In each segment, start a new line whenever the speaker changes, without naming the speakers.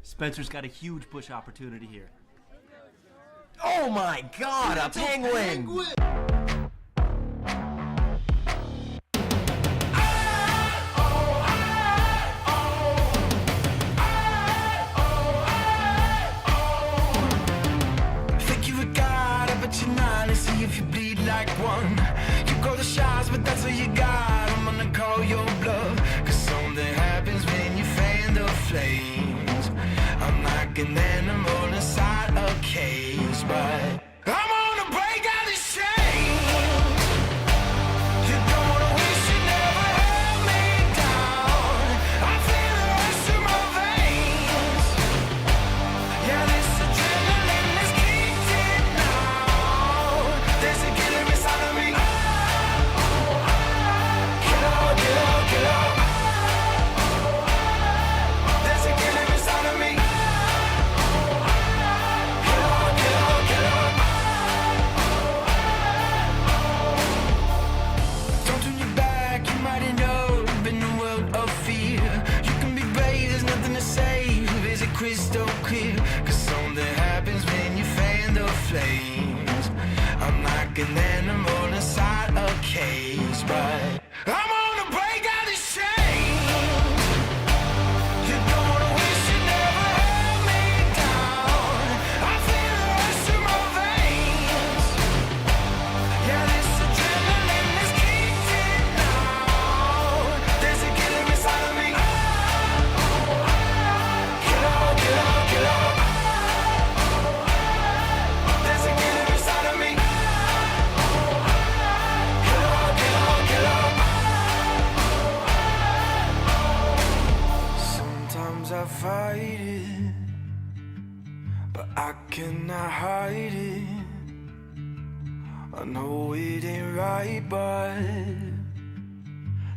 Spencer's got a huge push opportunity here.
Oh my God, a penguin!
Think you're a god, I bet you're not. Let's see if you bleed like one. You call the shots, but that's all you got. I'm gonna call your bluff, cause something happens when you fan the flames. I'm like an animal inside a cage, but I'm gonna break out these chains. You're gonna wish you never held me down. I feel the rush through my veins. Yeah, this adrenaline is kicked in now. There's a killer inside of me. Killer, killer, killer. There's a killer inside of me. Killer, killer, killer. Don't turn your back, you might end up in a world of fear. You can be brave, there's nothing to save. Is it crystal clear? Cause something happens when you fan the flames. I'm like an animal inside a cage, but I'm gonna break out these chains. You're gonna wish you never held me down. I feel the rush through my veins. Yeah, this adrenaline is kicked in now. There's a killer inside of me. Killer, killer, killer. There's a killer inside of me. Killer, killer, killer. Sometimes I fight it, but I cannot hide it. I know it ain't right, but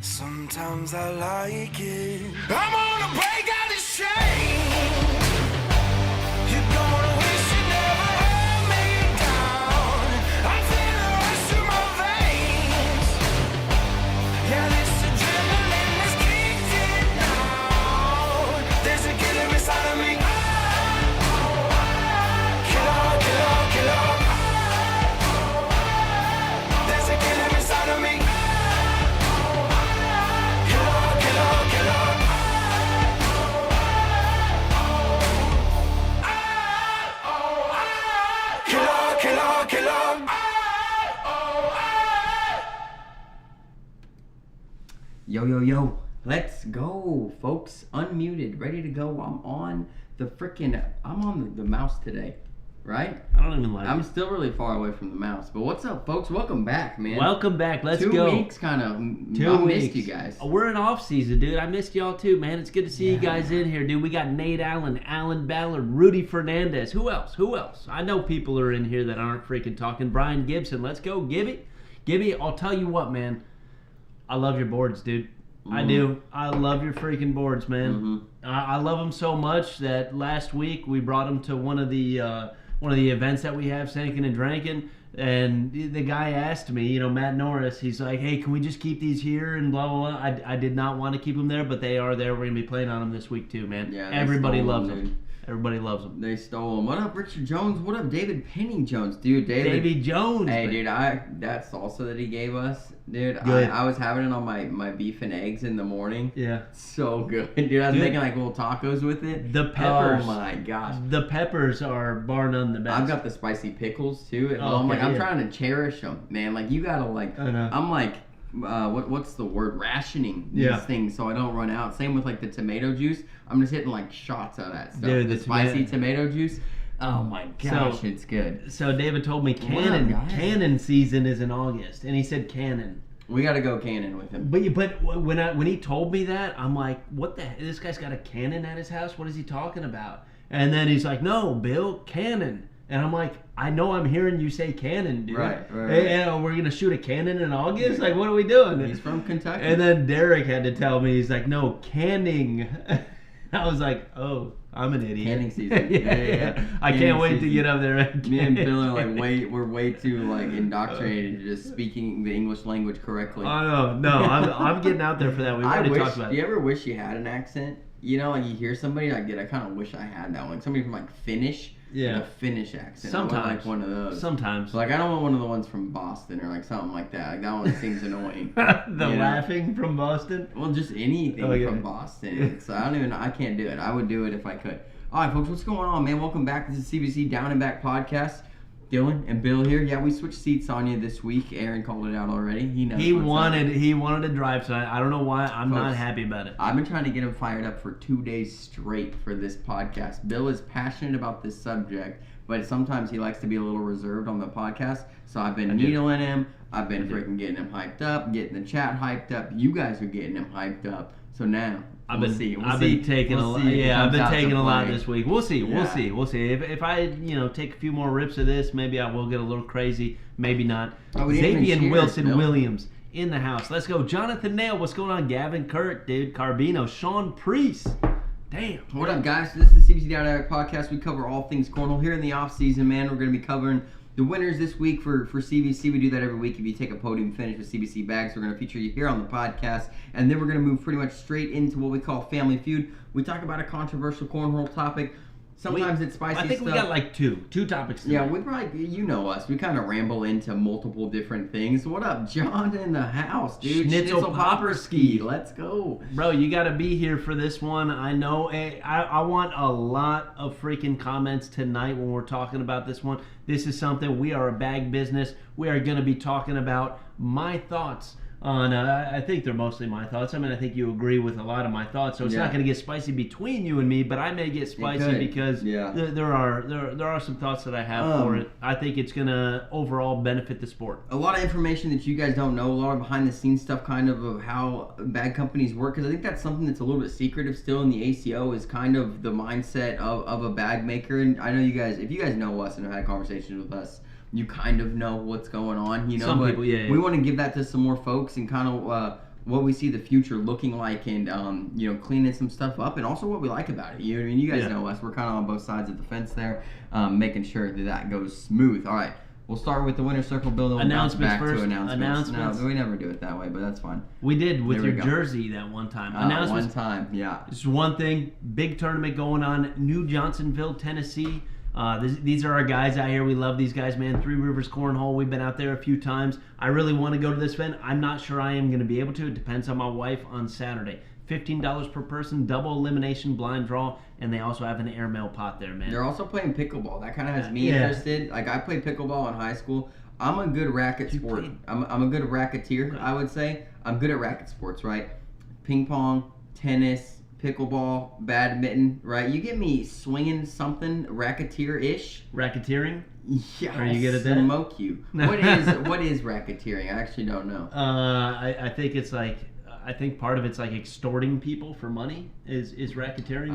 sometimes I like it. I'm gonna break out these chains. You're gonna wish you never held me down. I feel the rush through my veins. Yeah, this adrenaline is kicked in now. There's a killer inside of me. Killer, killer, killer. There's a killer inside of me. Killer, killer, killer. Killer, killer, killer.
Yo, yo, yo. Let's go, folks. Unmuted, ready to go. I'm on the mouse today, right?
I don't even like
I'm
it.
still really far away from the mouse. But what's up, folks? Welcome back, man.
Welcome back. Let's
2
go.
weeks, kind of.
2
I
weeks.
missed you guys.
We're in off season, dude. I missed y'all too, man. It's good to see you guys in here, dude. We got Nate Allen, Alan Ballard, Rudy Fernandez. Who else? I know people are in here that aren't freaking talking. Brian Gibson. Let's go, Gibby. Gibby, I'll tell you what, man. I love your boards, dude. I do. I love your freaking boards, man. I love them so much that last week we brought them to one of the events that we have, Sankin and Drankin, and the guy asked me, Matt Norris, he's like, hey, can we just keep these here and blah, blah, blah. I did not want to keep them there, but they are there. We're going to be playing on them this week too, man.
Yeah,
everybody loves
dude.
them. Everybody loves them.
They stole them. What up, Richard Jones? What up, David Penning Jones? Dude,
Davy Jones.
Hey,
man.
dude, that salsa that he gave us, dude,
Good.
I was having it on my beef and eggs in the morning.
Yeah.
So good. Dude, I was making like little tacos with it.
The peppers.
Oh my gosh.
The peppers are bar none the best.
I've got the spicy pickles too at
Oh,
home.
okay,
Like, I'm
yeah.
trying to cherish them, man. Like, you gotta like,
I know.
I'm like, what's the word? Rationing these
Yeah.
things so I don't run out. Same with like the tomato juice. I'm just hitting like shots of that stuff.
Dude,
the
the
spicy tomato juice. Oh my gosh,
So-
it's good.
So David told me
What up, guys?
cannon season is in August, and he said cannon.
We got to go cannon with him.
But when he told me that, I'm like, what the hell? This guy's got a cannon at his house? What is he talking about? And then he's like, no, Bill, cannon. And I'm like, I know I'm hearing you say cannon, dude.
Right.
Hey, we're going to shoot a cannon in August? Like, what are we doing?
He's from Kentucky.
And then Derek had to tell me, he's like, no, canning. I was like, oh, I'm an idiot.
Canning season.
yeah. I
Canning
can't wait
season.
to get up there and
Me and Bill are like we're way too like indoctrinated to just speaking the English language correctly.
Oh no, I'm getting out there for that. We've already talked about
Do you
it.
ever wish you had an accent? you know, like you hear somebody, I kind of wish I had that one. Like somebody from like Finnish.
Yeah.
Like a Finnish accent.
Sometimes.
I want like one of those.
Sometimes.
So like I don't want one of the ones from Boston or like something like that. Like that one seems annoying.
The laughing from Boston?
Well, just anything from Boston. It's, I don't even know. I can't do it. I would do it if I could. All right, folks, what's going on, man? Welcome back. This is CBC Down and Back Podcast. Dylan and Bill here. Yeah, we switched seats on you this week. Aaron called it out already. He knows. He
wanted to drive tonight. I don't know why. I'm not happy about it.
I've been trying to get him fired up for 2 days straight for this podcast. Bill is passionate about this subject, but sometimes he likes to be a little reserved on the podcast. So I've been needling him. I've been freaking getting him hyped up, getting the chat hyped up. You guys are getting him hyped up. So now I've been taking a lot
this week. We'll see. If I take a few more rips of this, maybe I will get a little crazy. Maybe not. Xavier Wilson Williams in the house. Let's go. Jonathan Nail. What's going on? Gavin Kurt, dude. Carbino. Sean Priest. Damn.
What up, guys? This is the CBC Down and Back Podcast. We cover all things cornhole here in the off season. Man, we're going to be covering the winners this week for CBC. We do that every week. If you take a podium finish with CBC bags, we're going to feature you here on the podcast. And then we're going to move pretty much straight into what we call Family Feud. We talk about a controversial cornhole topic. Sometimes it's spicy stuff.
I think we got like two topics tonight.
Yeah, we probably, you know us. We kind of ramble into multiple different things. What up, John in the house, dude?
Schnitzel Popperski.
Let's go.
Bro, you got to be here for this one. I know. I want a lot of freaking comments tonight when we're talking about this one. This is something, we are a bag business. We are going to be talking about my thoughts on, I think they're mostly my thoughts. I mean, I think you agree with a lot of my thoughts, so it's not going to get spicy between you and me, but I may get spicy because there are some thoughts that I have for it. I think it's going to overall benefit the sport.
A lot of information that you guys don't know, a lot of behind-the-scenes stuff kind of how bag companies work, because I think that's something that's a little bit secretive still in the ACO is kind of the mindset of a bag maker. And I know you guys, if you guys know us and have had conversations with us, you kind of know what's going on, you know.
Some people, yeah.
We want to give that to some more folks and kind of what we see the future looking like, and cleaning some stuff up, and also what we like about it. You know what I mean? You guys know us. We're kind of on both sides of the fence there, making sure that goes smooth. All right, we'll start with the winner's circle. Bill,
announcements first.
Announcements. No, we never do it that way, but that's fine.
We did with your jersey that one time. Announcements.
One time, yeah.
Just one thing. Big tournament going on. New Johnsonville, Tennessee. These are our guys out here. We love these guys, man. Three Rivers Cornhole. We've been out there a few times. I really want to go to this event. I'm not sure I am going to be able to. It depends on my wife on Saturday. $15 per person, double elimination, blind draw, and they also have an airmail pot there, man.
They're also playing pickleball. That kind of has me interested. Like, I played pickleball in high school. I'm a good racket sport. I'm a good racketeer, I would say. I'm good at racket sports, right? Ping pong, tennis, pickleball, badminton, right? You get me swinging something racketeer-ish.
Racketeering?
Yeah,
are you good at that?
Smoke you. What is racketeering? I actually don't know.
I think it's like, I think part of it's like extorting people for money is racketeering.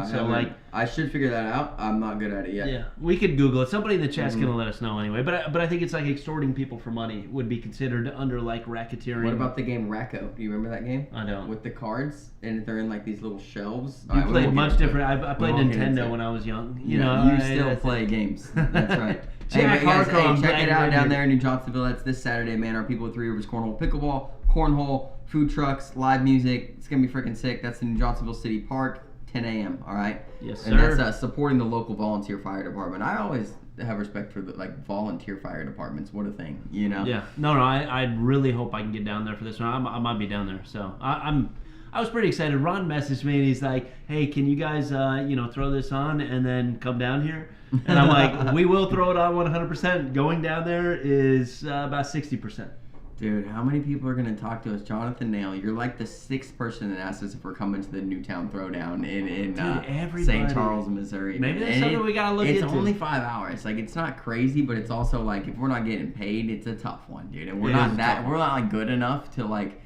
I should figure that out. I'm not good at it yet.
Yeah, we could Google it. Somebody in the chat's gonna let us know anyway. But I think it's like extorting people for money would be considered under like racketeering.
What about the game Racco? Do you remember that game?
I don't.
With the cards and they're in like these little shelves.
You played much different. I played Nintendo when I was young. You
still play games. That's right. Check it out down there in New Johnsonville. That's this Saturday, man. Our people at Three Rivers Cornhole, pickleball, cornhole, food trucks, live music. It's going to be freaking sick. That's in Johnsonville City Park, 10 a.m., all right?
Yes, sir.
And that's supporting the local volunteer fire department. I always have respect for the volunteer fire departments. What a thing, you know?
Yeah. No, I really hope I can get down there for this one. I might be down there. So I was pretty excited. Ron messaged me and he's like, hey, can you guys, throw this on and then come down here? And I'm like, we will throw it on 100%. Going down there is about 60%.
Dude, how many people are going to talk to us? Jonathan Nail, you're like the sixth person that asked us if we're coming to the Newtown Throwdown in St. Charles, Missouri.
Maybe that's something we got to look into.
It's only 5 hours. Like, it's not crazy, but it's also like, if we're not getting paid, it's a tough one, dude. And we're not like good enough to like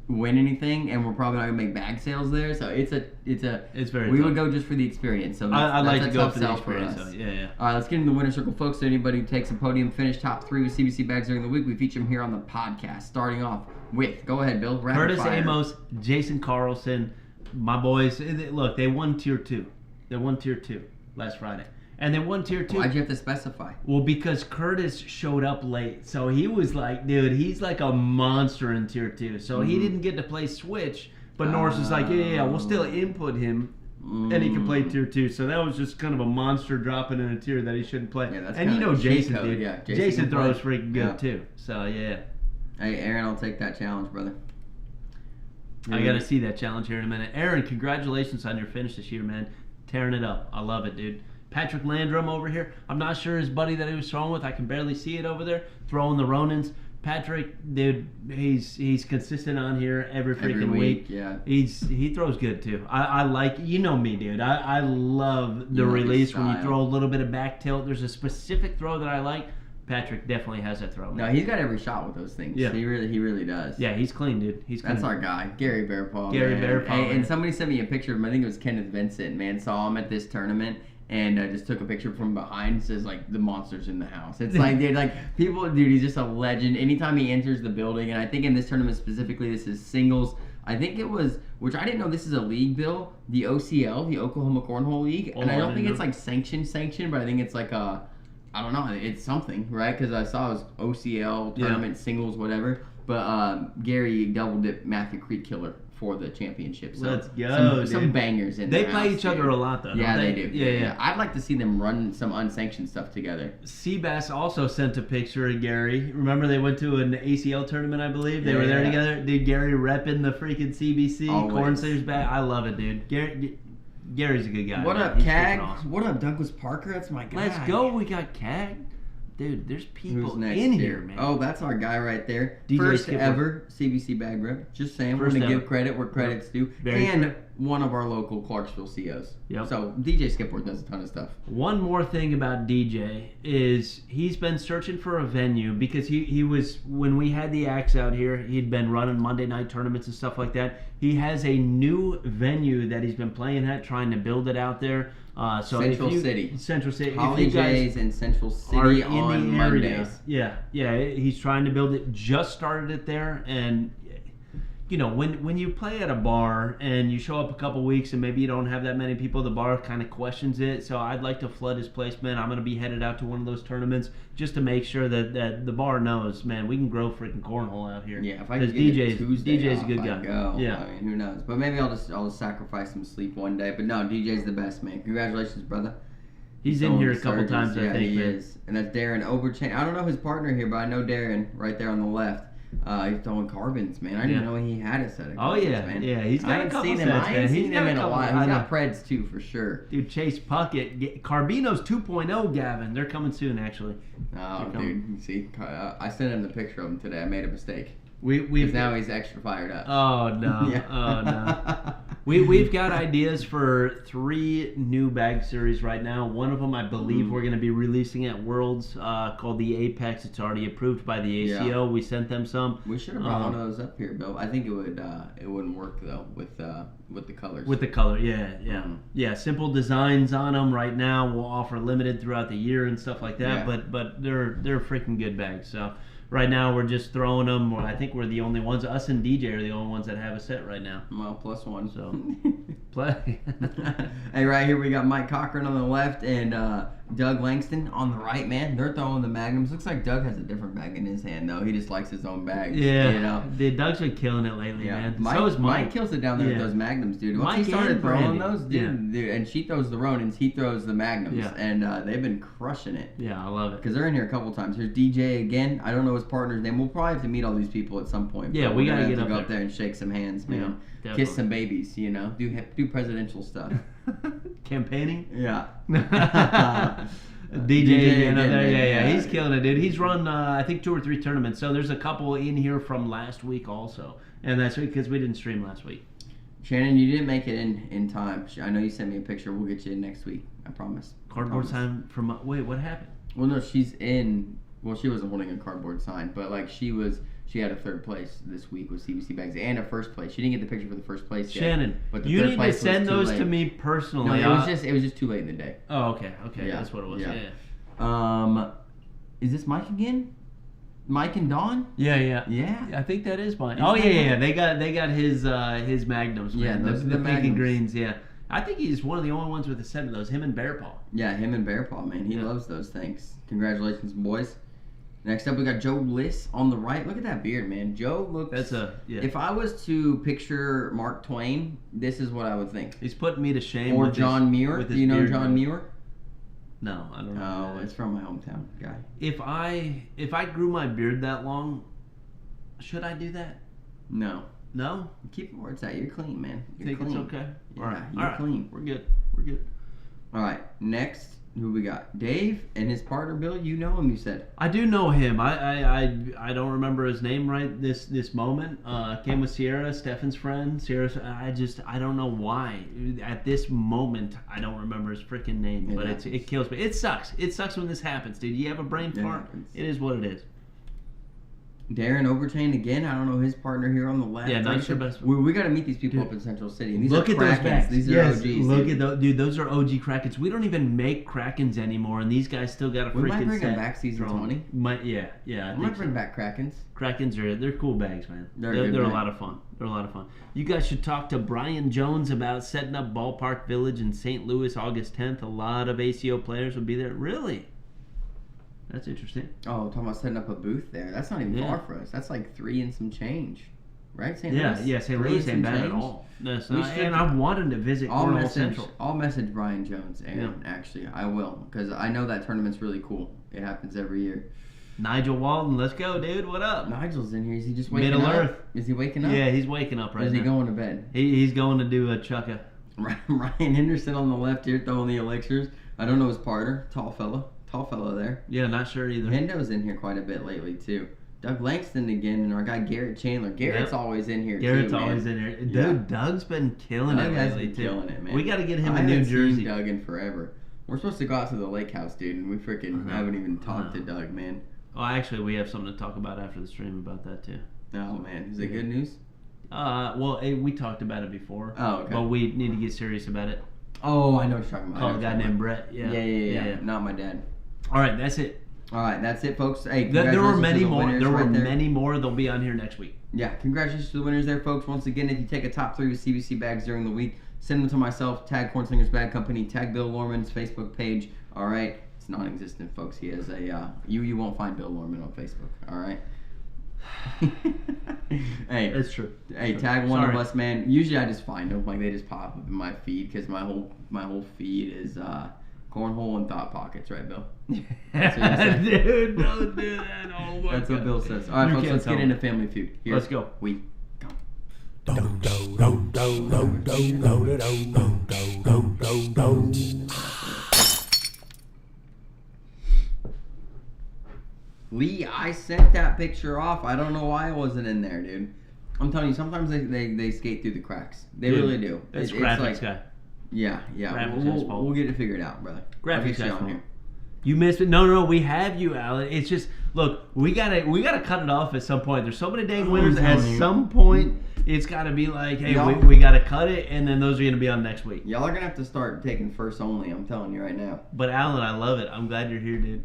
win anything, and we're probably not gonna make bag sales there. So it's very. We
tough.
would go just for the experience. So
I'd like to go for the experience. So, yeah.
All right, let's get into the winner circle, folks. So anybody who takes a podium finish top 3 with CBC bags during the week, we feature them here on the podcast. Starting off with, go ahead, Bill.
Curtis Amos, Jason Carlson, my boys. Look, they won tier 2. They won tier 2 last Friday. And they won tier 2.
Why'd you have to specify?
Well, because Curtis showed up late. So he was like, dude, he's like a monster in tier 2. So he didn't get to play switch. But Norris was like, yeah, we'll still input him and he can play tier 2. So that was just kind of a monster dropping in a tier that he shouldn't play.
Yeah, that's
and
kinda
Jason,
code,
dude.
yeah.
Jason
can
throws
play.
freaking good too. So yeah.
Hey, Aaron, I'll take that challenge, brother.
I got to see that challenge here in a minute. Aaron, congratulations on your finish this year, man. Tearing it up. I love it, dude. Patrick Landrum over here. I'm not sure his buddy that he was throwing with. I can barely see it over there. Throwing the Ronins. Patrick, dude, he's consistent on here every freaking week.
Yeah.
He throws good too. I like, you know me, dude. I love the release when you throw a little bit of back tilt. There's a specific throw that I like. Patrick definitely has that throw.
No, he's got every shot with those things.
Yeah.
He really does.
Yeah, he's clean, dude. He's clean.
That's our guy, Gary Bearpaw.
Gary
man.
Bearpaw, man.
And somebody sent me a picture of him. I think it was Kenneth Vincent. Man, saw him at this tournament and just took a picture from behind. It says like the monster's in the house. It's like, dude, like people, dude, he's just a legend. Anytime he enters the building, and I think in this tournament specifically, this is singles. I think it was, which I didn't know this is a league, Bill, the OCL, the Oklahoma Cornhole League, and I don't think it's like sanctioned, but I think it's like a, I don't know, it's something, right? Because I saw it was OCL tournament, singles, whatever. But Gary double dipped Matthew Creek Killer for the championship. So
let's go,
some bangers in
there.
They
play each other a lot, though.
Yeah,
don't
they do.
Yeah.
I'd like to see them run some unsanctioned stuff together.
Seabass also sent a picture of Gary. Remember they went to an ACL tournament, I believe? They were there together. Dude, Gary repping the freaking CBC. Corn Sayers back. I love it, dude. Gary's a good guy.
What up, Cag? Awesome. What up, Douglas Parker? That's my guy.
Let's go. We got Cag. Dude, there's people
next
in here, man.
Oh, that's our guy right there.
DJ
First
Skipper.
ever CBC bag rep. Just saying, we're going to give credit where credit's due.
Very
and
true.
One of our local Clarksville COs.
Yep.
So DJ Skipworth does a ton of stuff.
One more thing about DJ is he's been searching for a venue because he was, when we had the Axe out here, he'd been running Monday night tournaments and stuff like that. He has a new venue that he's been playing at, trying to build it out there.
Central City.
Holly
J's in Central City on Mondays.
Yeah, he's trying to build it. Just started it there, and you know, when you play at a bar and you show up a couple weeks and maybe you don't have that many people, the bar kind of questions it. So I'd like to flood his place, man. I'm going to be headed out to one of those tournaments just to make sure that the bar knows, man, we can grow freaking cornhole out here.
Yeah, if I could get DJ's
a good guy.
I'd go.
Yeah.
I mean, who knows? But maybe I'll just sacrifice some sleep one day. But no, DJ's the best, man. Congratulations, brother.
He's in here a couple times, I think.
He is. And that's Darren Oberchain. I don't know his partner here, but I know Darren right there on the left. He's throwing carbons, man. I didn't know he had a set of carbons, man.
Yeah, he's got a couple sets, man.
I ain't seen him in a while. He's got
couple.
Preds, too, for sure.
Dude, Chase Puckett. Carbinos 2.0, Gavin. They're coming soon, actually.
Oh, dude. You see, I sent him the picture of him today. I made a mistake.
We've
now he's extra fired up.
Oh no!
Yeah.
Oh no! We've got ideas for 3 new bag series right now. One of them, I believe, we're going to be releasing at Worlds, called the Apex. It's already approved by the ACO.
Yeah.
We sent them some.
We should have brought one of those up here, Bill. I think it wouldn't work though with the colors.
With the color, yeah. Simple designs on them right now. We'll offer limited throughout the year and stuff like that.
Yeah.
But they're freaking good bags. So. Right now, we're just throwing them. I think we're the only ones. Us and DJ are the only ones that have a set right now.
Well, +1.
So, play.
Hey, right here we got Mike Cochran on the left and Doug Langston on the right, man. They're throwing the Magnums. Looks like Doug has a different bag in his hand, though. He just likes his own bags.
Yeah.
You know?
Dude, Doug's been killing it lately, man.
Mike,
So is Mike.
Mike kills it down there with those Magnums, dude. Once he started throwing those, dude, and she throws the Ronins, he throws the Magnums.
Yeah.
And they've been crushing it.
Yeah, I love it.
Because they're in here a couple times. Here's DJ again. I don't know his partner's name. We'll probably have to meet all these people at some point.
Yeah, we gotta
go
up
there and shake some hands, man.
Yeah,
kiss some babies, you know. Do presidential stuff.
Campaigning?
Yeah.
DJ again, yeah. He's killing it, dude. He's run, I think, 2 or 3 tournaments. So there's a couple in here from last week also. And that's because we didn't stream last week.
Shannon, you didn't make it in time. I know you sent me a picture. We'll get you in next week. I promise.
Cardboard sign from... Wait, what happened?
Well, no, she's in... Well, she wasn't holding a cardboard sign, but like she had a 3rd place this week with CBC bags and a 1st place. She didn't get the picture for the 1st place yet.
Shannon,
but the
you
3rd
need to
place
send
was too
those
late.
to me personally.
No, it was just too late in the day.
Oh, okay,
Yeah.
that's what it was.
Yeah. Is this Mike again? Mike and Dawn?
Yeah.
Yeah.
I think that is Mike.
Is that
They got his Magnums.
Yeah,
man.
those are
the
the
pink and
Magnums.
greens. Yeah. I think he's one of the only ones with a set of those. Him and Bearpaw.
Yeah, him and Bearpaw, man. He
Yeah.
loves those things. Congratulations, boys. Next up, we got Joe Liss on the right. Look at that beard, man. Joe looks... If I was to picture Mark Twain, this is what I would think.
He's putting me to shame.
Or John Muir. Do you know John Muir?
No, I don't know.
Oh, it's from my hometown guy.
If I grew my beard that long, should I do that?
No.
No?
Keep it where it's at. You're clean, man. You're
think
clean.
It's okay?
Yeah,
all right.
You're clean.
We're good. We're good.
All right. Next, who we got? Dave and his partner Bill. You know him, you said.
I do know him. I don't remember his name right this moment. Came with Sierra, Stefan's friend. Sierra. I don't know why. At this moment, I don't remember his freaking name. But it kills me. It sucks. It sucks when this happens, dude. You have a brain fart. It is what it is.
Darren Overchain again. I don't know his partner here on the left.
Yeah, not sure best.
We got to meet these people up in Central City. And these
look
are
at those bags.
These are OGs.
Look at those, dude. Those are OG Krakens. We don't even make Krakens anymore, and these guys still got a freaking set.
We might bring them back season 20.
Yeah.
I might bring back Krakens.
Krakens they're cool bags, man. They're a lot of fun. They're a lot of fun. You guys should talk to Brian Jones about setting up Ballpark Village in St. Louis, August 10th. A lot of ACO players will be there. Really? That's interesting.
Oh, talking about setting up a booth there. That's not even far for us. That's like 3 and some change. Right, St. Louis?
Yeah, St. Louis ain't bad at all. That's not, and I wanted to visit Cornhole Central.
I'll message Brian Jones, Aaron, actually. I will, because I know that tournament's really cool. It happens every year.
Nigel Walden, let's go, dude. What up?
Nigel's in here. Is he just waking up?
Middle Earth.
Is he waking up?
Yeah, he's waking up right now.
Or is he going to bed?
He's going to do a chucka.
Ryan Henderson on the left here throwing the elixirs. I don't know his partner. Tall fellow there.
Yeah, not sure either.
Hendo's in here quite a bit lately, too. Doug Langston again, and our guy Garrett Chandler. Garrett's always in here,
Garrett's
too,
always in here. Dude, Doug's been killing it lately, too.
Killing it, man.
We got to get him in New Jersey.
I haven't seen Doug in forever. We're supposed to go out to the lake house, dude, and we freaking haven't even talked to Doug, man.
Oh, actually, we have something to talk about after the stream about that, too.
Oh, man. Is it good news?
Well, we talked about it before.
Oh, okay.
But we need to get serious about it.
Oh, I know what you're talking about.
Call a guy named Brett. Yeah.
Not my dad.
All right, that's it.
All right, that's it, folks. Hey,
there were many more.
Many
more. They'll be on here next week.
Yeah, congratulations to the winners there, folks. Once again, if you take a top 3 with CBC bags during the week, send them to myself. Tag Cornslingers Bag Company. Tag Bill Lorman's Facebook page. All right, it's non-existent, folks. He has a you won't find Bill Lorman on Facebook. All right. Hey,
it's true.
Hey, tag one of us, man. Usually I just find them, like they just pop up in my feed because my whole feed is cornhole and thought pockets, right, Bill?
That's what you say. Dude, don't do that. Oh my
That's what Bill says. All right, folks, let's get into Family Feud. Here
let's go.
We go. Lee, I sent that picture off. I don't know why I wasn't in there, dude. I'm telling you, sometimes they skate through the cracks. They really do.
It's graphics guy.
Yeah. We'll get it figured out, brother.
Graphics guy. Here. You missed it. No, we have you, Alan. It's just, look, we gotta cut it off at some point. There's so many dang winners. At some point, it's gotta be like, hey, we gotta cut it, and then those are gonna be on next week.
Y'all are gonna have to start taking first only. I'm telling you right now.
But Alan, I love it. I'm glad you're here, dude.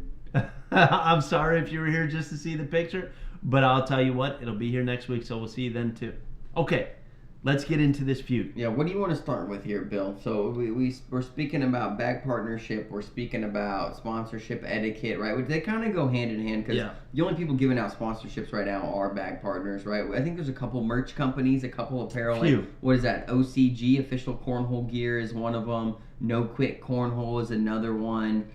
I'm sorry if you were here just to see the picture, but I'll tell you what, it'll be here next week, so we'll see you then too. Okay, let's get into this feud.
Yeah, what do you want to start with here, Bill? So we're speaking about bag partnership, we're speaking about sponsorship etiquette, right? They kind of go hand in hand because the only people giving out sponsorships right now are bag partners, right? I think there's a couple merch companies, a couple apparel. Like, what is that? OCG, Official Cornhole Gear, is one of them. No Quit Cornhole is another one.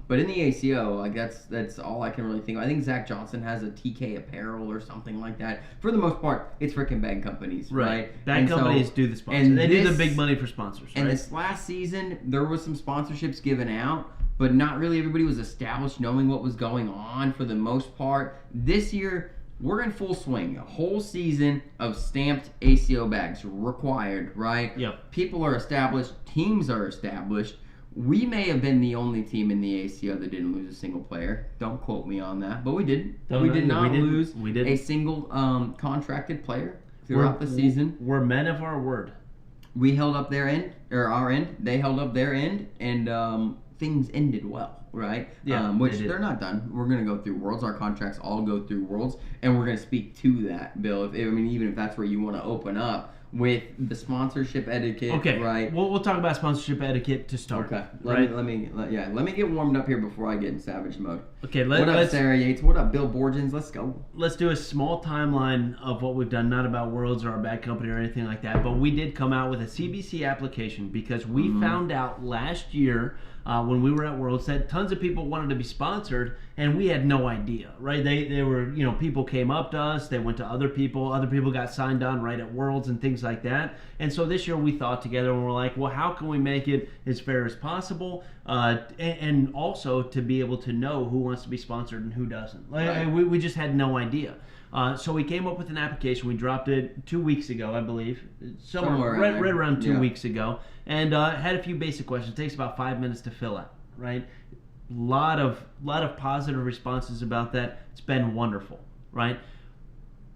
But in the ACO, like that's all I can really think of. I think Zach Johnson has a TK Apparel or something like that. For the most part, it's freaking bag companies, right?
Bag companies do the sponsors. And they do the big money for sponsors, right?
And this last season, there was some sponsorships given out, but not really everybody was established knowing what was going on for the most part. This year, we're in full swing. A whole season of stamped ACO bags required, right?
Yep.
People are established. Teams are established. We may have been the only team in the ACO that didn't lose a single player. Don't quote me on that, but we did. We did not lose a single contracted player throughout the season.
We're men of our word.
We held up their end, or our end. They held up their end, and things ended well, right?
Yeah,
which they're not done. We're going to go through Worlds. Our contracts all go through Worlds, and we're going to speak to that, Bill. Even if that's where you want to open up. with the sponsorship etiquette,
Okay,
right?
We'll talk about sponsorship etiquette to start.
Okay,
right?
let me get warmed up here before I get in savage mode.
Okay,
what up, Sarah Yates? What up, Bill Borgens? Let's go.
Let's do a small timeline of what we've done, not about Worlds or our bad company or anything like that, but we did come out with a CBC application because we found out last year when we were at Worlds that tons of people wanted to be sponsored, and we had no idea, right? They were, people came up to us, they went to other people got signed on right at Worlds and things like that. And so this year we thought together and we're like, well, how can we make it as fair as possible? And also to be able to know who wants to be sponsored and who doesn't.
Right.
We just had no idea. So we came up with an application. We dropped it 2 weeks ago, I believe, somewhere right around 2 weeks ago, and had a few basic questions. It takes about 5 minutes to fill out. Right, lot of positive responses about that. It's been wonderful. Right.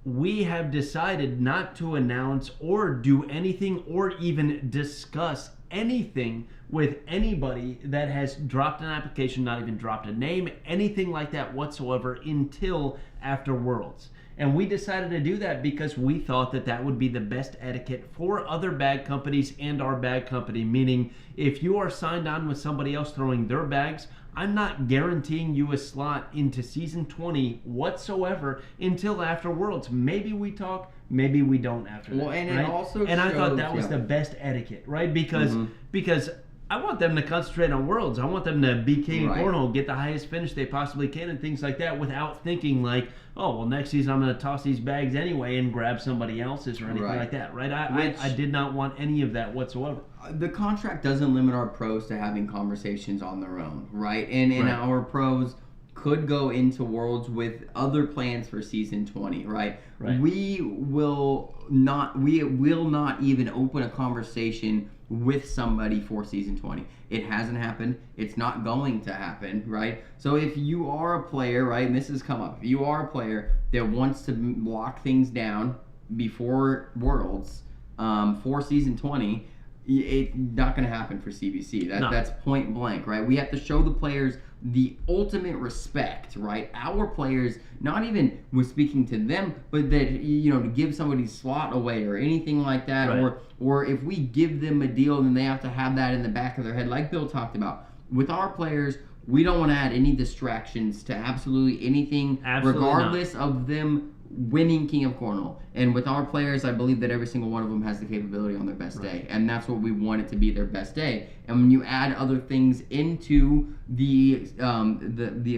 We have decided not to announce or do anything or even discuss anything with anybody that has dropped an application, not even dropped a name, anything like that whatsoever until after Worlds. And we decided to do that because we thought that that would be the best etiquette for other bag companies and our bag company, meaning if you are signed on with somebody else throwing their bags, I'm not guaranteeing you a slot into season 20 whatsoever until after Worlds. Maybe we talk, maybe we don't after that.
Well, and
right?
it also
and I thought
shows,
that was the best etiquette, right? Because I want them to concentrate on Worlds. I want them to be king of cornhole, get the highest finish they possibly can, and things like that, without thinking like, oh, well, next season I'm going to toss these bags anyway and grab somebody else's or anything like that, right? I did not want any of that whatsoever.
The contract doesn't limit our pros to having conversations on their own, right? And our pros could go into Worlds with other plans for season 20, right? We will not even open a conversation with somebody for season 20. It hasn't happened. It's not going to happen, right? So if you are a player, right, and this has come up, if you are a player that wants to lock things down before Worlds for season 20, it's not going to happen for CBC. That's point blank, right? We have to show the players the ultimate respect, right? Our players, not even with speaking to them, but that, to give somebody's slot away or anything like that, or if we give them a deal, then they have to have that in the back of their head, like Bill talked about. With our players, we don't want to add any distractions to absolutely anything, regardless of them winning King of Cornhole. And with our players, I believe that every single one of them has the capability on their best day, and that's what we want it to be, their best day. And when you add other things into the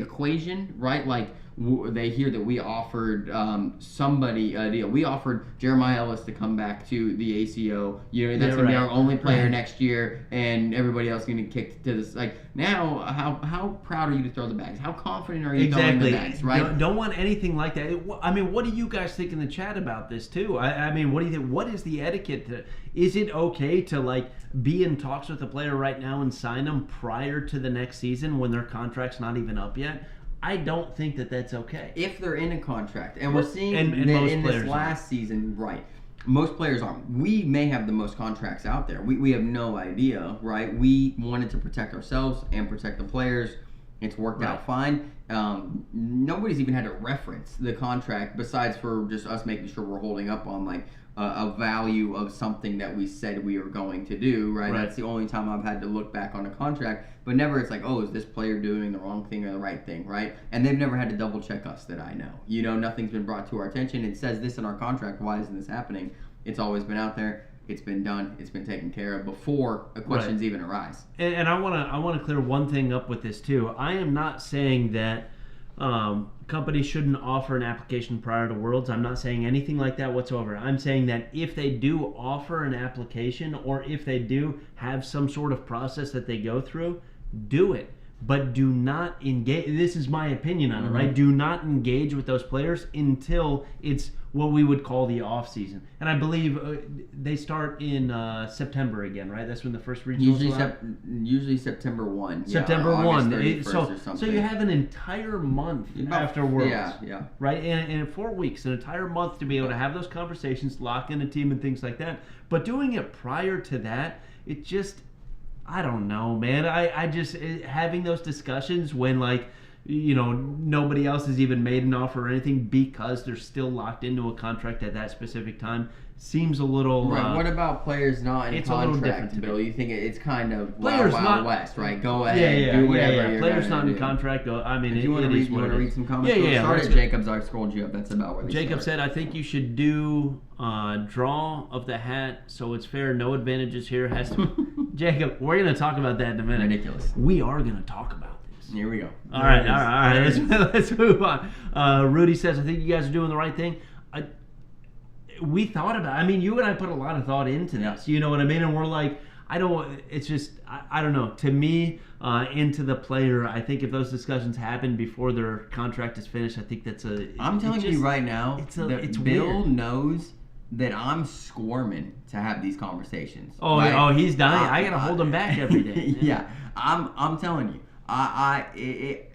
equation, right? Like they hear that we offered somebody a deal. We offered Jeremiah Ellis to come back to the ACO. That's gonna be our only player next year, and everybody else gonna get kicked to this. Like now, how proud are you to throw the bags? How confident are you throwing the bags? Right?
Don't want anything like that. I mean, what do you guys think in the chat about this too? I mean, what do you think? What is the etiquette? Is it okay to be in talks with a player right now and sign them prior to the next season when their contract's not even up yet? I don't think that that's okay.
If they're in a contract, and we're seeing
and
that in this last season, right? Most players aren't. We may have the most contracts out there. We have no idea, right? We wanted to protect ourselves and protect the players. It's worked out fine. Nobody's even had to reference the contract besides for just us making sure we're holding up on a value of something that we said we were going to do, right? That's the only time I've had to look back on a contract, but never it's like, oh, is this player doing the wrong thing or the right thing, right? And they've never had to double check us that I know. Nothing's been brought to our attention. It says this in our contract. Why isn't this happening? It's always been out there. It's been done. It's been taken care of before the questions even arise.
And I want to clear one thing up with this too. I am not saying that companies shouldn't offer an application prior to Worlds. I'm not saying anything like that whatsoever. I'm saying that if they do offer an application or if they do have some sort of process that they go through, do it. But do not engage. This is my opinion on it, right? Do not engage with those players until it's what we would call the off season. And I believe they start in September again, right? That's when the first regionals
usually September 1.
September 1.
So
you have an entire month after Worlds.
Yeah.
Right? And in 4 weeks, an entire month to be able to have those conversations, lock in a team and things like that. But doing it prior to that, it just, I don't know, man. I just, having those discussions when nobody else has even made an offer or anything because they're still locked into a contract at that specific time seems a little.
Right. What about players not in contract, Bill? You think it's kind of Wild West, right? Go ahead, do whatever.
Players not in contract. I mean,
if you want to read some comments, start at Jacob's. I scrolled you up. That's about where they
Jacob said, I think you should do draw of the hat so it's fair. No advantages here. Has to. Jacob, we're going to talk about that in a minute.
Ridiculous.
We are going to talk about this.
Here we go.
All right. Let's move on. Rudy says, I think you guys are doing the right thing. We thought about it. I mean, you and I put a lot of thought into this. You know what I mean? And we're like, I don't know. To me, into the player, I think if those discussions happen before their contract is finished, I think that's
I'm telling you right now,
it's
Bill
weird.
knows that I'm squirming to have these conversations.
He's dying. I gotta hold him back every day.
Yeah, I'm telling you.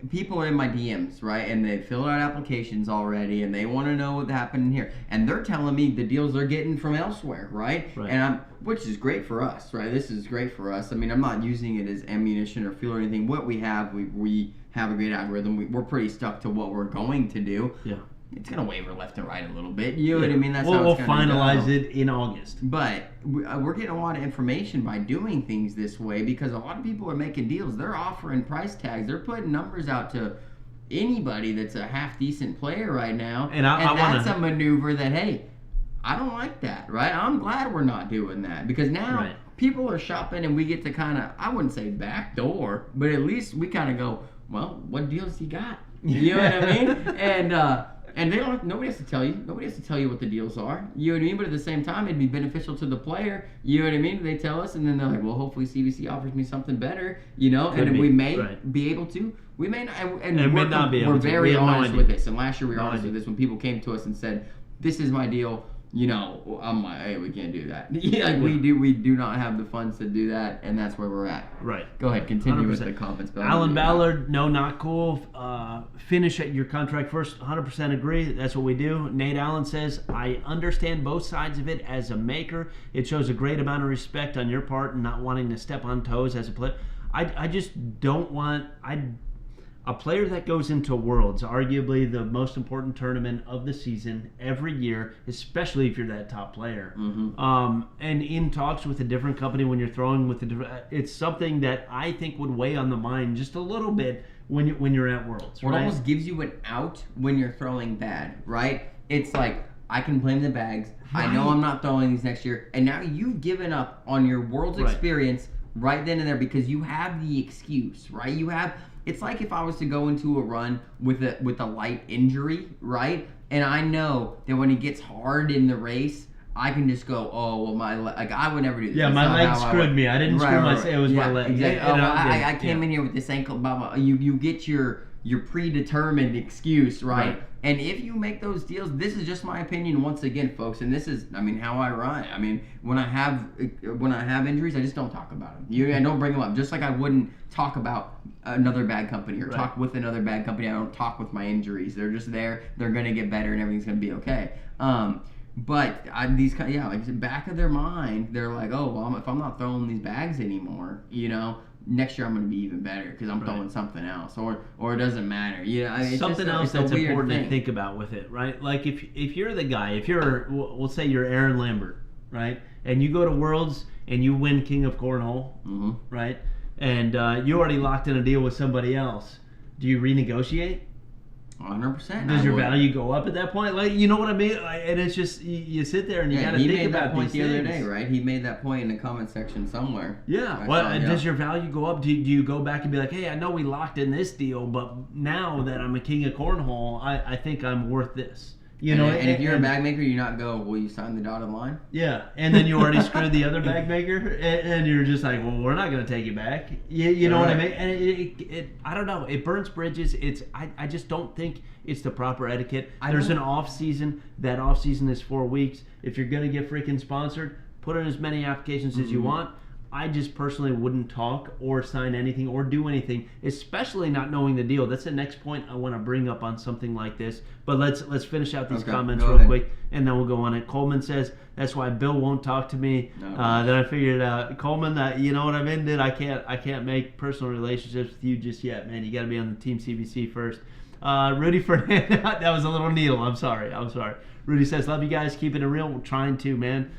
People are in my DMs, right, and they filled out applications already, and they want to know what happened here, and they're telling me the deals they're getting from elsewhere, right? And which is great for us, right? This is great for us. I mean, I'm not using it as ammunition or fuel or anything. What we have, we have a great algorithm. We're pretty stuck to what we're going to do.
Yeah.
It's going to waver left and right a little bit. You know what I mean? That's how
we'll
it's going to
finalize it in August.
But we're getting a lot of information by doing things this way because a lot of people are making deals. They're offering price tags. They're putting numbers out to anybody that's a half-decent player right now. And that's a maneuver that, hey, I don't like that, right? I'm glad we're not doing that because now people are shopping and we get to kind of, I wouldn't say backdoor, but at least we kind of go, well, what deals he got? You know what I mean? And they don't. Nobody has to tell you. Nobody has to tell you what the deals are. You know what I mean? But at the same time, it'd be beneficial to the player. You know what I mean? They tell us, and then they're like, "Well, hopefully CBC offers me something better." You know, we may be able to. We may not. And
we may not be able to.
We're very honest with this. And last year we were honest with this when people came to us and said, "This is my deal." You know, I'm like, hey, we can't do that. We do not have the funds to do that, and that's where we're at.
Right.
Go ahead, continue 100%. With the comments.
Alan Ballard, no, not cool. Finish at your contract first. 100% agree. That's what we do. Nate Allen says, I understand both sides of it as a maker. It shows a great amount of respect on your part and not wanting to step on toes as a player. I just don't want. A player that goes into Worlds, arguably the most important tournament of the season every year, especially if you're that top player. Mm-hmm. And in talks with a different company when you're throwing with a different, it's something that I think would weigh on the mind just a little bit when you're at Worlds.
Well, it almost gives you an out when you're throwing bad, right? It's like, I can blame the bags. Right. I know I'm not throwing these next year. And now you've given up on your Worlds experience right then and there because you have the excuse, right? It's like if I was to go into a run with a light injury, right? And I know that when it gets hard in the race, I can just go, oh, well, I would never do this.
Yeah, my leg screwed me. I didn't screw myself. It was my leg.
Exactly. I came in here with this ankle. Blah, blah. You get your predetermined excuse, right? And if you make those deals, this is just my opinion once again, folks, and this is, how I run. When I have injuries, I just don't talk about them. I don't bring them up. Just like I wouldn't talk about another bad company or talk with another bad company. I don't talk with my injuries. They're just there. They're going to get better and everything's going to be okay. But back of their mind, they're like, oh, well, if I'm not throwing these bags anymore, next year I'm going to be even better because I'm throwing something else, or it doesn't matter.
Something else that's important to think about with it, right? Like if you're the guy, we'll say you're Aaron Lambert, right? And you go to Worlds and you win King of Cornhole, right? And you already locked in a deal with somebody else. Do you renegotiate?
100%.
Does your value go up at that point? Like, you know what I mean? And it's just you sit there and you got to think about these things.
He made that point the other day, right? He made that point in the comment section somewhere.
Yeah. Does your value go up? Do you go back and be like, hey, I know we locked in this deal, but now that I'm a king of cornhole, I think I'm worth this.
And if you're a bag maker, you not go, will you sign the dotted line?
Yeah, and then you already screwed the other bag maker, and you're just like, well, we're not going to take it back. You know what I mean? And it I don't know. It burns bridges. I just don't think it's the proper etiquette. There's an off season. That off season is 4 weeks. If you're going to get freaking sponsored, put in as many applications as you want. I just personally wouldn't talk or sign anything or do anything, especially not knowing the deal. That's the next point I want to bring up on something like this. But let's finish out these comments real quick, and then we'll go on it. Coleman says, that's why Bill won't talk to me. Then I figured out, Coleman, you know what I'm into? I can't make personal relationships with you just yet, man. You got to be on the Team CBC first. Rudy Fernandez. That was a little Neil. I'm sorry. Rudy says, love you guys. Keeping it real. We're trying to, man.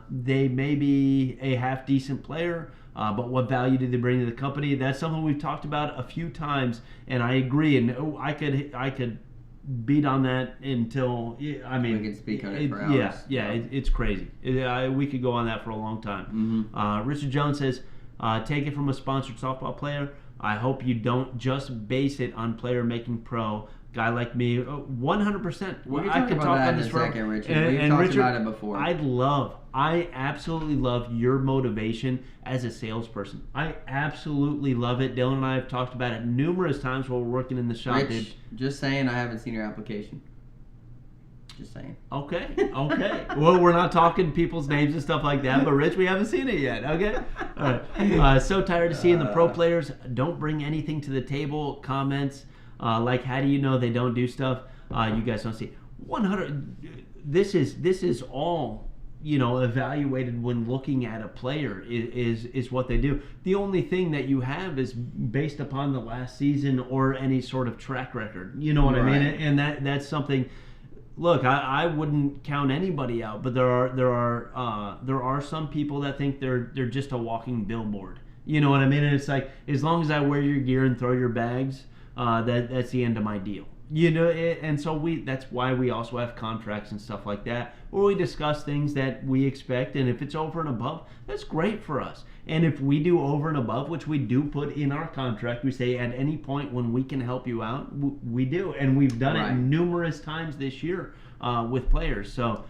They may be a half decent player, but what value did they bring to the company? That's something we've talked about a few times, and I agree. And I could beat on that until we
could speak on it for hours.
It's crazy. We could go on that for a long time. Richard Jones says, take it from a sponsored softball player. I hope you don't just base it on player making pro. Guy like me, 100%.
We'll talk about that in a second, Richard. We've talked about it before.
I absolutely love your motivation as a salesperson. I absolutely love it. Dylan and I have talked about it numerous times while we're working in the shop.
Rich, just saying, I haven't seen your application. Just saying.
Okay. Well, we're not talking people's names and stuff like that, but Rich, we haven't seen it yet. Okay. All right. So tired of seeing the pro players don't bring anything to the table. Comments like, how do you know they don't do stuff? You guys don't see. 100. This is all evaluated when looking at a player is what they do. The only thing that you have is based upon the last season or any sort of track record. You know what I mean? And that's something. Look, I wouldn't count anybody out, but there are some people that think they're just a walking billboard. You know what I mean? And it's like, as long as I wear your gear and throw your bags, that's the end of my deal. And so that's why we also have contracts and stuff like that, where we discuss things that we expect, and if it's over and above, that's great for us. And if we do over and above, which we do put in our contract, we say at any point when we can help you out, we do. And we've done it numerous times this year with players. So,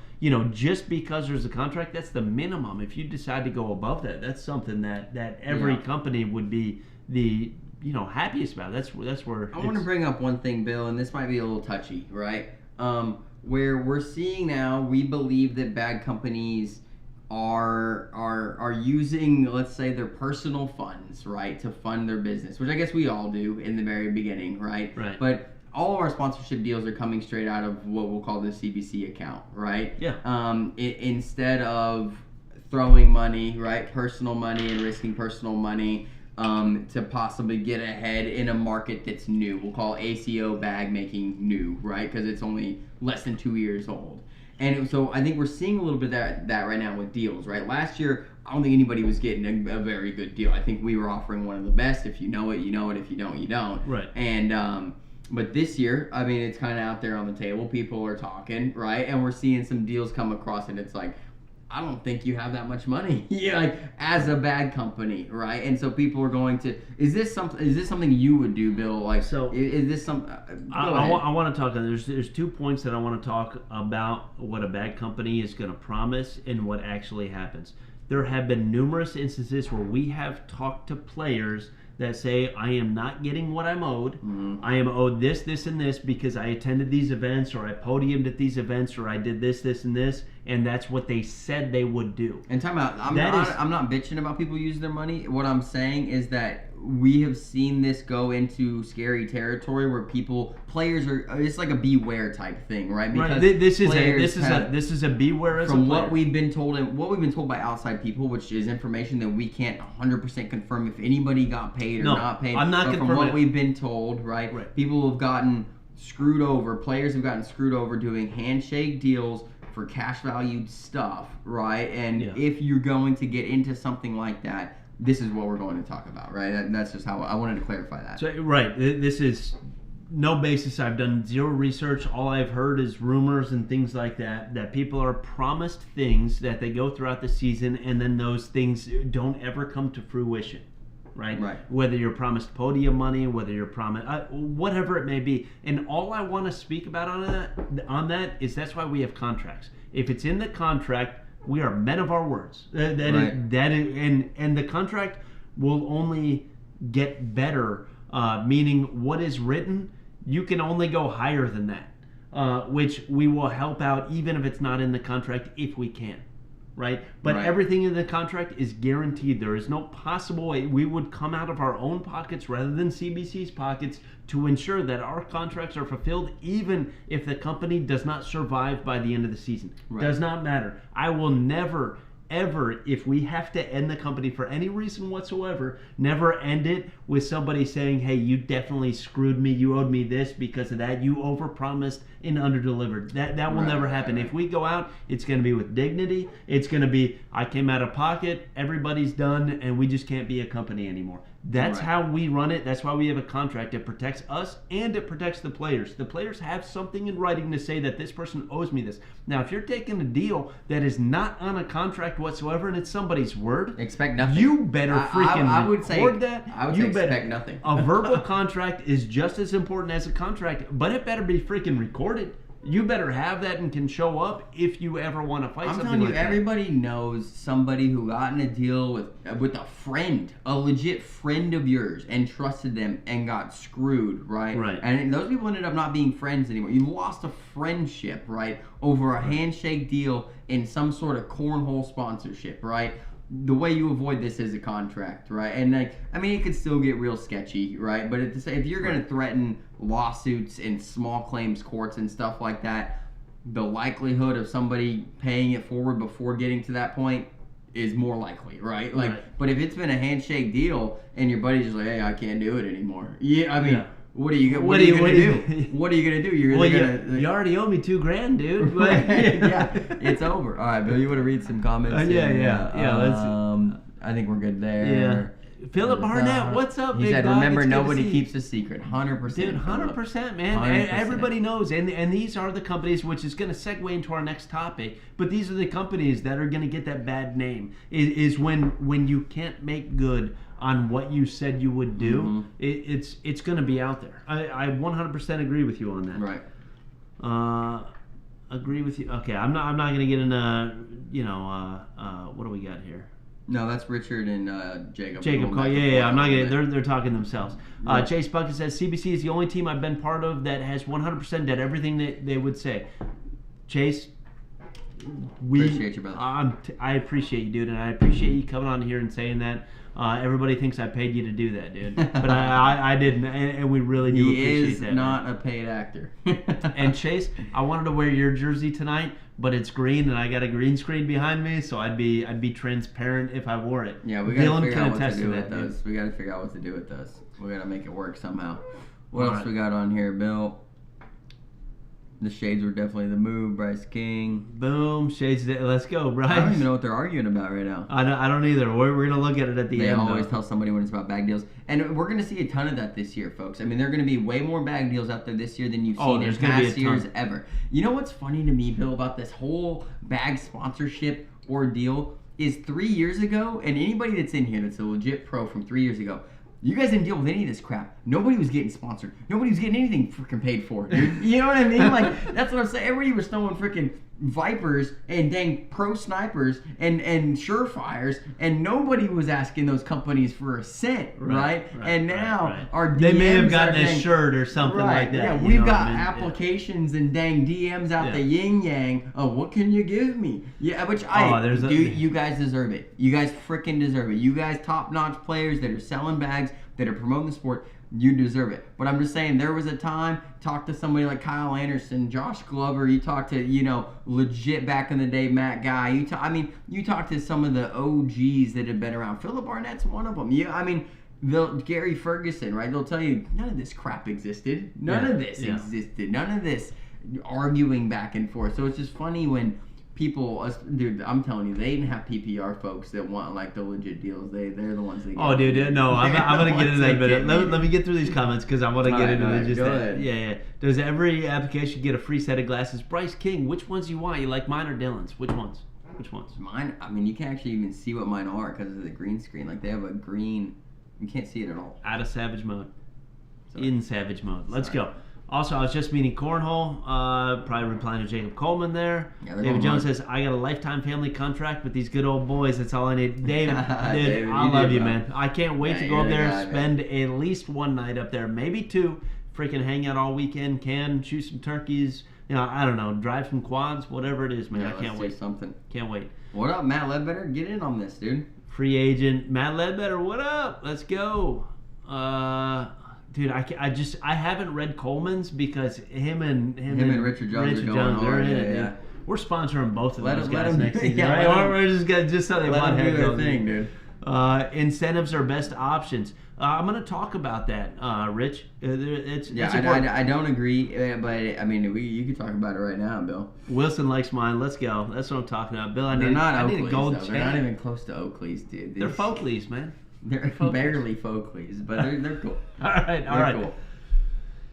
just because there's a contract, that's the minimum. If you decide to go above that, that's something that every company would be happiest about. That's where
I want to bring up one thing, Bill, and this might be a little touchy, right? Where we're seeing now, we believe that bad companies are using, let's say, their personal funds, right, to fund their business, which I guess we all do in the very beginning, right?
Right.
But all of our sponsorship deals are coming straight out of what we'll call the CBC account, right?
Yeah.
Instead of throwing money, right, personal money and risking personal money to possibly get ahead in a market that's new. We'll call ACO bag making new, right? Because it's only less than 2 years old. And so I think we're seeing a little bit of that right now with deals, right? Last year, I don't think anybody was getting a very good deal. I think we were offering one of the best. If you know it, you know it. If you don't, you don't.
Right.
And but this year, I mean, it's kind of out there on the table. People are talking, right? And we're seeing some deals come across, and it's like, I don't think you have that much money, like as a bad company, right? And so people are going to. Is this something you would do, Bill? Like, so is this some?
I want to talk. There's 2 points that I want to talk about: what a bad company is going to promise and what actually happens. There have been numerous instances where we have talked to players that say, I am not getting what I'm owed. Mm-hmm. I am owed this, this, and this because I attended these events, or I podiumed at these events, or I did this, this, and this, and that's what they said they would do.
And time out. I'm not bitching about people using their money. What I'm saying is that we have seen this go into scary territory where players are. It's like a beware type thing, right? Because
this is a beware as
from what we've been told, and what we've been told by outside people, which is information that we can't 100% confirm if anybody got paid or not paid.
I'm not
confirming. From what we've been told, right? People have gotten screwed over. Players have gotten screwed over doing handshake deals for cash valued stuff, right? And if you're going to get into something like that, this is what we're going to talk about, right? That's just how I wanted to clarify that.
So, right. This is no basis. I've done zero research. All I've heard is rumors and things like that people are promised things that they go throughout the season, and then those things don't ever come to fruition, right? Whether you're promised podium money, whether you're promised whatever it may be. And all I want to speak about on that is that's why we have contracts. If it's in the contract, we are men of our words. And the contract will only get better, meaning what is written, you can only go higher than that, which we will help out even if it's not in the contract if we can. Right? But everything in the contract is guaranteed. There is no possible way we would come out of our own pockets rather than CBC's pockets to ensure that our contracts are fulfilled, even if the company does not survive by the end of the season. Does not matter. I will never, ever, if we have to end the company for any reason whatsoever, never end it with somebody saying, hey, you definitely screwed me, you owed me this because of that, you overpromised and underdelivered. That will never happen. If we go out, it's going to be with dignity. It's going to be, I came out of pocket, everybody's done, and we just can't be a company anymore. That's how we run it. That's why we have a contract that protects us and it protects the players. The players have something in writing to say that this person owes me this. Now, if you're taking a deal that is not on a contract whatsoever and it's somebody's word,
expect nothing.
You better freaking
I would say,
that.
I would say expect nothing.
A verbal contract is just as important as a contract, but it better be freaking recorded. You better have that and can show up if you ever want to fight something like that.
I'm telling you, everybody knows somebody who got in a deal with a friend, a legit friend of yours, and trusted them and got screwed, right?
Right.
And those people ended up not being friends anymore. You lost a friendship, right, over a handshake deal in some sort of cornhole sponsorship, right? The way you avoid this is a contract, right? And like, I mean, it could still get real sketchy, right? But if you're going to threaten lawsuits in small claims courts and stuff like that, the likelihood of somebody paying it forward before getting to that point is more likely, right? Like, but if it's been a handshake deal and your buddy's just like, hey, I can't do it anymore. Yeah, I mean. Yeah. What are you gonna do? What are you gonna do? You're gonna.
You already owe me $2,000, dude.
Yeah, it's over. All right, Bill. You want to read some comments?
Yeah. Let's.
I think we're good there.
Yeah. Philip Barnett, what's up,
He
big
said,
dog?
remember, nobody keeps a secret. 100%.
Dude, 100%, man.
100%.
Everybody knows. And these are the companies, which is going to segue into our next topic, but these are the companies that are going to get that bad name, is when you can't make good on what you said you would do. It's going to be out there. I 100% agree with you on that.
Right.
Agree with you. Okay, I'm not going to get into, what do we got here?
No, that's Richard and Jacob.
Yeah. I'm not gonna. They're talking themselves. Chase Bucket says CBC is the only team I've been part of that has 100% done everything that they would say. Chase,
appreciate you, brother.
I appreciate you, dude, and I appreciate you coming on here and saying that. Everybody thinks I paid you to do that, dude, but I didn't, and we really do appreciate that.
He is not a paid actor.
And Chase, I wanted to wear your jersey tonight, but it's green, and I got a green screen behind me, so I'd be transparent if I wore it.
Yeah, we gotta figure out what to do with those. We gotta figure out what to do with those. We gotta make it work somehow. What else we got on here, Bill? The shades were definitely the move. Bryce King.
Boom. Shades. Let's go, Bryce.
I don't even know what they're arguing about right now.
I don't either. We're going to look at it at the end.
They always tell somebody when it's about bag deals. And we're going to see a ton of that this year, folks. I mean, there are going to be way more bag deals out there this year than you've seen in past years ever. You know what's funny to me, Bill, about this whole bag sponsorship ordeal is 3 years ago, and anybody that's in here that's a legit pro from 3 years ago, you guys didn't deal with any of this crap. Nobody was getting sponsored. Nobody was getting anything freaking paid for, dude. You know what I mean? Like, that's what I'm saying. Everybody was throwing freaking Vipers and dang pro snipers and surefires, and nobody was asking those companies for a cent, right? And now our DMs
they may have gotten a shirt or something like that.
Yeah, we've got applications and dang DMs out the yin yang. Oh, what can you give me? Yeah, which you guys deserve it. You guys freaking deserve it. You guys top notch players that are selling bags, that are promoting the sport. You deserve it. But I'm just saying, there was a time, talk to somebody like Kyle Anderson, Josh Glover, you talk to, legit back in the day Matt Guy. You talk to some of the OGs that have been around. Philip Barnett's one of them. Gary Ferguson, right? They'll tell you, none of this crap existed. None of this existed. None of this arguing back and forth. So it's just funny when people, dude, I'm telling you, they even have PPR folks that want like the legit deals. They're the ones that get.
Oh, dude, no, I'm gonna get into that. But let me get through these comments because I want to get into it. Just
go ahead.
Yeah. Does every application get a free set of glasses? Bryce King, which ones you want? You like mine or Dylan's? Which ones?
Mine. I mean, you can't actually even see what mine are because of the green screen. Like they have a green. You can't see it at all.
Out of Savage mode. In Savage mode. Let's go. Also, I was just meeting Cornhole, probably replying to Jacob Coleman there. Yeah, David Jones says, I got a lifetime family contract with these good old boys. That's all I need. David, dude, I love you, man. I can't wait to go up there, spend at least one night up there, maybe two, freaking hang out all weekend, shoot some turkeys, I don't know, drive some quads, whatever it is, man. I can't wait. Can't wait.
What up, Matt Ledbetter? Get in on this, dude.
Free agent, Matt Ledbetter, what up? Let's go. Dude, I haven't read Coleman's because him and
Richard Jones are going hard.
We're sponsoring both of
Let
those
them- let
guys
them-
next season,
yeah,
right?
let them-
We're just gonna just something
Let
about
them do
head
their
goes.
thing, dude.
Incentives are best options. I'm going to talk about that, Rich. It's important.
I don't agree, but I mean, you could talk about it right now, Bill.
Wilson likes mine. Let's go. That's what I'm talking about. Bill, I
They're
need,
not
I need a
Oakleys,
gold
though.
chain.
They're not even close to Oakleys, dude.
They're Folkleys, man.
They're
Folkleys.
barely Folkleys, but they're cool.
All right.
They're cool.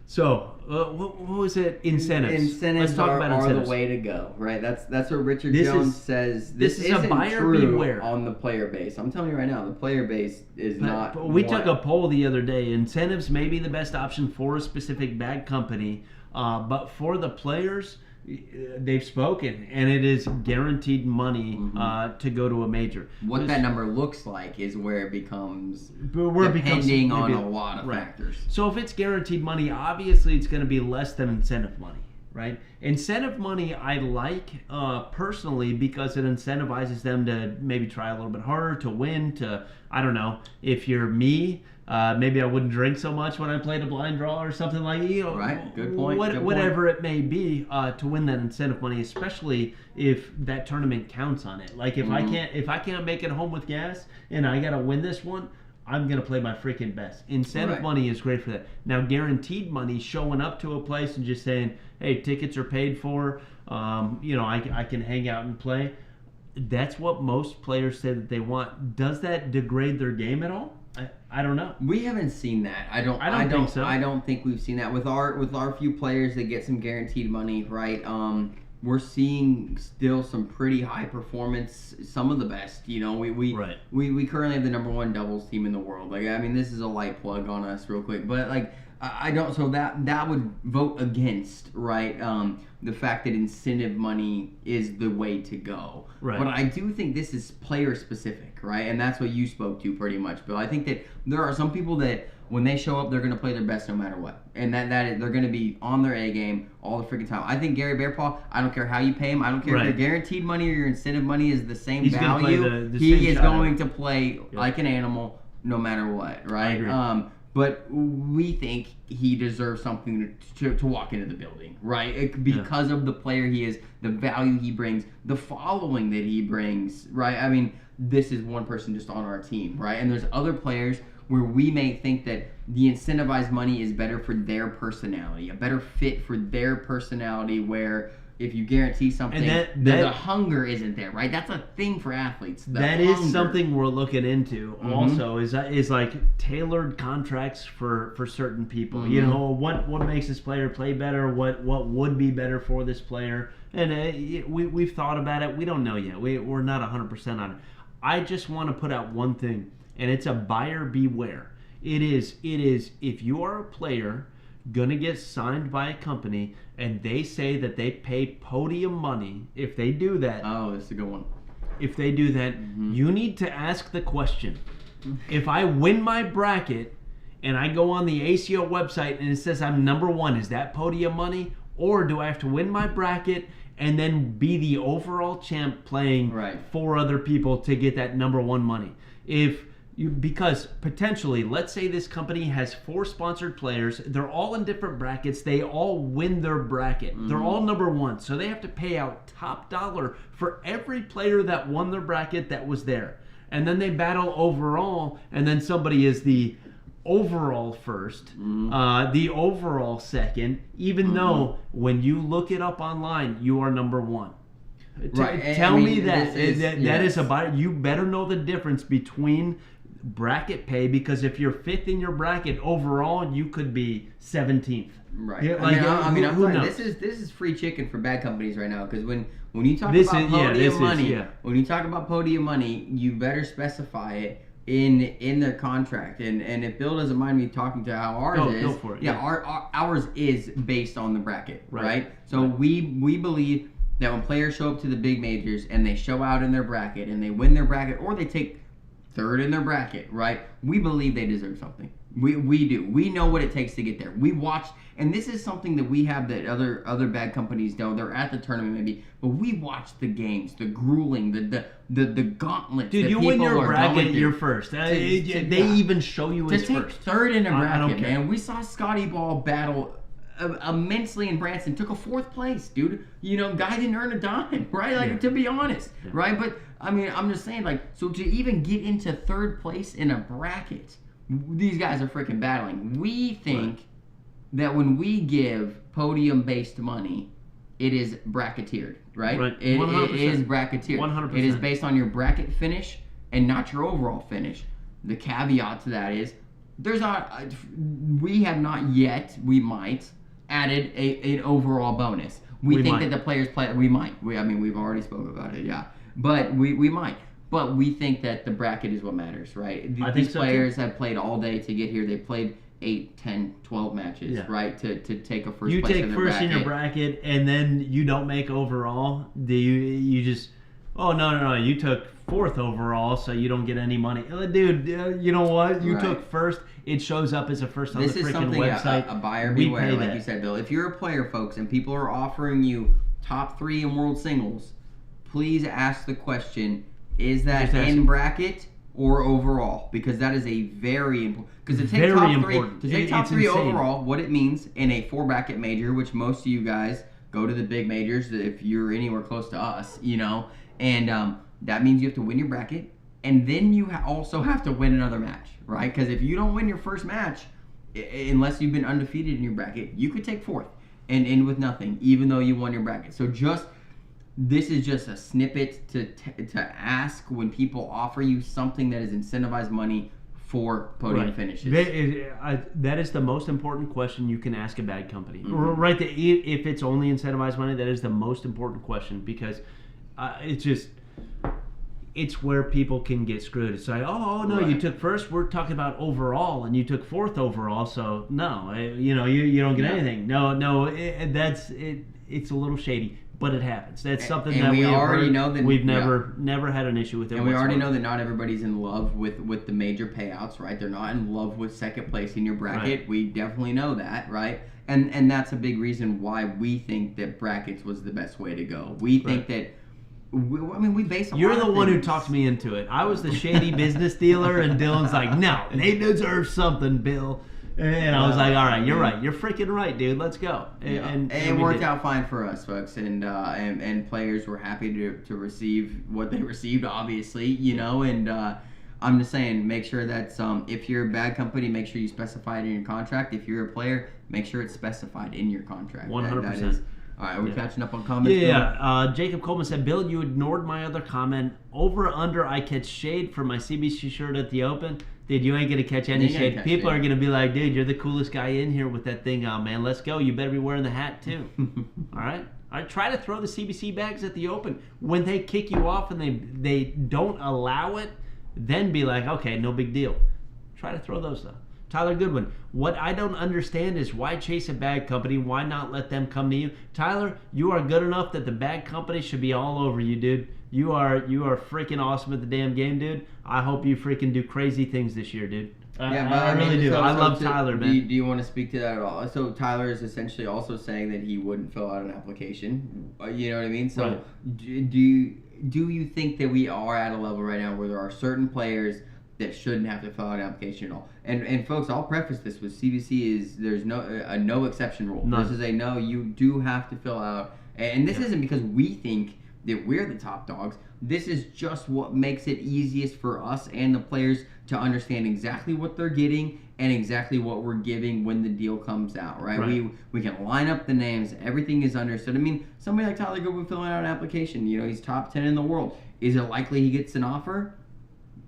So, what was it? Incentives.
Incentives
Let's talk about
are
incentives.
the way to go, right? That's what Richard
This
Jones
is-
says.
this is a
isn't
buyer
true
beware.
on the player base. I'm telling you right now, the player base is not.
But we took a
one.
poll the other day. Incentives may be the best option for a specific bag company, but for the players, they've spoken, and it is guaranteed money to go to a major.
What that number looks like is where it becomes
Where it becomes
depending on
maybe-
a lot of
right.
factors.
So if it's guaranteed money, obviously it's going to be less than incentive money, right? Incentive money I like personally because it incentivizes them to maybe try a little bit harder, to win, to, I don't know, if you're me, maybe I wouldn't drink so much when I played a blind draw or something like, you know,
Right, good point, good point.
whatever it may be, to win that incentive money, especially if that tournament counts on it. Like if I can't make it home with gas and I got to win this one, I'm going to play my freaking best. Incentive
Right.
money is great for that. Now, guaranteed money, showing up to a place and just saying, hey, tickets are paid for, I can hang out and play. That's what most players say that they want. Does that degrade their game at all? I don't know.
We haven't seen that. I don't
think so.
I don't think we've seen that with our few players that get some guaranteed money, right? We're seeing still some pretty high performance, some of the best. You know, we currently have the #1 doubles team in the world. Like, I mean, this is a light plug on us real quick, but like I don't. So that would vote against, right? The fact that incentive money is the way to go.
Right.
But I do think this is player specific, right? And that's what you spoke to pretty much, Bill. I think that there are some people that when they show up, they're going to play their best no matter what. And that is, they're going to be on their A game all the freaking time. I think Gary Bearpaw, I don't care how you pay him. I don't care if your guaranteed money or your incentive money is the same
He's gonna
value.
play the
He
same
is
shot
going
every-
to play like an animal no matter what, right?
I agree.
But we think he deserves something to walk into the building, right? Because of the player he is, the value he brings, the following that he brings, right? I mean, this is one person just on our team, right? And there's other players where we may think that the incentivized money is better for their personality, a better fit for their personality, where if you guarantee something, the hunger isn't there, right? That's a thing for athletes.
That is something we're looking into also, is like tailored contracts for certain people. You know, what makes this player play better, what would be better for this player. And we've thought about it. We don't know yet. We're not 100% on it. I just want to put out one thing, and it's a buyer beware. It is if you are a player gonna get signed by a company and they say that they pay podium money, if they do that,
that's a good one.
If they do that, you need to ask the question. If I win my bracket and I go on the ACO website and it says I'm #1, is that podium money? Or do I have to win my bracket and then be the overall champ playing 4 other people to get that #1 money? Because potentially, let's say this company has 4 sponsored players. They're all in different brackets. They all win their bracket. They're all #1. So they have to pay out top dollar for every player that won their bracket that was there. And then they battle overall, and then somebody is the overall first, the overall second, even though when you look it up online, you are #1.
Right.
Tell me
that
is a buyer. You better know the difference between bracket pay, because if you're 5th in your bracket overall, you could be 17th.
Right.
Yeah,
I'm
who
telling you,
knows?
this is free chicken for bad companies right now, because when you talk about podium money, when you talk about podium money, you better specify it in their contract. And if Bill doesn't mind me talking to how ours is,
go for it.
ours is based on the bracket, right? So
Right.
we believe that when players show up to the big majors and they show out in their bracket and they win their bracket, or they take 3rd in their bracket, right? We believe they deserve something. We do. We know what it takes to get there. We watch, and this is something that we have that other bad companies don't. They're at the tournament maybe, but we watch the games, the grueling, the gauntlet.
Dude, you win your bracket, you're first. They even show you as
take
first.
3rd in a
I don't
bracket,
care.
man. We saw Scotty Ball battle immensely in Branson, took a 4th place, dude. You know, guy didn't earn a dime, right? Like, to be honest, right? But, I mean, I'm just saying, like, so to even get into 3rd place in a bracket, these guys are freaking battling. We think that when we give podium-based money, it is bracketeered, right? It is bracketeered.
100%.
It is based on your bracket finish and not your overall finish. The caveat to that is, we have not yet, we might, added an overall bonus. We think that the players play, we might. I mean, we've already spoken about it, yeah. But we might. But we think that the bracket is what matters, right? These players have played all day to get here. They played 8, 10, 12 matches, right, to take a first place in the bracket.
You take first in your bracket, and then you don't make overall. You just, oh, no, you took 4th overall, so you don't get any money. Dude, you know what? You took first. It shows up as a first on the freaking website.
A buyer beware, like you said, Bill. If you're a player, folks, and people are offering you top 3 in World Singles, please ask the question, is that in bracket or overall? Because that is a very important. Because to take top 3 overall, what it means in a 4-bracket major, which most of you guys go to the big majors if you're anywhere close to us, you know, and that means you have to win your bracket, and then you also have to win another match, right? Because if you don't win your first match, unless you've been undefeated in your bracket, you could take 4th and end with nothing, even though you won your bracket. So this is just a snippet to ask when people offer you something that is incentivized money for podium finishes.
That is the most important question you can ask a bad company. Right? If it's only incentivized money, that is the most important question, because it's where people can get screwed. It's like, oh no, you took first. We're talking about overall, and you took 4th overall. So no, you don't get anything. No, it's a little shady. But it happens. That's something that we already know that we've never had an issue with it.
And we already know that not everybody's in love with the major payouts, right? They're not in love with 2nd place in your bracket. Right. We definitely know that, right? And that's a big reason why we think that brackets was the best way to go. We think that. We base.
You're the one who talked me into it. I was the shady business dealer, and Dylan's like, "No, they deserve something, Bill." And I was like, all right, you're right. You're freaking right, dude. Let's go. And
it worked out fine for us, folks. And players were happy to receive what they received, obviously, you know. And I'm just saying, make sure that if you're a bad company, make sure you specify it in your contract. If you're a player, make sure it's specified in your contract.
100%.
All right, are we catching up on comments?
Yeah. Jacob Coleman said, Bill, you ignored my other comment. Over under, I catch shade for my CBC shirt at the Open. Dude, you ain't going to catch any shade. People are going to be like, dude, you're the coolest guy in here with that thing on, man. Let's go. You better be wearing the hat, too. All right? Try to throw the CBC bags at the Open. When they kick you off and they don't allow it, then be like, okay, no big deal. Try to throw those, though. Tyler Goodwin, what I don't understand is why chase a bag company? Why not let them come to you? Tyler, you are good enough that the bag company should be all over you, dude. You are freaking awesome at the damn game, dude. I hope you freaking do crazy things this year, dude. I really do. I love Tyler, man.
Do you want to speak to that at all? So Tyler is essentially also saying that he wouldn't fill out an application. You know what I mean? So do you think that we are at a level right now where there are certain players that shouldn't have to fill out an application at all? And folks, I'll preface this with CBC there's no exception rule. None. This is a no. You do have to fill out, and this isn't because we think that we're the top dogs. This is just what makes it easiest for us and the players to understand exactly what they're getting and exactly what we're giving when the deal comes out, right? We can line up the names. Everything is understood. I mean, somebody like Tyler Goodwin filling out an application, you know, he's top 10 in the world. Is it likely he gets an offer?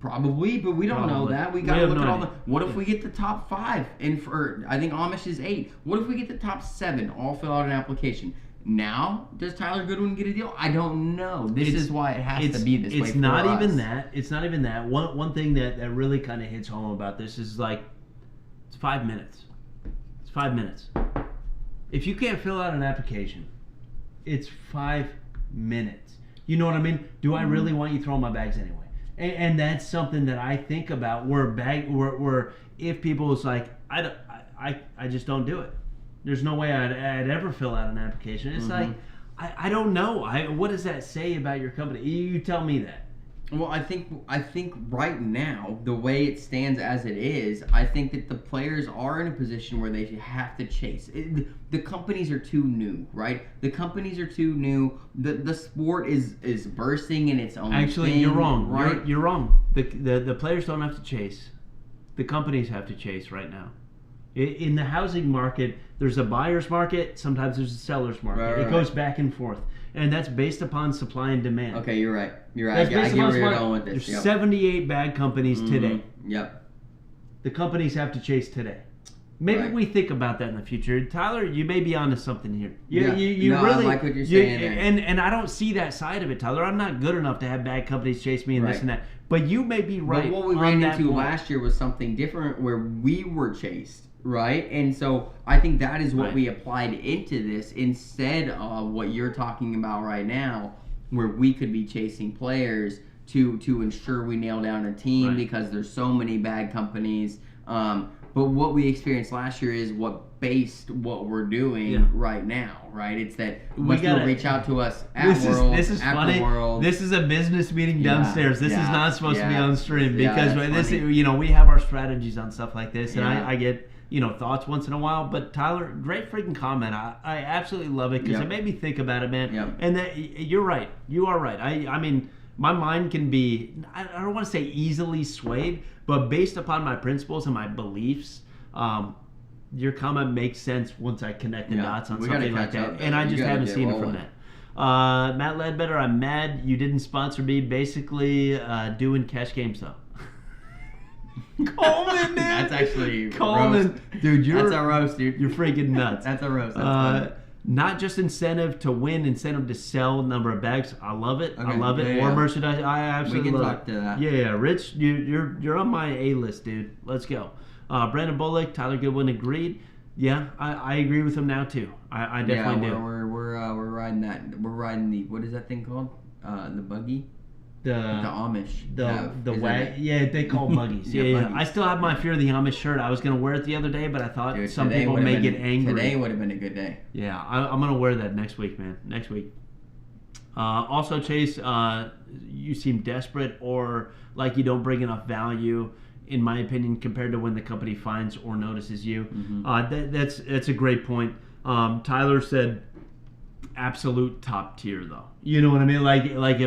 Probably, but we don't know that. We got to look at all the... What if we get the top 5? And for, I think Amish is 8. What if we get the top 7 all fill out an application? Now, does Tyler Goodwin get a deal? I don't know. This is why it has to be this way for us.
It's not even that. It's not even that. One thing that really kind of hits home about this is like, it's 5 minutes. It's 5 minutes. If you can't fill out an application, it's 5 minutes. You know what I mean? Do I really want you throwing my bags anyway? And that's something that I think about where if people is like, I just don't do it. There's no way I'd ever fill out an application. It's like, I don't know. What does that say about your company? You tell me that.
Well, I think right now, the way it stands as it is, I think that the players are in a position where they have to chase. The companies are too new, right? The companies are too new. The sport is bursting in its own thing,
you're wrong.
Right?
You're wrong. The players don't have to chase. The companies have to chase right now. In the housing market, there's a buyer's market. Sometimes there's a seller's market.
Right.
It goes back and forth. And that's based upon supply and demand.
Okay, you're right. I
That's
get
based
where
upon
you're
supply.
going with this.
There's 78 bag companies today.
Yep.
The companies have to chase today. Maybe we think about that in the future. Tyler, you may be onto something here. You really,
I like what you're saying there.
And I don't see that side of it, Tyler. I'm not good enough to have bag companies chase me and this and that. But you may be right.
But what we ran into last year was something different where we were chased. Right, and so I think that is what we applied into this instead of what you're talking about right now, where we could be chasing players to ensure we nail down a team because there's so many bad companies. But what we experienced last year is what based what we're doing right now. Right, it's that we gotta reach out to us at World.
This is funny.
World.
This is a business meeting downstairs. This is not supposed to be on stream because this,
funny.
we have our strategies on stuff like this, and I get. Thoughts once in a while. But Tyler, great freaking comment. I absolutely love it because it made me think about it, man.
Yep.
And that you're right. You are right. I mean, my mind can be, I don't want to say easily swayed, but based upon my principles and my beliefs, your comment makes sense once I connect the dots on something like that. And I just haven't seen it from that. Matt Ledbetter, I'm mad you didn't sponsor me. Basically, doing cash games though. Coleman, dude.
That's actually
Coleman,
roast.
Dude.
That's a roast, dude.
You're freaking nuts.
That's a roast. That's
not just incentive to win, incentive to sell number of bags. I love it.
Okay.
I love it. More merchandise. I absolutely love it.
We can talk to that.
Yeah, Rich, you're on my A list, dude. Let's go. Brandon Bullock, Tyler Goodwin agreed. Yeah, I agree with him now too. I definitely do.
We're riding that. We're riding the, what is that thing called? The buggy. The Amish.
The wagon. Yeah, they call buggies. Yeah. I still have my Fear of the Amish shirt. I was gonna wear it the other day, but I thought some people may get angry.
Today would have been a good day.
Yeah, I'm gonna wear that next week, man. Next week. Also, Chase, you seem desperate or like you don't bring enough value, in my opinion, compared to when the company finds or notices you. Mm-hmm. That's a great point. Tyler said, absolute top tier though. You know what I mean? Like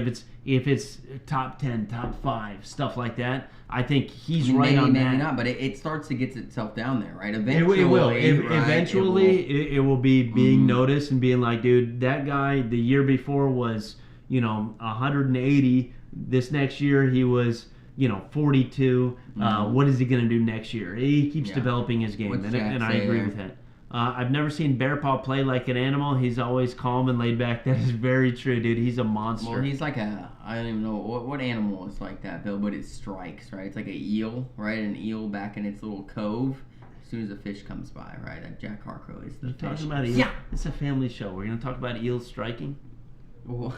if it's top 10, top 5, stuff like that. I think he's right on that.
Maybe not, but it starts to get itself down there, right? Eventually,
it will. Eventually, it will be being noticed and being like, dude, that guy the year before was 180. This next year he was 42. What is he going to do next year? He keeps developing his game, and I agree with that. I've never seen Bear Paw play like an animal. He's always calm and laid back. That is very true, dude. He's a monster.
Well, he's like I don't even know what animal is like that, Bill, but it strikes, right? It's like an eel, right? An eel back in its little cove. As soon as a fish comes by, right? That Jack Harkrow is the fish.
Talking about eels? Yeah. It's a family show. We're going to talk about eels striking?
Well,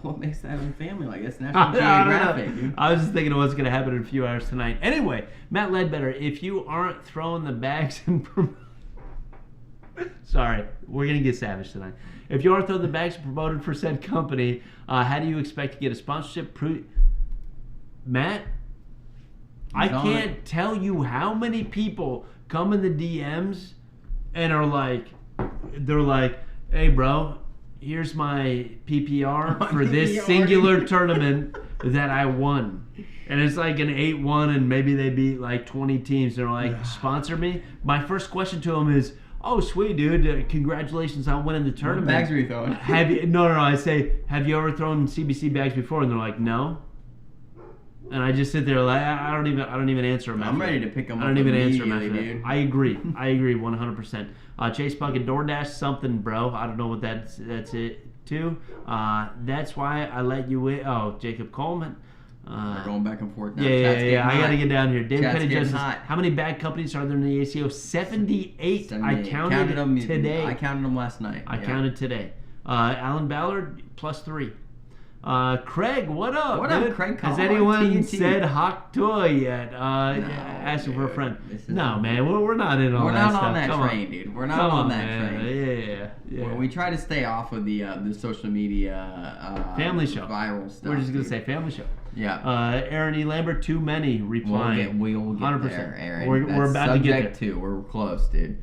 what makes that a family like? That's National Geographic, dude.
I was just thinking of what's going to happen in a few hours tonight. Anyway, Matt Ledbetter, if you aren't throwing the bags and... Sorry, we're going to get savage tonight. If you aren't throwing the bags and promoted for said company, how do you expect to get a sponsorship? Matt, I can't tell you how many people come in the DMs and are like, they're like, hey, bro, here's my PPR for this singular tournament that I won. And it's like an 8-1 and maybe they beat like 20 teams. They're like, sponsor me? My first question to them is, oh, sweet, dude. Congratulations on winning the tournament.
What bags are you throwing?
No, I say, have you ever thrown CBC bags before? And they're like, no. And I just sit there like, I don't even answer them.
I'm ready to pick them up.
I don't even answer them after
dude.
that. I agree 100%. Chase Puckett, DoorDash something, bro. I don't know what that's it too. That's why I let you in. Oh, Jacob Coleman.
They're going back and forth now.
Yeah. I got to get down here. David Petty Justice.
Hot.
How many bag companies are there in the ACO? 78. I counted
them
today.
I counted them last night.
I counted today. Alan Ballard, +3. Craig, what up?
What
dude?
up, Craig?
Has
Call
anyone
TNT.
said Hawk Toy yet? Asking for a friend. No, man, we're not in on
We're
that
not
stuff.
on that
Come
train, dude. We're not
Come
on that
man.
train.
Yeah.
Well, we try to stay off of the social media
Family show.
viral stuff.
We're just gonna
dude.
say family show.
Yeah.
Aaron E. Lambert, too many replying.
We'll get
100%.
there, Aaron.
We're about to get there.
Too. We're close, dude.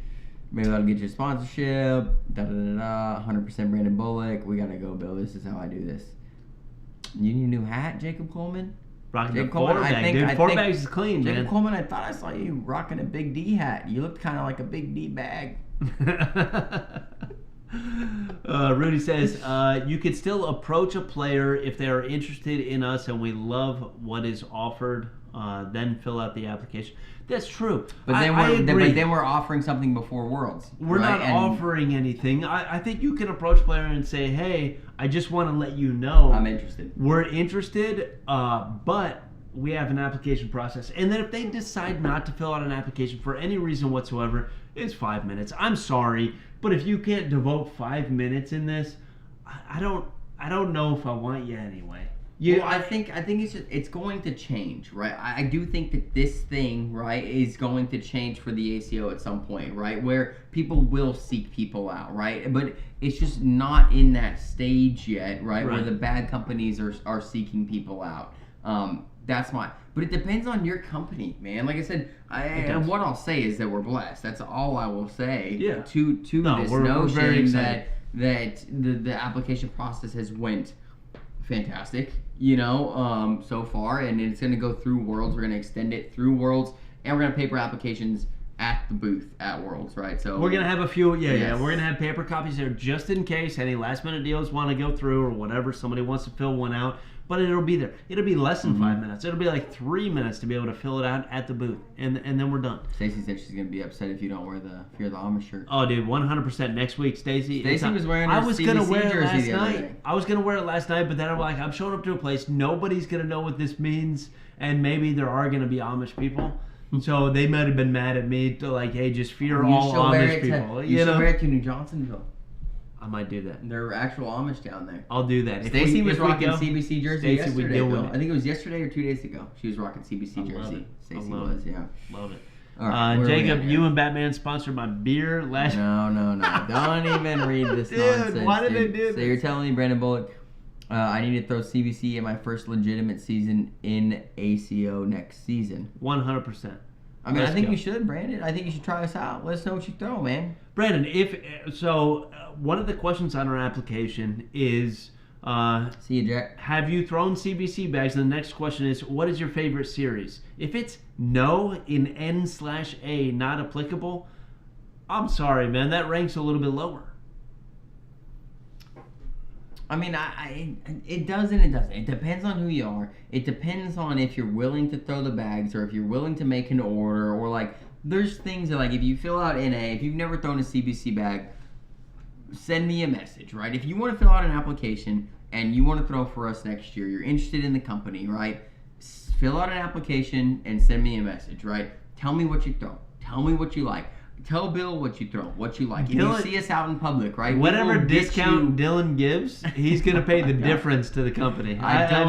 Maybe that'll get you a sponsorship. 100% Brandon Bullock. We gotta go, Bill. This is how I do this. You need a new hat, Jacob Coleman?
Rocking
Jacob
the four
Coleman,
bag, dude. Four bags is clean,
Jacob
man.
Coleman, I thought I saw you rocking a Big D hat. You looked kind of like a Big D bag.
Rudy says, you could still approach a player if they are interested in us and we love what is offered, then fill out the application. That's true.
But then we're offering something before Worlds.
We're
right?
not offering anything. I think you can approach a player and say, hey, I just want to let you know
I'm interested.
We're interested, but we have an application process. And then if they decide not to fill out an application for any reason whatsoever, it's 5 minutes. I'm sorry, but if you can't devote 5 minutes in this, I don't know if I want you anyway.
Well, I think it's going to change, right? I do think that this thing, right, is going to change for the ACO at some point, right, where people will seek people out, right? But it's just not in that stage yet, right? Where the bad companies are seeking people out. That's my. But it depends on your company, man. Like I said, and what I'll say is that we're blessed. That's all I will say.
Yeah.
To this
we're very
notion
excited.
that the application process has went fantastic, you know, so far, and it's going to go through Worlds. We're going to extend it through Worlds, and we're going to paper applications at the booth at Worlds, right? So
we're gonna have a few,
Yes.
we're gonna have paper copies there just in case any last minute deals want to go through or whatever. Somebody wants to fill one out, but it'll be there. It'll be less than 5 minutes. It'll be like 3 minutes to be able to fill it out at the booth, and then we're done.
Stacey said she's gonna be upset if you don't wear the Amish shirt.
Oh, dude, 100% next week, Stacey.
Stacey was wearing her
I was gonna
CBC
wear it
jersey
last
the other
night.
day.
I was gonna wear it last night, but then I'm like, I'm showing up to a place, nobody's gonna know what this means, and maybe there are gonna be Amish people. So they might have been mad at me to like, hey, just fear all Amish people.
You should wear it to New Johnsonville.
I might do that.
There are actual Amish down there.
I'll do that.
Stacey was rocking CBC jersey
Stacey,
yesterday. I think it was yesterday or 2 days ago. She was rocking CBC jersey. Stacey was, yeah.
Love it.
All right,
Jacob, you and Batman sponsored my beer last.
No. Don't even read this nonsense.
Dude, why did they do
So
this?
you're telling me, Brandon Bullock, I need to throw CBC in my first legitimate season in ACO next season.
100%.
I mean, I think you should, Brandon. I think you should try us out. Let us know what you throw, man.
Brandon, one of the questions on our application is,
See you, Jack.
have you thrown CBC bags? And the next question is, what is your favorite series? If it's no in N/A not applicable, I'm sorry, man. That ranks a little bit lower.
I mean, it does and it doesn't. It depends on who you are. It depends on if you're willing to throw the bags or if you're willing to make an order or like there's things that like if you fill out NA, if you've never thrown a CBC bag, send me a message, right? If you want to fill out an application and you want to throw for us next year, you're interested in the company, right? Fill out an application and send me a message, right? Tell me what you throw. Tell me what you like. Tell Bill what you throw, what you like. If you see us out in public, right?
Whatever discount Dylan gives, he's going to pay the difference to the company.
I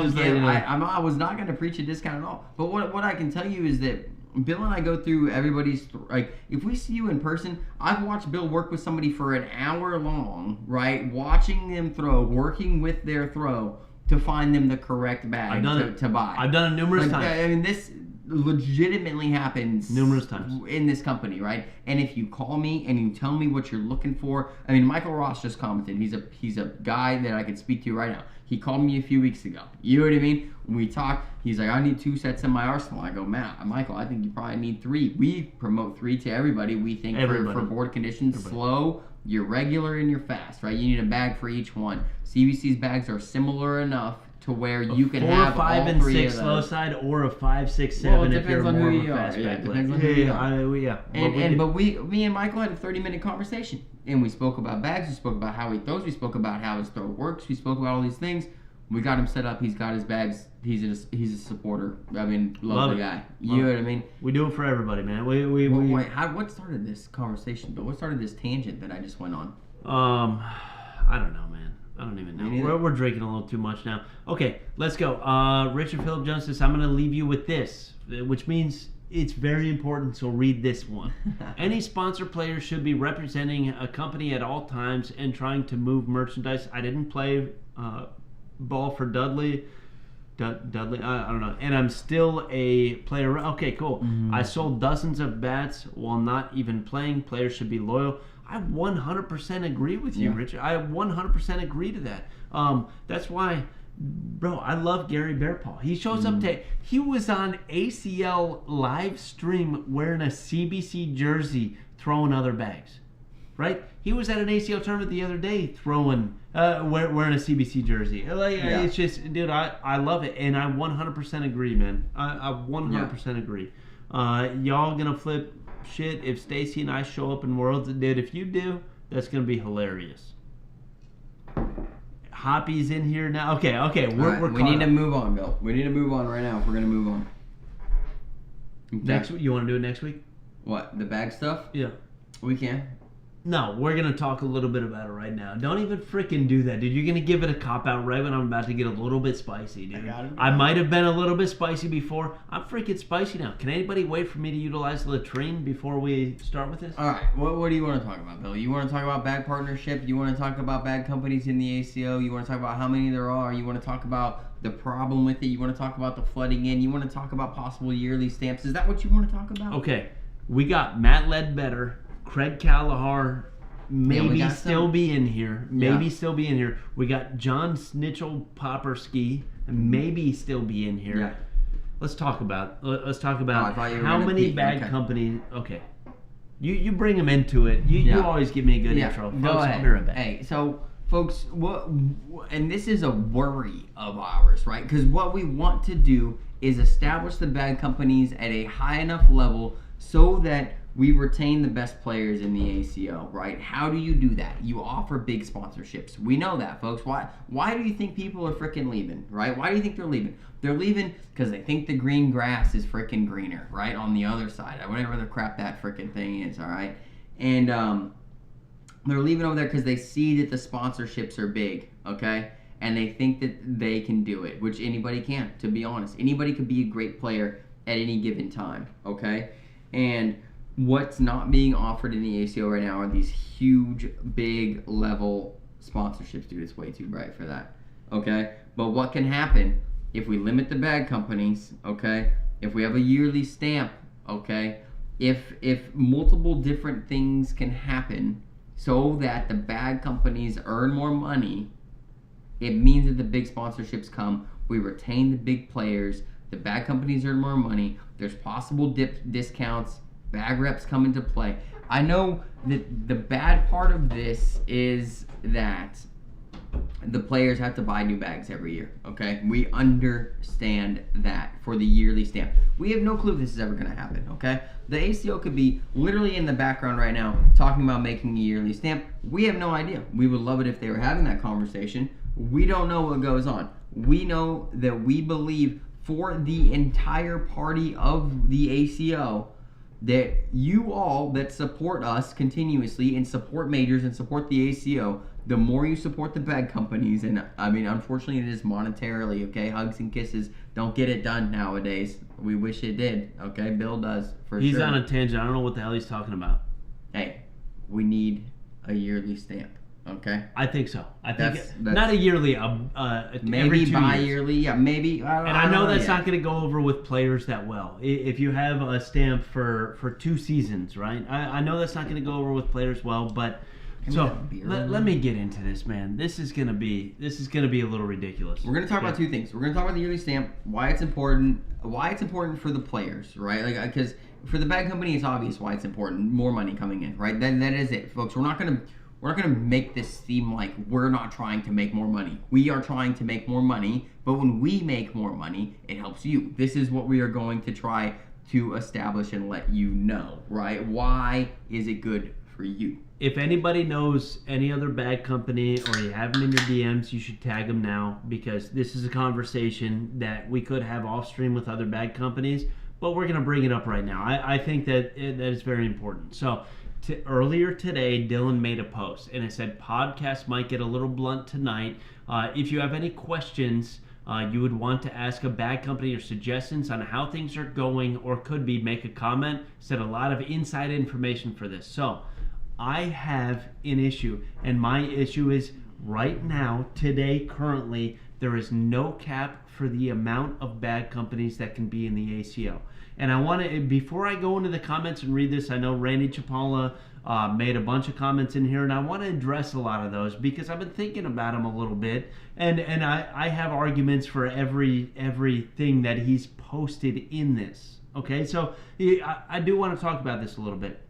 was not going to preach a discount at all. But what I can tell you is that Bill and I go through everybody's, like, if we see you in person, I've watched Bill work with somebody for an hour long, right? Watching them throw, working with their throw to find them the correct bag to buy.
I've done it numerous times.
I mean, this legitimately happens
numerous times
in this company, right? And if you call me and you tell me what you're looking for, I mean, Michael Ross just commented. He's a guy that I could speak to right now. He called me a few weeks ago. You know what I mean? When we talk, he's like, I need 2 sets in my arsenal. I go, Michael, I think you probably need 3. We promote 3 to everybody. We think for board conditions, slow, you're regular, and you're fast, right? You need a bag for each one. CBC's bags are similar enough to where you can have
4, 5,
all
and
3
6
of
slow
those.
side, or a 5, 6, 7 if you're more of a fast back.
Depends on who you are.
But
me and Michael had a 30-minute conversation, and we spoke about bags. We spoke about how he throws. We spoke about how his throw works. We spoke about all these things. We got him set up. He's got his bags. He's a supporter. I mean, love the guy. You know what I mean?
We do it for everybody, man.
What started this conversation? But what started this tangent that I just went on?
I don't know, man. I don't even
Me
know.
neither.
We're drinking a little too much now. Okay, let's go. Richard Philip Jones says, I'm going to leave you with this, which means it's very important, so read this one. Any sponsor player should be representing a company at all times and trying to move merchandise. I didn't play ball for Dudley. Dudley, I don't know. And I'm still a player. Okay, cool. I sold dozens of bats while not even playing. Players should be loyal. I 100% agree with you, Richard. I 100% agree to that. That's why, bro, I love Gary Bearpaw. He shows up to, he was on ACL live stream wearing a CBC jersey throwing other bags, right? He was at an ACL tournament the other day throwing, wearing a CBC jersey. Like, it's just, dude, I love it. And I 100% agree, man. I 100% agree. Y'all gonna flip shit if Stacy and I show up in Worlds. Dude, if you do, that's gonna be hilarious. Hoppy's in here now. Okay,
we need to move on, Bill. We need to move on right now if we're gonna move on. Okay.
Next week, you want to do it next week?
What, the bag stuff?
Yeah.
We can.
No, we're gonna talk a little bit about it right now. Don't even freaking do that, dude. You're gonna give it a cop out right when I'm about to get a little bit spicy, dude. I might have been a little bit spicy before. I'm freaking spicy now. Can anybody wait for me to utilize the latrine before we start with this?
All right. What do you want to talk about, Bill? You want to talk about bag partnership? You want to talk about bag companies in the ACO? You want to talk about how many there are? You want to talk about the problem with it? You want to talk about the flooding in? You want to talk about possible yearly stamps? Is that what you want to talk about?
Okay. We got Matt Ledbetter, Craig Callahar. Maybe still be in here. Still be in here. We got John Snitchell Popperski. Maybe still be in here.
Yeah.
Let's talk about how
gonna
many bag companies. Okay. You bring them into it. You always give me a good intro.
Go
Folks,
ahead.
I'll be right back.
Hey, so folks, and this is a worry of ours, right? Because what we want to do is establish the bag companies at a high enough level so that we retain the best players in the ACO, right? How do you do that? You offer big sponsorships. We know that, folks. Why do you think people are freaking leaving, right? Why do you think they're leaving? They're leaving because they think the green grass is freaking greener, right? On the other side, whatever the crap that freaking thing is, all right? And they're leaving over there because they see that the sponsorships are big, okay? And they think that they can do it, which anybody can, to be honest. Anybody could be a great player at any given time, okay? And what's not being offered in the ACO right now are these huge, big level sponsorships, dude. It's way too bright for that, okay? But what can happen if we limit the bag companies, okay? If we have a yearly stamp, okay? If multiple different things can happen so that the bag companies earn more money, it means that the big sponsorships come. We retain the big players. The bag companies earn more money. There's possible discounts. Bag reps come into play. I know that the bad part of this is that the players have to buy new bags every year, okay? We understand that for the yearly stamp. We have no clue if this is ever going to happen, okay? The ACO could be literally in the background right now talking about making a yearly stamp. We have no idea. We would love it if they were having that conversation. We don't know what goes on. We know that we believe for the entire party of the ACO that you all that support us continuously and support majors and support the ACO, the more you support the bag companies, and I mean, unfortunately it is monetarily, okay? Hugs and kisses don't get it done nowadays. We wish it did, okay? Bill does, for sure.
He's on a tangent. I don't know what the hell he's talking about.
Hey, we need a yearly stamp, okay?
I think so. I think
That's
not a yearly,
maybe
every 2
bi-yearly, yeah, maybe.
I know that's not going to go over with players that well. If you have a stamp for 2 seasons, right? I know that's not going to go over with players well, but so let me get into this, man. This is gonna be a little ridiculous.
We're gonna talk about 2 things. We're gonna talk about the yearly stamp, why it's important for the players, right? Like, because for the bag company, it's obvious why it's important. More money coming in, right? That is it, folks. We're not gonna make this seem like we're not trying to make more money. We are trying to make more money, but when we make more money, it helps you. This is what we are going to try to establish and let you know, right? Why is it good for you?
If anybody knows any other bag company or you have them in your DMs, you should tag them now, because this is a conversation that we could have off stream with other bag companies, but we're going to bring it up right now. I think that is very important. So earlier today, Dylan made a post, and it said, podcast might get a little blunt tonight. If you have any questions you would want to ask a bag company or suggestions on how things are going or could be, make a comment. Said a lot of inside information for this. So I have an issue, and my issue is right now, today, currently, there is no cap for the amount of bag companies that can be in the ACO. And I want to, before I go into the comments and read this, I know Randy Chapala made a bunch of comments in here, and I want to address a lot of those because I've been thinking about them a little bit, and I have arguments for everything that he's posted in this. Okay, so I do want to talk about this a little bit.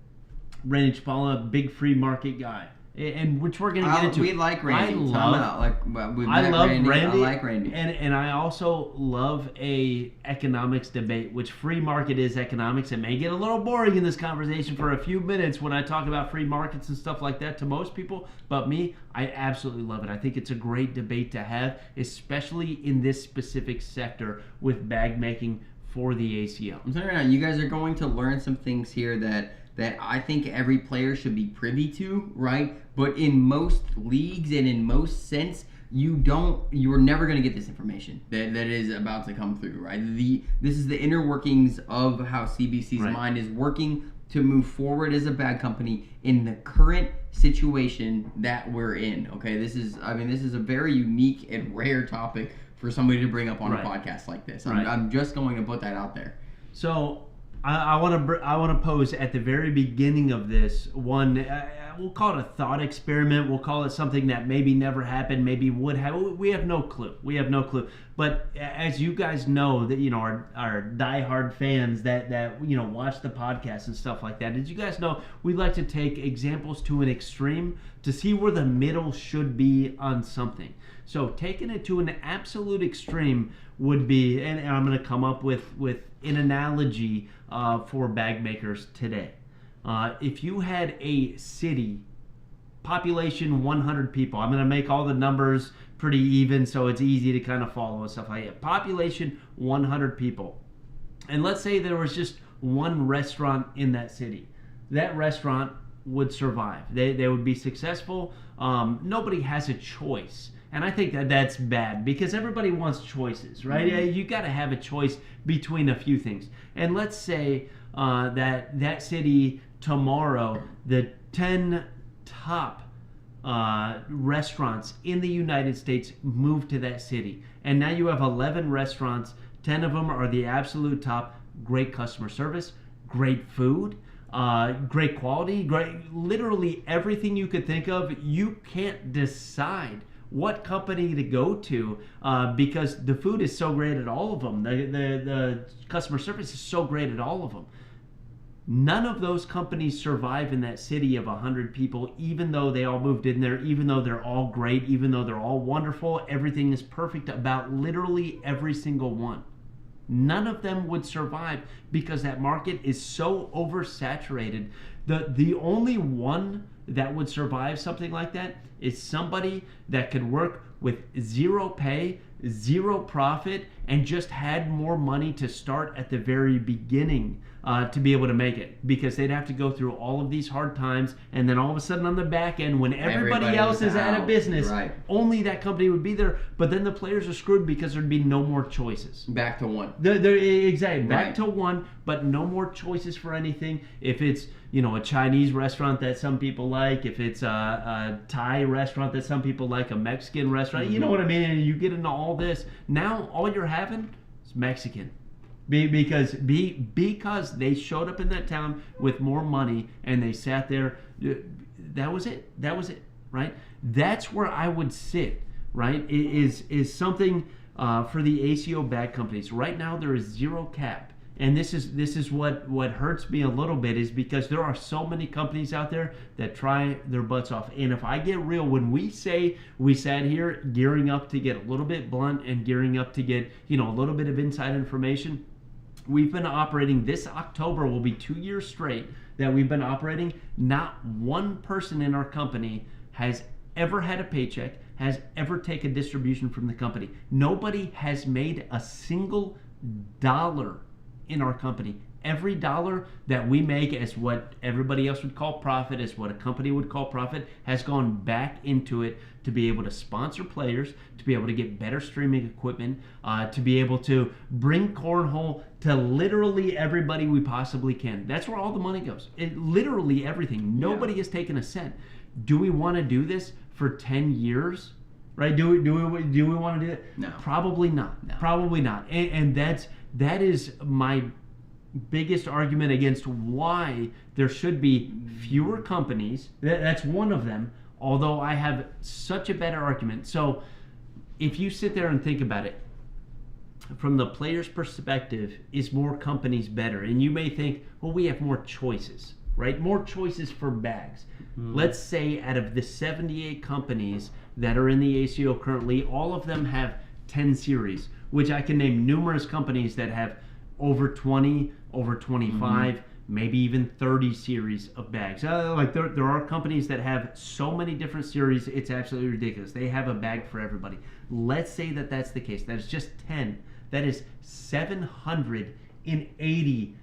Randy Chapala, big free market guy. And which we're going to get into.
We like Randy.
I love Randy. I
like Randy.
And I also love a economics debate, which free market is economics. It may get a little boring in this conversation for a few minutes when I talk about free markets and stuff like that to most people. But me, I absolutely love it. I think it's a great debate to have, especially in this specific sector with bag making for the ACO.
I'm telling you right now, you guys are going to learn some things here that I think every player should be privy to, right? But in most leagues and in most sense, you're never going to get this information that is about to come through, right? This is the inner workings of how CBC's mind is working to move forward as a bag company in the current situation that we're in, okay? This is a very unique and rare topic for somebody to bring up on a podcast like this. I'm just going to put that out there.
So I want to pose at the very beginning of this one. We'll call it a thought experiment. We'll call it something that maybe never happened, maybe would have. We have no clue. But as you guys know, that our diehard fans that watch the podcast and stuff like that. As you guys know, we like to take examples to an extreme to see where the middle should be on something. So taking it to an absolute extreme would be, and I'm going to come up with an analogy for bag makers today. If you had a city, population 100 people, I'm going to make all the numbers pretty even so it's easy to kind of follow and stuff like that. Population 100 people. And let's say there was just one restaurant in that city. That restaurant would survive. They would be successful. Nobody has a choice. And I think that's bad because everybody wants choices, right? Mm-hmm. You got to have a choice between a few things. And let's say that city tomorrow, the 10 top restaurants in the United States move to that city. And now you have 11 restaurants. 10 of them are the absolute top. Great customer service, great food, great quality, literally everything you could think of. You can't decide what company to go to because the food is so great at all of them. The customer service is so great at all of them. None of those companies survive in that city of 100 people, even though they all moved in there, even though they're all great, even though they're all wonderful. Everything is perfect about literally every single one. None of them would survive because that market is so oversaturated. The only one that would survive something like that is somebody that could work with zero pay, zero profit, and just had more money to start at the very beginning to be able to make it, because they'd have to go through all of these hard times, and then all of a sudden on the back end, when everybody else is out of business, only that company would be there. But then the players are screwed because there'd be no more choices.
Back to one.
Exactly. Back to one, but no more choices for anything. If it's a Chinese restaurant that some people like, if it's a Thai restaurant that some people like, a Mexican restaurant, you know what I mean? And you get into all this. Now all you're having is Mexican. Because they showed up in that town with more money and they sat there. That was it, right? That's where I would sit, right? Is something for the ACO bag companies. Right now there is zero cap. And this is what hurts me a little bit, is because there are so many companies out there that try their butts off. And if I get real, when we say we sat here gearing up to get a little bit blunt and gearing up to get a little bit of inside information, we've been operating, this October will be 2 years straight that we've been operating. Not one person in our company has ever had a paycheck, has ever taken distribution from the company. Nobody has made a single dollar in our company Every dollar that we make, as what everybody else would call profit, as what a company would call profit, has gone back into it to be able to sponsor players, to be able to get better streaming equipment, to be able to bring cornhole to literally everybody we possibly can. That's where all the money goes. Literally everything. Nobody has taken a cent. Do we want to do this for 10 years? Right? Do we want to do it?
No.
Probably not. No. Probably not. And that is my biggest argument against why there should be fewer companies. That's one of them, although I have such a better argument. So if you sit there and think about it, from the player's perspective, is more companies better? And you may think, well, we have more choices, right? More choices for bags. Let's say out of the 78 companies that are in the ACO currently, all of them have 10 series, which I can name numerous companies that have over 20, over 25, maybe even 30 series of bags. Like there are companies that have so many different series, it's absolutely ridiculous. They have a bag for everybody. Let's say that that's the case. That is just 10. That is 780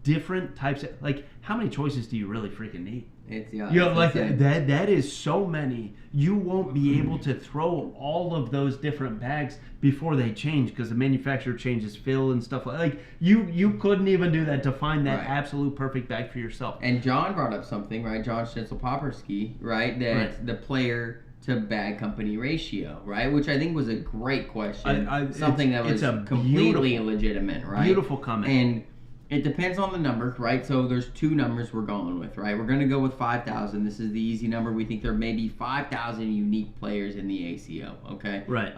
different types of, like, how many choices do you really freaking need?
It's
that is so many. You won't be able to throw all of those different bags before they change, because the manufacturer changes fill and stuff like you couldn't even do that to find that absolute perfect bag for yourself.
And John brought up something, right? John Schnitzel-Popersky, right? That the player to bag company ratio, right? Which I think was a great question. Something that was completely legitimate, right?
Beautiful comment.
And it depends on the number, right? So there's two numbers we're going with, right? We're going to go with 5,000. This is the easy number. We think there may be 5,000 unique players in the ACO, okay?
Right.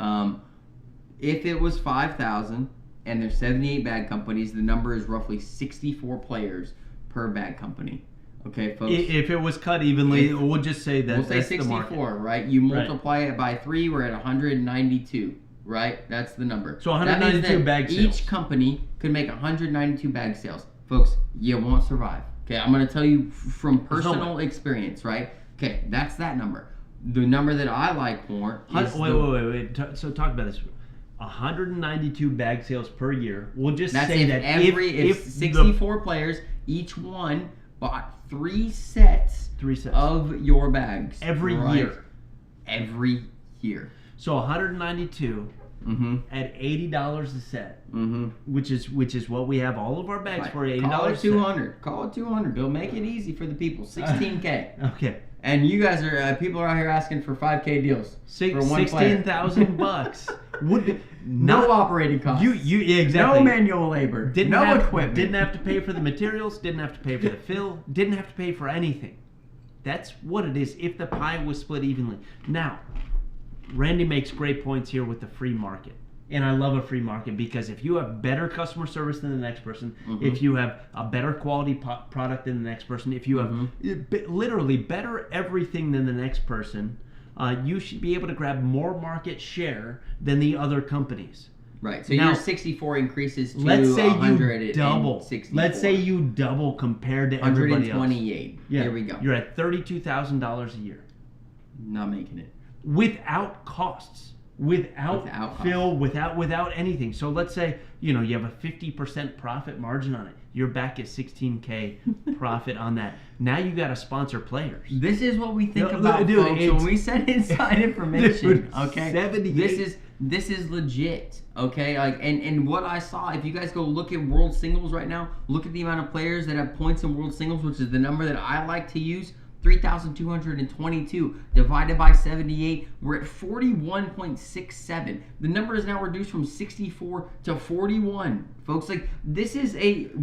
If it was 5,000 and there's 78 bag companies, the number is roughly 64 players per bag company. Okay, folks.
If it was cut evenly, we'll just say that.
We'll say 64, right? You multiply it by 3, we're at 192. Right? That's the number.
So 192 bag sales.
Each company could make 192 bag sales. Folks, you won't survive. Okay, I'm going to tell you from personal experience, right? Okay, that's that number. The number that I like more is...
Wait. So talk about this. 192 bag sales per year. We'll just say that
if 64 players, each one bought 3 sets of your bags.
Every year.
Every year.
So 192 at $80 a set, which is what we have all of our bags for. $80.
Call it 200. Call it 200. Bill, make it easy for the people. $16K.
Okay.
And you guys are people are out here asking for $5K deals for one player.
$16,000.
No operating costs.
Exactly.
No manual labor. No equipment.
Didn't have to pay for the materials. Didn't have to pay for the fill. Didn't have to pay for anything. That's what it is if the pie was split evenly. Now, Randy makes great points here with the free market. And I love a free market, because if you have better customer service than the next person, if you have a better quality product than the next person, if you have literally better everything than the next person, you should be able to grab more market share than the other companies.
Right. So now, your 64 increases to
let's say
100
you double. Let's say you double compared to everybody else.
128. Yeah. Here we go.
You're at $32,000 a year.
Not making it.
Without costs. Without fill, without anything. So let's say, you have a 50% profit margin on it. You're back at $16K profit on that. Now you got to sponsor players.
This is what we think about, folks, when we said inside information. Okay,
78.
This is legit. Okay, like and what I saw, if you guys go look at World Singles right now, look at the amount of players that have points in World Singles, which is the number that I like to use. 3,222 divided by 78, we're at 41.67. The number is now reduced from 64 to 41. Folks, like, this is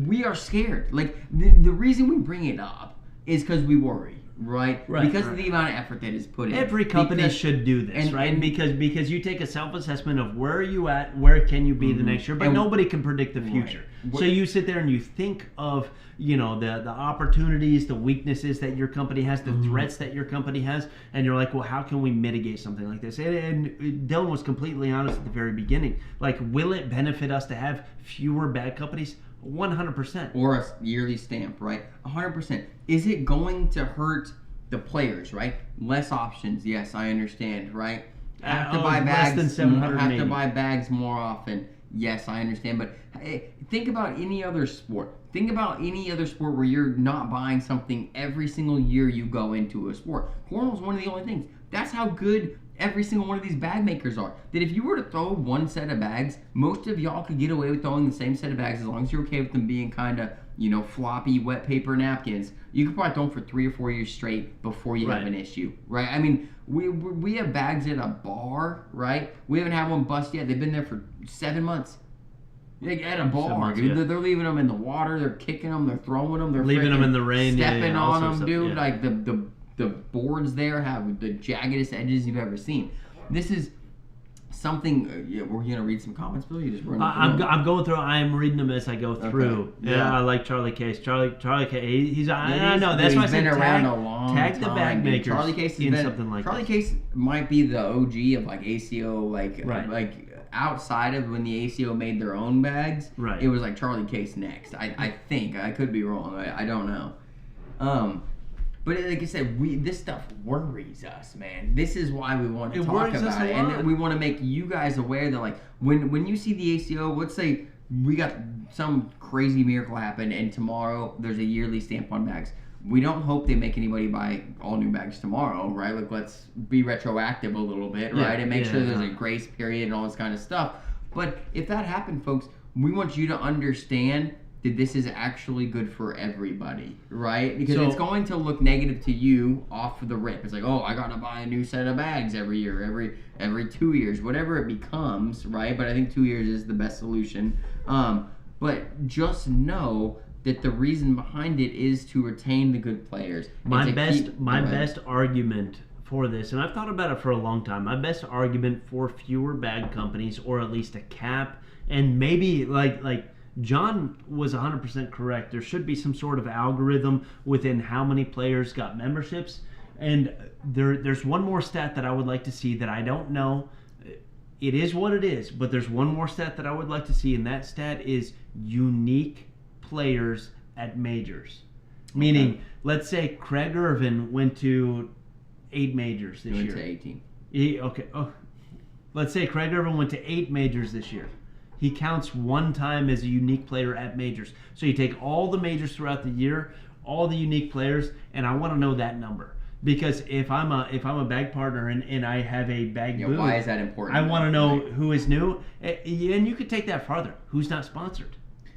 we are scared. Like, the reason we bring it up is because we worry. Right? Because of the amount of effort that is put in.
Every company should do this, right? Because you take a self-assessment of where are you at, where can you be the next year, but nobody can predict the future. Right. So you sit there and you think of, the opportunities, the weaknesses that your company has, the threats that your company has, and you're like, well, how can we mitigate something like this? And Dylan was completely honest at the very beginning. Like, will it benefit us to have fewer bad companies? 100%.
Or a yearly stamp, right? 100%. Is it going to hurt the players, right? Less options, yes, I understand, right? Have to buy bags.
Less than 780.
Have to buy bags more often. Yes, I understand, but hey, think about any other sport. Think about any other sport where you're not buying something every single year you go into a sport. Cornhole is one of the only things. That's how good every single one of these bag makers are. That if you were to throw one set of bags, most of y'all could get away with throwing the same set of bags as long as you're okay with them being kind of, floppy wet paper napkins. You could probably throw them for 3 or 4 years straight before you have an issue, right? I mean, we have bags at a bar, right? We haven't had one bust yet. They've been there for 7 months. Like at a bar, dude. Yeah. They're leaving them in the water. They're kicking them. They're throwing them. They're
leaving them in the rain.
Stepping on them, dude. Yeah. Like the boards there have the jaggedest edges you've ever seen. This is something. We're gonna read some comments, Bill. You just run.
I'm going through. I'm reading them as I go through. Okay. Yeah, I like Charlie Case. Charlie Case. He's. I know. That's why I said
around a long
tag the bag makers.
Charlie Case has been something like. Charlie Case might be the OG of like ACO, like outside of when the ACO made their own bags.
Right.
It was like Charlie Case next. I think I could be wrong. I don't know. But like I said, this stuff worries us, man. This is why we want to talk about it, and we want to make you guys aware that, like, when you see the ACO, let's say we got some crazy miracle happen, and tomorrow there's a yearly stamp on bags. We don't hope they make anybody buy all new bags tomorrow, right? Like, let's be retroactive a little bit, right? And make sure there's a grace period and all this kind of stuff. But if that happened, folks, we want you to understand that this is actually good for everybody, right? Because it's going to look negative to you off the rip. It's like, oh, I gotta buy a new set of bags every year, every 2 years, whatever it becomes, right? But I think 2 years is the best solution. But just know that the reason behind it is to retain the good players.
My best argument for this, and I've thought about it for a long time, my best argument for fewer bag companies, or at least a cap, and maybe like John was 100% correct. There should be some sort of algorithm within how many players got memberships. And there's one more stat that I would like to see that I don't know. It is what it is, but there's one more stat that I would like to see, and that stat is unique players at majors. Meaning, let's say Craig Irvin went to 8 majors this year.
He went to 18.
Let's say Craig Irvin went to 8 majors this year. He counts one time as a unique player at majors. So you take all the majors throughout the year, all the unique players, and I want to know that number. Because if I'm a bag partner and I have a bag booth,
why is that important?
I want to know who is new, and you could take that farther. Who's not sponsored?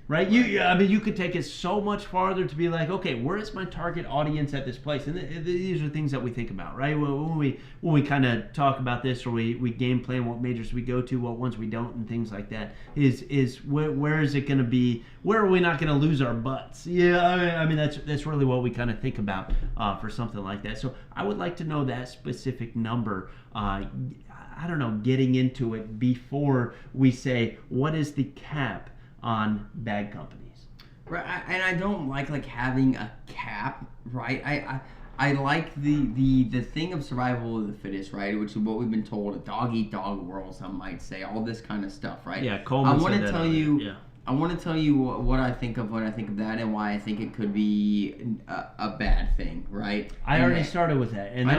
Right? You could take it so much farther to be like, okay, where is my target audience at this place? And these are things that we think about, right? When we kind of talk about this, or we game plan what majors we go to, what ones we don't, and things like that, is where is it going to be? Where are we not going to lose our butts? Yeah, I mean that's really what we kind of think about for something like that. So I would like to know that specific number. I don't know, getting into it before we say what is the cap on bag companies.
Right, and I don't like having a cap, right? I like the thing of survival of the fittest, right? Which is what we've been told, a dog eat dog world, some might say, all this kind of stuff, right?
Yeah, Coleman
I want to tell you. I want to tell you what I think of when I think of that, and why I think it could be a bad thing, right?
I already started with that, and
but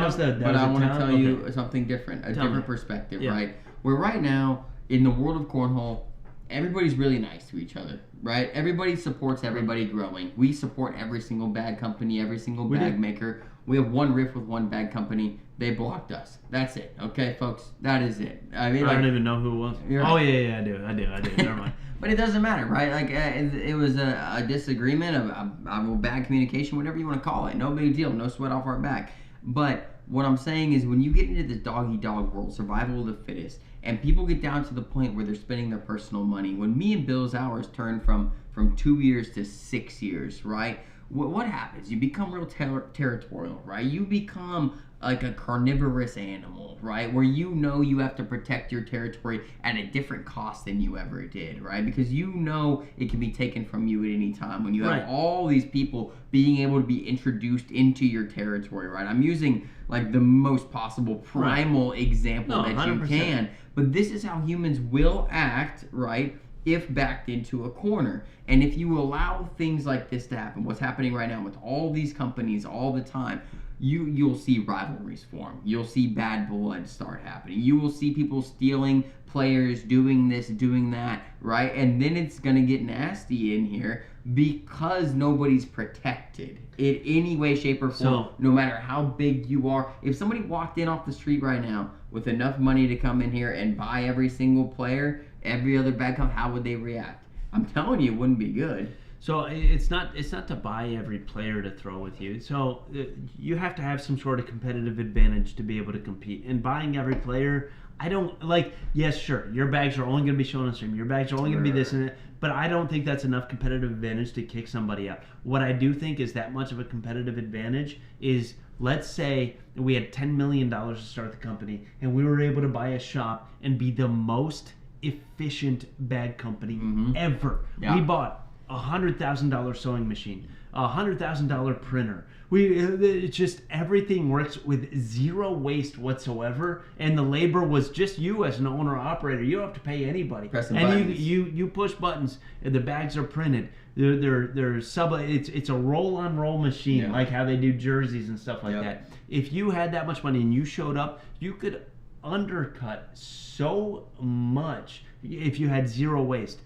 I want to tell you something different, a different perspective, right? Where right now in the world of cornhole, everybody's really nice to each other, right? Everybody supports everybody growing. We support every single bag company, every single bag maker. We have one riff with one bag company. They blocked us. That's it. Okay, folks? That is it. I mean,
I don't even know who it was.
Right.
Oh, yeah, I do. Never mind.
But it doesn't matter, right? Like, it was a disagreement of bad communication, whatever you want to call it. No big deal. No sweat off our back. But what I'm saying is, when you get into this dog-eat-dog world, survival of the fittest, and people get down to the point where they're spending their personal money. When me and Bill's hours turn from 2 years to 6 years, right? What happens? You become real territorial, right? You become like a carnivorous animal, right? Where you have to protect your territory at a different cost than you ever did, right? Because it can be taken from you at any time when you have all these people being able to be introduced into your territory, right? I'm using like the most possible primal example that 100%. You can, but this is how humans will act, right? If backed into a corner. And if you allow things like this to happen, what's happening right now with all these companies all the time, you'll see rivalries form. You'll see bad blood start happening. You will see people stealing players, doing this, doing that, right? And then it's going to get nasty in here because nobody's protected in any way, shape, or form, no matter how big you are. If somebody walked in off the street right now with enough money to come in here and buy every single player, every other bad company, how would they react? I'm telling you, it wouldn't be good.
So it's not to buy every player to throw with you. So you have to have some sort of competitive advantage to be able to compete. And buying every player, I don't like. Yes, sure, your bags are only going to be shown on stream. Your bags are only going to be this and that. But I don't think that's enough competitive advantage to kick somebody out. What I do think is that much of a competitive advantage is, let's say we had $10 million to start the company, and we were able to buy a shop and be the most efficient bag company ever. Yeah. We bought $100,000 sewing machine, $100,000 printer. It's just everything works with zero waste whatsoever, and the labor was just you as an owner operator. You don't have to pay anybody.
Pressing
and
buttons.
you push buttons, and the bags are printed. It's a roll-on-roll machine, like how they do jerseys and stuff like that. If you had that much money and you showed up, you could undercut so much if you had zero waste.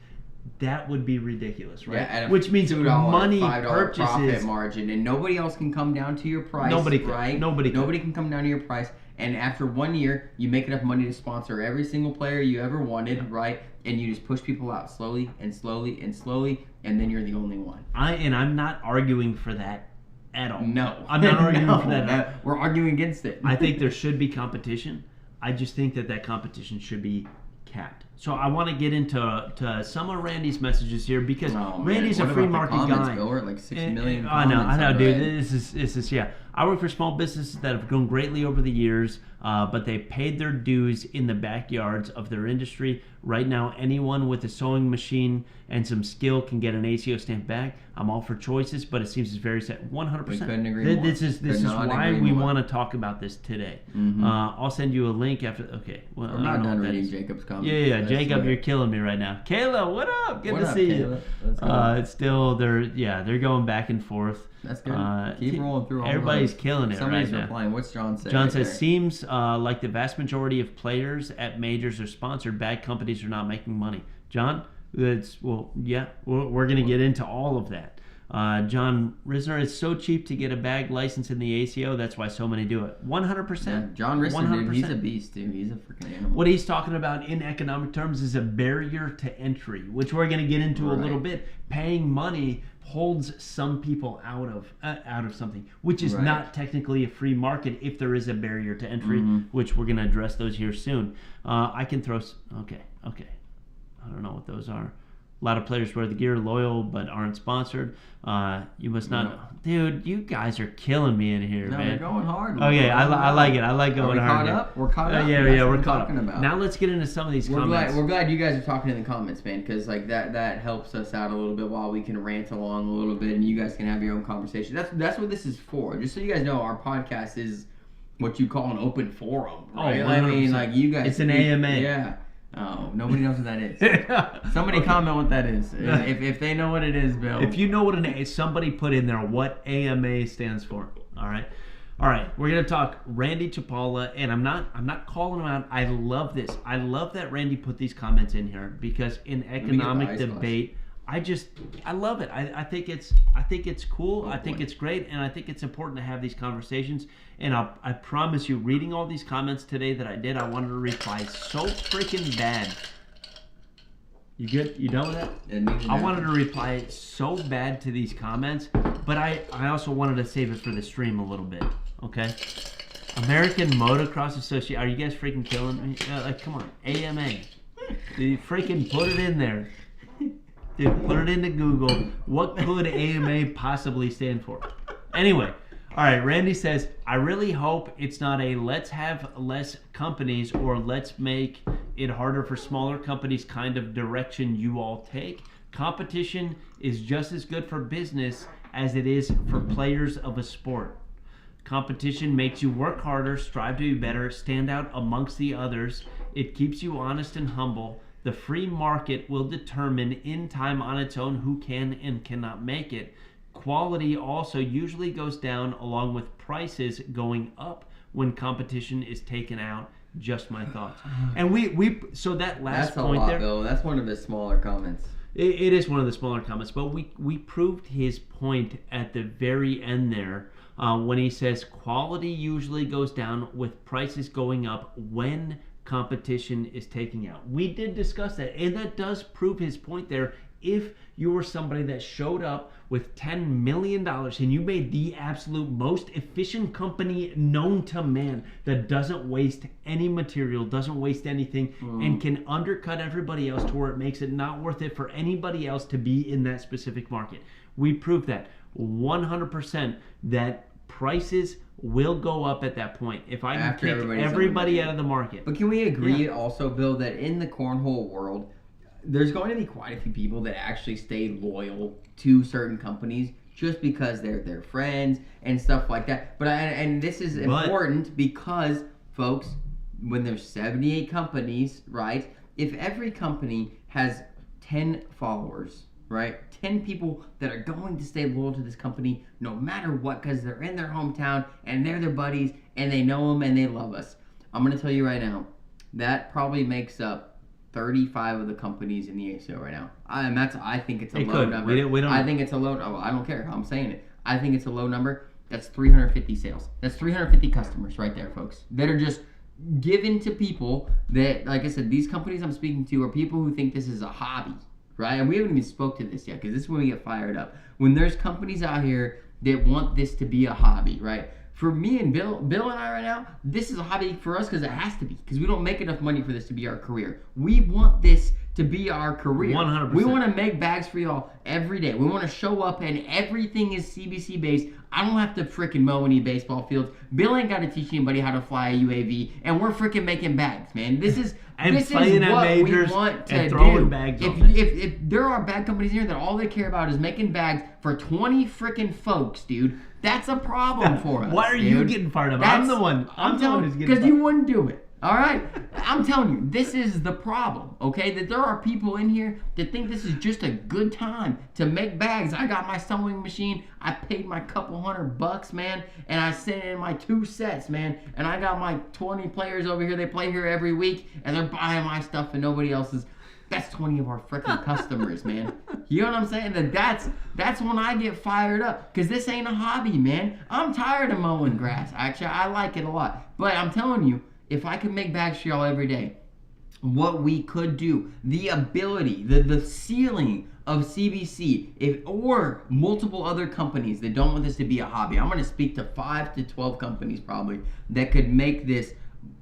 That would be ridiculous, right?
Yeah,
which means money
$5
purchases
profit margin, and nobody else can come down to your price.
Nobody can.
Right?
Nobody
can come down to your price. And after 1 year, you make enough money to sponsor every single player you ever wanted, right? And you just push people out slowly and slowly and slowly, and then you're the only one.
I'm not arguing for that at all.
No,
I'm not arguing for that.
We're arguing against it.
I think there should be competition. I just think that competition should be capped. So I want to get into some of Randy's messages here because Randy's a free market guy.
Bill? We're at like 6 million
I know, dude. This is yeah. I work for small businesses that have grown greatly over the years, but they paid their dues in the backyards of their industry. Right now, anyone with a sewing machine and some skill can get an ACO stamped bag. I'm all for choices, but it seems it's very set. 100%.
We couldn't agree more.
This is why we want to talk about this today. I'll send you a link after. Okay. Well,
I'm not done reading Jacob's comments.
Yeah. Jacob, you're killing me right now. Kayla, what up? Good to see you. It's still they're going back and forth.
That's good. Keep rolling through all
everybody's killing it
Somebody's
right now.
replying. What's John saying?
John says, seems like the vast majority of players at majors or sponsored bag companies are not making money. John, we're going to get into all of that. John Risner, it's so cheap to get a bag license in the ACO. That's why so many do it. 100%.
Yeah, John Risner, dude, he's a beast, dude. He's a freaking animal.
What he's talking about in economic terms is a barrier to entry, which we're going to get into a little bit. Paying money holds some people out of something, which is not technically a free market if there is a barrier to entry, which we're going to address those here soon. I can throw... Okay. I don't know what those are. A lot of players wear the gear, loyal, but aren't sponsored. You must not... Dude, you guys are killing me in here, man.
We're going hard.
Okay, I like it. I like going hard.
We're caught up?
Yeah, we're caught up. Now let's get into some of these comments.
We're glad you guys are talking in the comments, man, because like that helps us out a little bit while we can rant along a little bit, and you guys can have your own conversation. That's what this is for. Just so you guys know, our podcast is what you call an open forum, right?
Oh,
I mean, like you guys...
It's an AMA.
Yeah. Oh, nobody knows what that is. Somebody comment what that is. If they know what it is, Bill.
If you know what somebody put in there what AMA stands for. All right. We're gonna talk Randy Chapala, and I'm not calling him out. I love this. I love that Randy put these comments in here because in economic debate, I love it. I think it's cool. I think it's great, and I think it's important to have these conversations. And I promise you, reading all these comments today that I did, I wanted to reply so freaking bad. You good? You done with that? I wanted to reply so bad to these comments, but I also wanted to save it for the stream a little bit. Okay. American Motocross Association. Are you guys freaking killing me? Come on, AMA. You freaking put it in there. Dude, put it into Google. What could AMA possibly stand for? Anyway, all right, Randy says, I really hope it's not a let's have less companies or let's make it harder for smaller companies kind of direction you all take. Competition is just as good for business as it is for players of a sport. Competition makes you work harder, strive to be better, stand out amongst the others. It keeps you honest and humble. The free market will determine in time on its own who can and cannot make it. quality also usually goes down along with prices going up when competition is taken out. Just my thoughts. And so that last
That's a
point
lot,
there,
Bill. That's one of his smaller comments.
it is one of the smaller comments, but we proved his point at the very end there when he says quality usually goes down with prices going up when competition is taking out. We did discuss that, and that does prove his point there. If you were somebody that showed up with $10 million and you made the absolute most efficient company known to man that doesn't waste any material, doesn't waste anything, and can undercut everybody else to where it makes it not worth it for anybody else to be in that specific market. We proved that 100% that prices will go up at that point if I can kick everybody out of the market.
But can we agree also, Bill, that in the cornhole world, there's going to be quite a few people that actually stay loyal to certain companies just because they're their friends and stuff like that. But and this is important because, folks, when there's 78 companies, right? If every company has 10 followers, right? 10 people that are going to stay loyal to this company no matter what, because they're in their hometown and they're their buddies and they know them and they love us. I'm going to tell you right now, that probably makes up 35 of the companies in the ACO right now. I think it's a low number. I think it's a low. Oh, I don't care how I'm saying it. I think it's a low number. That's 350 sales. That's 350 customers right there, folks, that are just given to people that, like I said, these companies I'm speaking to are people who think this is a hobby, right? And we haven't even spoke to this yet because this is when we get fired up. When there's companies out here that want this to be a hobby, right? For me and Bill and I right now, this is a hobby for us because it has to be. Because we don't make enough money for this to be our career. We want this to be our career.
100%.
We want to make bags for y'all every day. We want to show up and everything is CBC based. I don't have to freaking mow any baseball fields. Bill ain't got to teach anybody how to fly a UAV. And we're freaking making bags, man. This is what we want to do. If there are bag companies here that all they care about is making bags for 20 freaking folks, dude, that's a problem for us.
Why are you getting fired up? I'm the one who's getting fired up.
Because you wouldn't do it. All right? I'm telling you, this is the problem, okay? That there are people in here that think this is just a good time to make bags. I got my sewing machine. I paid my couple $100, man, and I sent in my 2 sets, man, and I got my 20 players over here. They play here every week, and they're buying my stuff and nobody else's. That's 20 of our freaking customers, man. You know what I'm saying? That's when I get fired up, because this ain't a hobby, man. I'm tired of mowing grass. Actually, I like it a lot. But I'm telling you, if I could make bags for y'all every day, what we could do, the ability, the ceiling of CBC, or multiple other companies that don't want this to be a hobby. I'm going to speak to 5 to 12 companies probably that could make this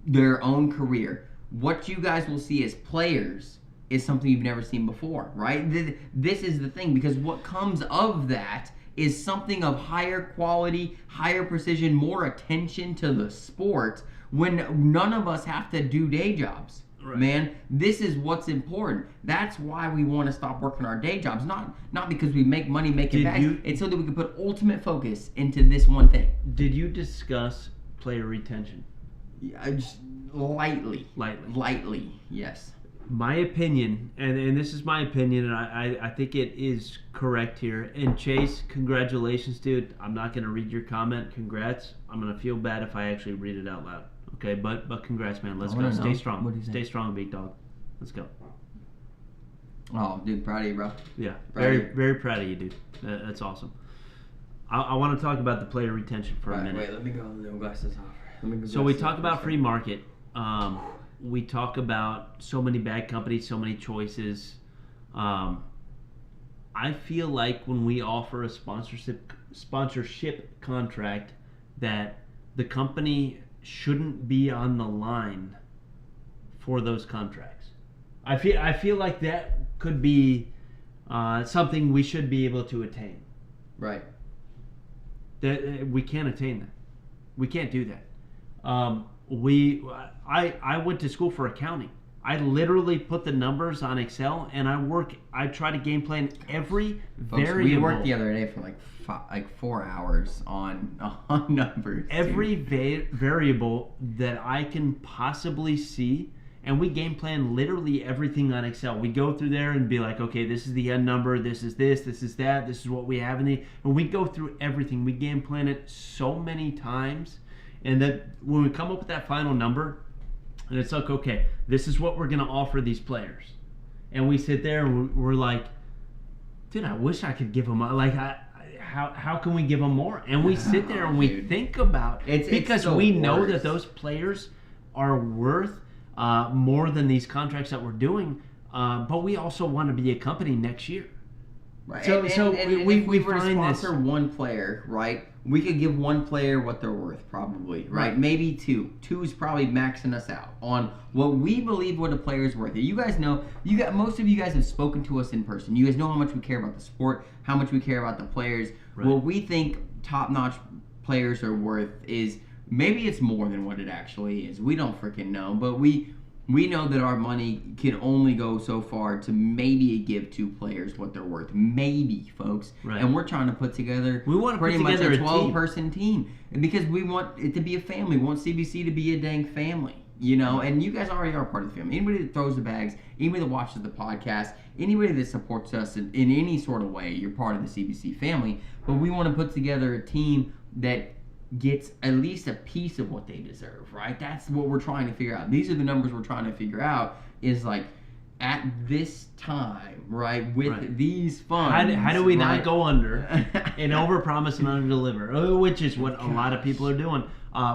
their own career. What you guys will see as players is something you've never seen before, right? This is the thing, because what comes of that is something of higher quality, higher precision, more attention to the sport, when none of us have to do day jobs. Right. Man, this is what's important. That's why we want to stop working our day jobs. Not because we make money making bags. It's so that we can put ultimate focus into this one thing.
Did you discuss player retention?
Yeah, just lightly, yes.
My opinion, and this is my opinion, and I think it is correct here. And Chase, congratulations, dude. I'm not going to read your comment. Congrats. I'm going to feel bad if I actually read it out loud. Okay, but congrats, man. Let's go. Stay strong. Stay strong, big dog. Let's go.
Oh, dude, proud of you, bro.
Yeah, very proud of you, dude. That's awesome. I want to talk about the player retention for a minute.
Wait, let me go with the glasses off.
So we talk about free market. We talk about so many bag companies, so many choices. I feel like when we offer a sponsorship contract, that the company shouldn't be on the line for those contracts. I feel like that could be something we should be able to attain.
Right.
That we can't attain that. We can't do that. I went to school for accounting. I literally put the numbers on Excel, and I try to game plan every variable.
We worked the other day for like 4 hours on numbers.
Every variable that I can possibly see and we game plan literally everything on Excel. We go through there and be like, okay, this is the end number, this is this is that, this is what we have in the, and we go through everything. We game plan it so many times, and that when we come up with that final number, and it's like, okay, this is what we're gonna offer these players, and we sit there and we're like, dude, I wish I could give them like how can we give them more? And we sit there and we think about it because we know that those players are worth more than these contracts that we're doing, but we also want to be a company next year.
Right.
So we
if we were to
find
sponsor one player, right? We could give one player what they're worth, probably, right? Maybe two. Two is probably maxing us out on what we believe what a player is worth. You guys know, most of you guys have spoken to us in person. You guys know how much we care about the sport, how much we care about the players. Right. What we think top-notch players are worth is maybe it's more than what it actually is. We don't freaking know, but we know that our money can only go so far to maybe give two players what they're worth. Maybe, folks. Right. And we're trying to put together pretty much a 12-person team. And because we want it to be a family. We want CBC to be a dang family. You know, and you guys already are part of the family. Anybody that throws the bags, anybody that watches the podcast, anybody that supports us in any sort of way, you're part of the CBC family. But we want to put together a team that gets at least a piece of what they deserve, right? That's what we're trying to figure out. These are the numbers we're trying to figure out is like at this time, right, with these funds.
How do we not go under and overpromise and underdeliver, which is what a lot of people are doing.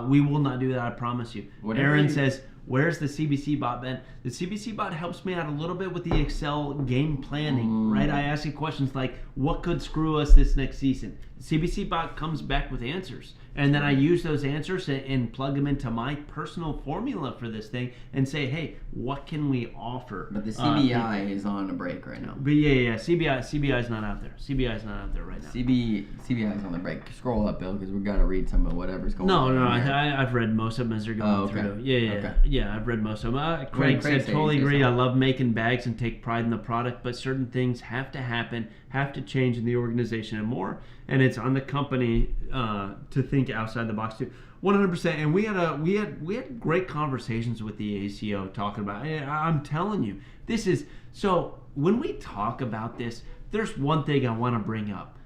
We will not do that, I promise you. Aaron says, where's the CBC bot, Ben? The CBC bot helps me out a little bit with the Excel game planning, right? I ask you questions like, what could screw us this next season? The CBC bot comes back with answers. And then I use those answers and plug them into my personal formula for this thing and say, hey, what can we offer?
But the CBI is on a break right now.
But yeah. CBI is not out there. CBI is not out there right now.
CBI is on the break. Scroll up, Bill, because we've got to read some of whatever's going on.
No, I've read most of them as they're going through. Yeah, I've read most of them. Craig said, totally agree. I love making bags and take pride in the product, but certain things have to happen, have to change in the organization and more. And it's on the company to think outside the box too. 100%. And we had great conversations with the ACO talking about. I'm telling you, this is so. When we talk about this, there's one thing I want to bring up.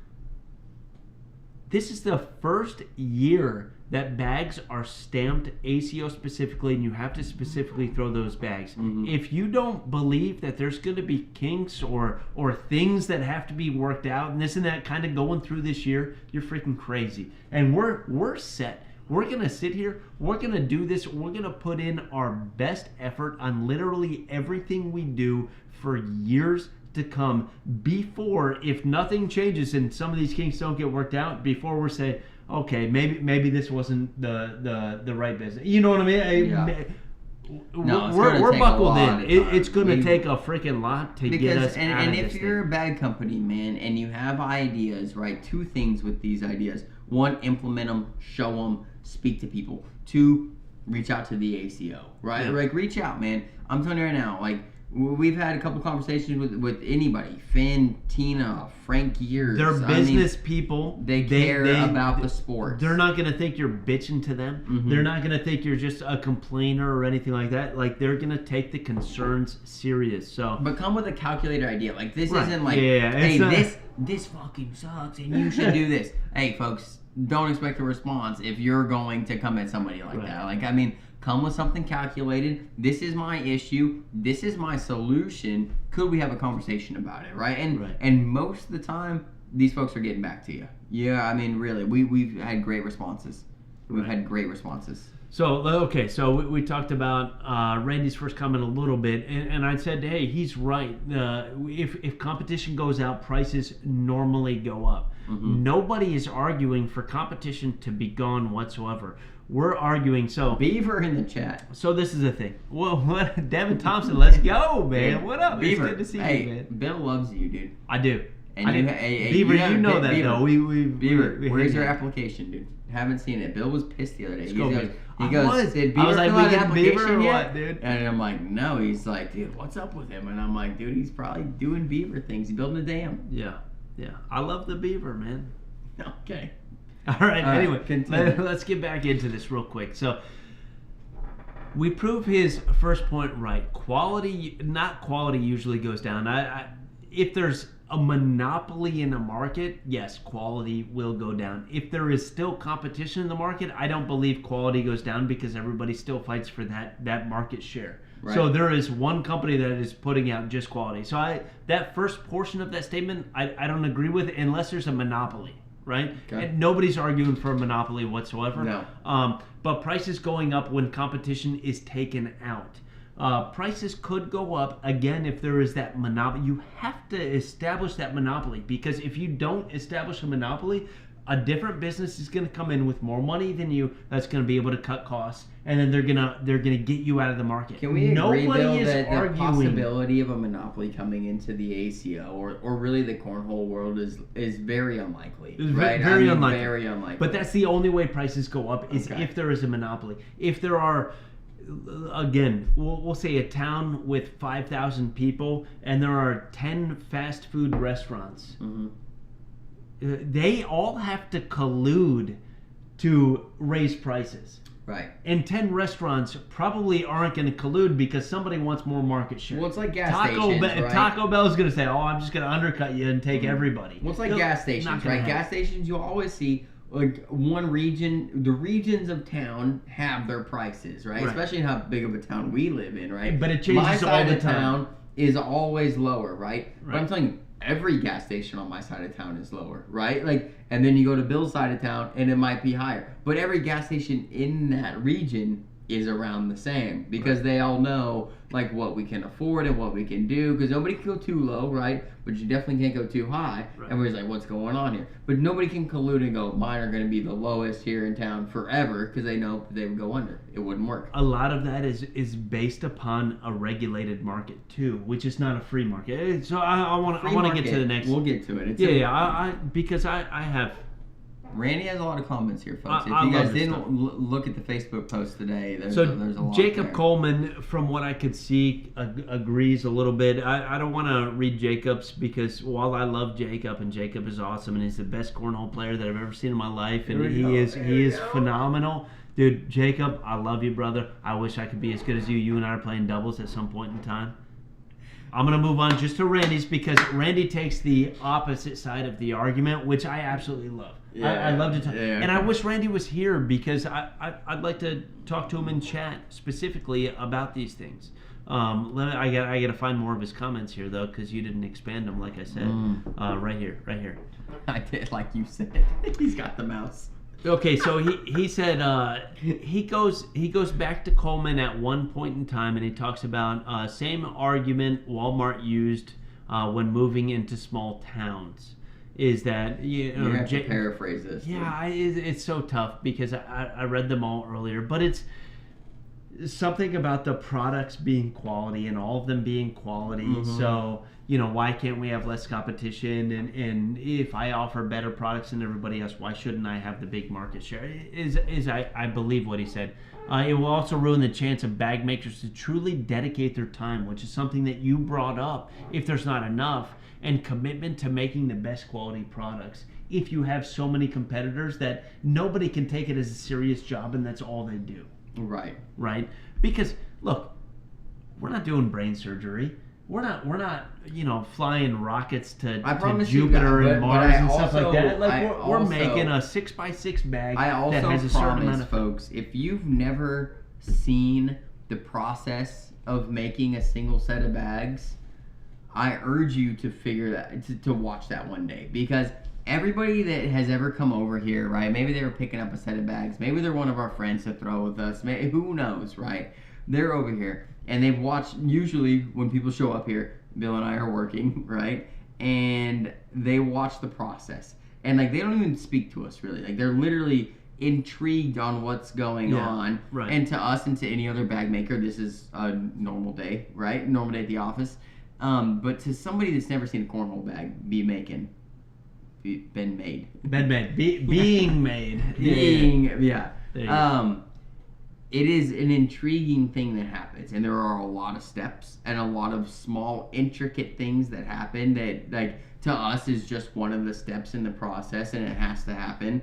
This is the first year that bags are stamped ACO specifically, and you have to specifically throw those bags. If you don't believe that there's going to be kinks or things that have to be worked out and this and that kind of going through this year, you're freaking crazy. And we're set. We're going to sit here. We're going to do this. We're going to put in our best effort on literally everything we do for years to come before, if nothing changes and some of these kinks don't get worked out, before we're saying, okay, maybe this wasn't the right business. You know what I mean? We're buckled in. It's going to take a freaking lot to get us out of this thing.
And if you're a bag company, man, and you have ideas, right? Two things with these ideas. One, implement them, show them, speak to people. Two, reach out to the ACO, right? Yeah. Like, reach out, man. I'm telling you right now, like, we've had a couple conversations with anybody. Finn, Tina, Frank Years.
They're business people.
They care about the sport.
They're not going to think you're bitching to them. They're not going to think you're just a complainer or anything like that. Like, they're going to take the concerns serious. So,
but come with a calculated idea. Like, this isn't like, hey, this fucking sucks and you should do this. Hey, folks, don't expect a response if you're going to come at somebody like that. Like, I mean, come with something calculated. This is my issue. This is my solution. Could we have a conversation about it, right? And most of the time, these folks are getting back to you. Yeah, I mean, really, we've had great responses. We've had great responses.
So, okay, so we talked about Randy's first comment a little bit, and I said, hey, he's right. If competition goes out, prices normally go up. Nobody is arguing for competition to be gone whatsoever. We're arguing. So
Beaver in the chat.
So this is the thing. Well, what? Devin Thompson, let's go, man. What up?
Beaver.
It's good to see you, man.
Bill loves you, dude.
I do.
And
Beaver, you know that though.
Beaver, where's your application, dude? Haven't seen it. Bill was pissed the other day. He
goes,
did Beaver fill out an application yet?
What, dude?
And I'm like, no. He's like, dude, what's up with him? And I'm like, dude, he's probably doing Beaver things. He's building a dam.
Yeah. I love the Beaver, man.
Okay.
All right. Anyway, let's get back into this real quick. So we prove his first point right. Quality usually goes down. If there's a monopoly in a market, yes, quality will go down. If there is still competition in the market, I don't believe quality goes down because everybody still fights for that market share. Right. So there is one company that is putting out just quality. So that first portion of that statement, I don't agree with unless there's a monopoly, right? Okay. And nobody's arguing for a monopoly whatsoever.
No.
But prices going up when competition is taken out. Prices could go up again if there is that monopoly. You have to establish that monopoly, because if you don't establish a monopoly, a different business is going to come in with more money than you. That's going to be able to cut costs, and then they're gonna get you out of the market.
Can we agree, Bill, that the possibility of a monopoly coming into the ACO or really the cornhole world is very unlikely? Right?
Very unlikely.
Very unlikely.
But that's the only way prices go up is if there is a monopoly. If there are, again, we'll say a town with 5,000 people and there are 10 fast food restaurants. Mm-hmm. They all have to collude to raise prices.
Right.
And 10 restaurants probably aren't going to collude because somebody wants more market share.
Well, it's like gas stations, right?
Taco Bell is going to say, oh, I'm just going to undercut you and take everybody.
Well, it's like gas stations, right? Gas stations, you'll always see like one region, the regions of town have their prices, right? Especially in how big of a town we live in, right?
But it changes all the time.
My side of town is always lower, right? But I'm telling you, every gas station on my side of town is lower, right? Like, and then you go to Bill's side of town and it might be higher. But every gas station in that region is around the same because they all know like what we can afford and what we can do, because nobody can go too low, right? But you definitely can't go too high. Everybody's like, what's going on here? But nobody can collude and go, mine are going to be the lowest here in town forever, because they know they would go under. It wouldn't work.
A lot of that is based upon a regulated market too, which is not a free market. So I want to get to the next.
We'll get to it.
Because I have.
Randy has a lot of comments here, folks. If you guys didn't look at the Facebook post today, there's a lot
Jacob
there.
Coleman, from what I could see, agrees a little bit. I don't want to read Jacob's, because while I love Jacob, and Jacob is awesome, and he's the best cornhole player that I've ever seen in my life, and he is phenomenal. Dude, Jacob, I love you, brother. I wish I could be as good as you. You and I are playing doubles at some point in time. I'm going to move on just to Randy's, because Randy takes the opposite side of the argument, which I absolutely love. I love to talk. And I wish Randy was here, because I'd like to talk to him in chat specifically about these things. I got to find more of his comments here, though, because you didn't expand them, like I said. Right here.
I did, like you said. He's got the mouse.
Okay, so he said he goes back to Coleman at one point in time, and he talks about same argument Walmart used when moving into small towns. Is that
you have to paraphrase this?
Yeah, it's so tough because I read them all earlier, but it's something about the products being quality and all of them being quality. Mm-hmm. So why can't we have less competition? And if I offer better products than everybody else, why shouldn't I have the big market share? I believe what he said. It will also ruin the chance of bag makers to truly dedicate their time, which is something that you brought up. If there's not enough, and commitment to making the best quality products, if you have so many competitors that nobody can take it as a serious job and that's all they do. Right? Because look, we're not doing brain surgery. We're not flying rockets to Jupiter and Mars and stuff like that. Like we're making a 6x6 bag that has a certain amount of
folks. If you've never seen the process of making a single set of bags, I urge you to figure that to watch that one day, because everybody that has ever come over here, right? Maybe they were picking up a set of bags. Maybe they're one of our friends to throw with us. Who knows, right? They're over here and they've watched. Usually, when people show up here, Bill and I are working, right? And they watch the process, and like they don't even speak to us really. Like they're literally intrigued on what's going on.
Right.
And to us and to any other bag maker, this is a normal day, right? Normal day at the office. But to somebody that's never seen a cornhole bag being made. It is an intriguing thing that happens, and there are a lot of steps and a lot of small, intricate things that happen that, like, to us is just one of the steps in the process, and it has to happen.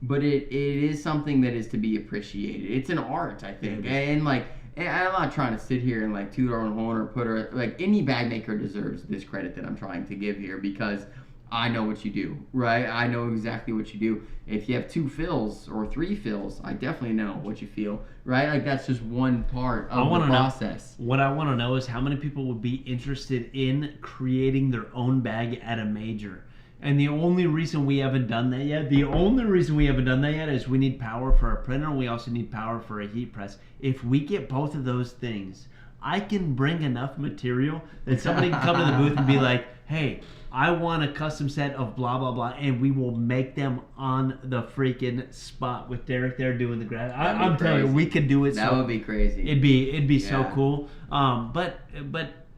but it is something that is to be appreciated. It's an art, I think, and like. And I'm not trying to sit here and like toot our own horn or put our like any bag maker deserves this credit that I'm trying to give here because I know what you do, right? I know exactly what you do. If you have 2 fills or 3 fills, I definitely know what you feel, right? Like that's just one part of the process.
What I want to know is how many people would be interested in creating their own bag at a major. And the only reason we haven't done that yet, is we need power for a printer. We also need power for a heat press. If we get both of those things, I can bring enough material that somebody can come to the booth and be like, hey, I want a custom set of blah, blah, blah. And we will make them on the freaking spot with Derek there doing the graph. I'm telling you, we could do it.
That would be crazy.
It'd be so cool. But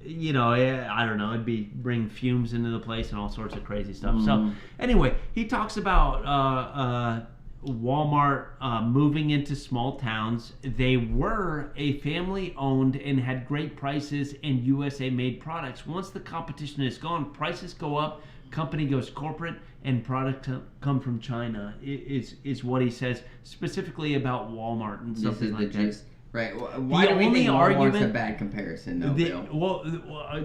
you know, I don't know, it'd be bring fumes into the place and all sorts of crazy stuff. So anyway, he talks about Walmart moving into small towns. They were a family owned and had great prices and USA made products. Once the competition is gone, prices go up, company goes corporate, and product come from China is what he says specifically about Walmart and something like that.
Right. Why do we think Walmart's a bad comparison, though, Bill?
Well,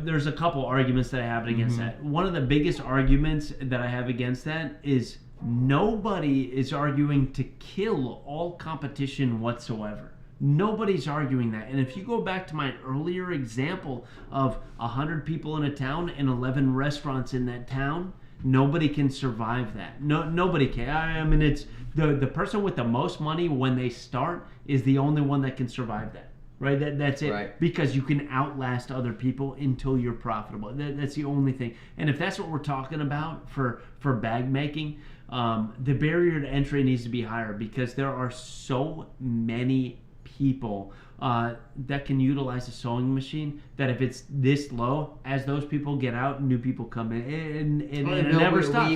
there's a couple arguments that I have against that. One of the biggest arguments that I have against that is nobody is arguing to kill all competition whatsoever. Nobody's arguing that. And if you go back to my earlier example of 100 people in a town and 11 restaurants in that town, nobody can survive that. Nobody can. I mean, it's the person with the most money when they start is the only one that can survive that. Right? That's it. Right. Because you can outlast other people until you're profitable. That's the only thing. And if that's what we're talking about for bag making, the barrier to entry needs to be higher because there are so many people that can utilize a sewing machine that if it's this low, as those people get out, new people come in, and it never stops.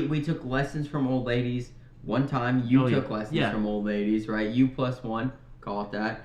We took lessons from old ladies. One time you took lessons from old ladies, right? You plus one, call it that.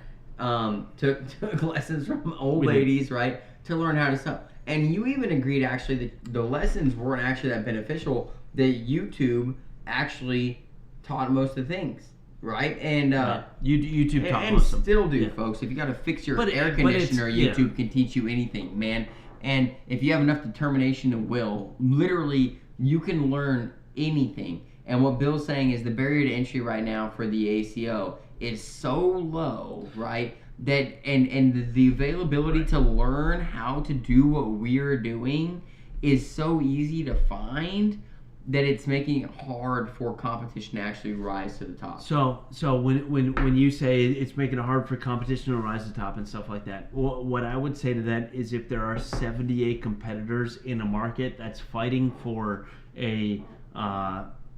Took lessons from old ladies, right? To learn how to sew. And you even agreed actually that the lessons weren't actually that beneficial, that YouTube actually taught most of the things. Right? And
YouTube taught
and
most of them.
Still do, folks. If you got to fix your air conditioner, YouTube can teach you anything, man. And if you have enough determination and will, literally, you can learn anything. And what Bill's saying is the barrier to entry right now for the ACO is so low, right? That and the availability to learn how to do what we're doing is so easy to find that it's making it hard for competition to actually rise to the top.
So when you say it's making it hard for competition to rise to the top and stuff like that, what I would say to that is if there are 78 competitors in a market that's fighting for a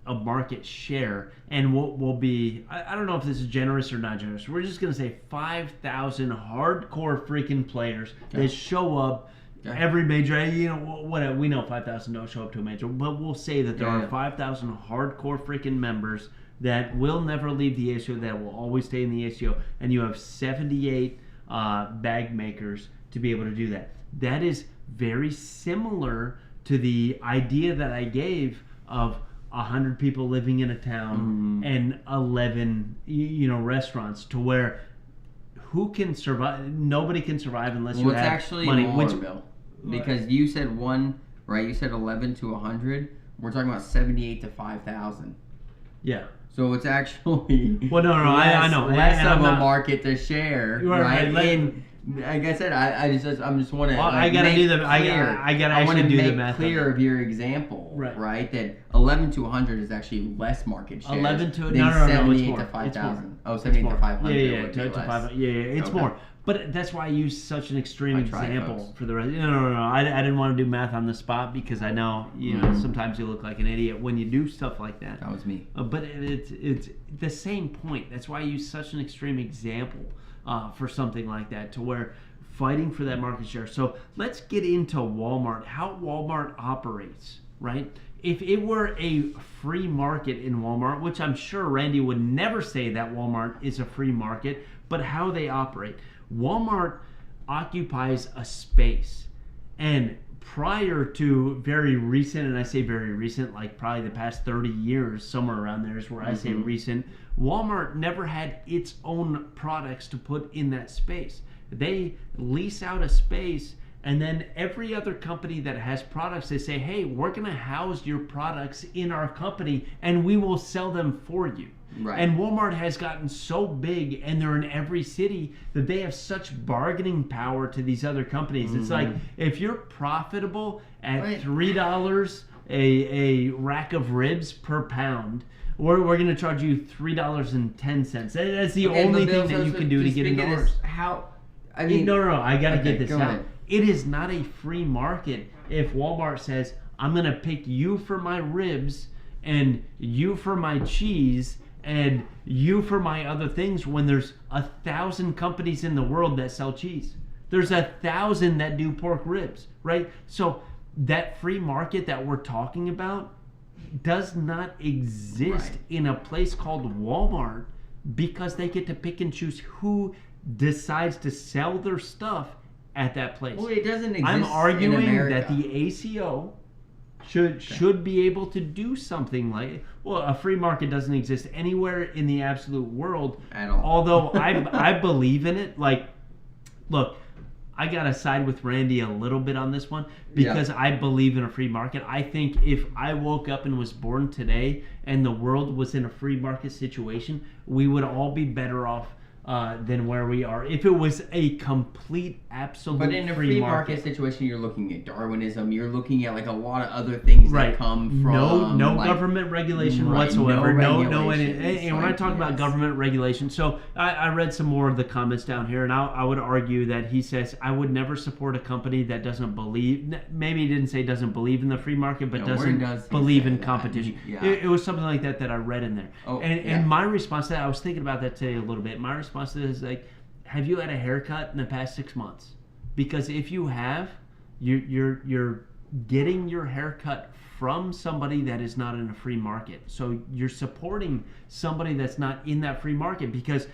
market share, and what will be, I don't know if this is generous or not generous, we're just going to say 5,000 hardcore freaking players that show up every major. You know, whatever, we know 5,000 don't show up to a major, but we'll say that there are 5,000 hardcore freaking members that will never leave the ACO, that will always stay in the ACO, and you have 78 bag makers to be able to do that. That is very similar to the idea that I gave of 100 people living in a town and 11 restaurants, to where who can survive? Nobody can survive unless you have
actually
money.
More, Bill, because you said one, right? You said 11 to 100. We're talking about 78 to 5,000.
Yeah.
So it's actually
I know
less of a market to share, right? Like I said, I'm just want to.
Well, I gotta do the. I gotta actually do the math.
Clear of your example, right? That 11 to 100 is actually less market share.
11 to
than 78 to 5,000. Oh, 78 to 500.
Yeah, to 500. Yeah, it's more. But that's why I use such an extreme example for the rest. No. I didn't want to do math on the spot because I know sometimes you look like an idiot when you do stuff like that.
That was me.
But it's the same point. That's why I use such an extreme example for something like that, to where fighting for that market share. So let's get into Walmart, how Walmart operates, right? If it were a free market in Walmart, which I'm sure Randy would never say that Walmart is a free market, but how they operate. Walmart occupies a space, and prior to very recent, and I say very recent, like probably the past 30 years, somewhere around there is where I say recent, Walmart never had its own products to put in that space. They lease out a space, and then every other company that has products, they say, hey, we're going to house your products in our company, and we will sell them for you.
Right.
And Walmart has gotten so big, and they're in every city, that they have such bargaining power to these other companies. It's like, if you're profitable at $3 a rack of ribs per pound, we're going to charge you $3.10. That's the only thing that you can do to get into ours.
How? I mean,
no. I got to get this out.
Ahead.
It is not a free market if Walmart says, I'm going to pick you for my ribs and you for my cheese and you for my other things, when there's 1,000 companies in the world that sell cheese. There's 1,000 that do pork ribs, right? So that free market that we're talking about does not exist in a place called Walmart, because they get to pick and choose who decides to sell their stuff at that place.
Well, it doesn't exist.
I'm arguing
in America.
that the ACO should be able to do something like, well, a free market doesn't exist anywhere in the absolute world
at all.
Although I believe in it. Like, look, I gotta side with Randy a little bit on this one, because I believe in a free market. I think if I woke up and was born today and the world was in a free market situation, we would all be better off than where we are. If it was a complete, absolute
but in a
free
market situation, you're looking at Darwinism. You're looking at like a lot of other things that come from
no
like,
government regulation whatsoever. No,
regulations.
and when I talk about government regulation, so I read some more of the comments down here, and I would argue that he says, I would never support a company that doesn't believe. Maybe he didn't say doesn't believe in the free market, but doesn't believe in competition. It was something like that I read in there. And my response to that, I was thinking about that today a little bit. My response to this is like, have you had a haircut in the past 6 months? Because if you have, you're getting your haircut from somebody that is not in a free market. So you're supporting somebody that's not in that free market, because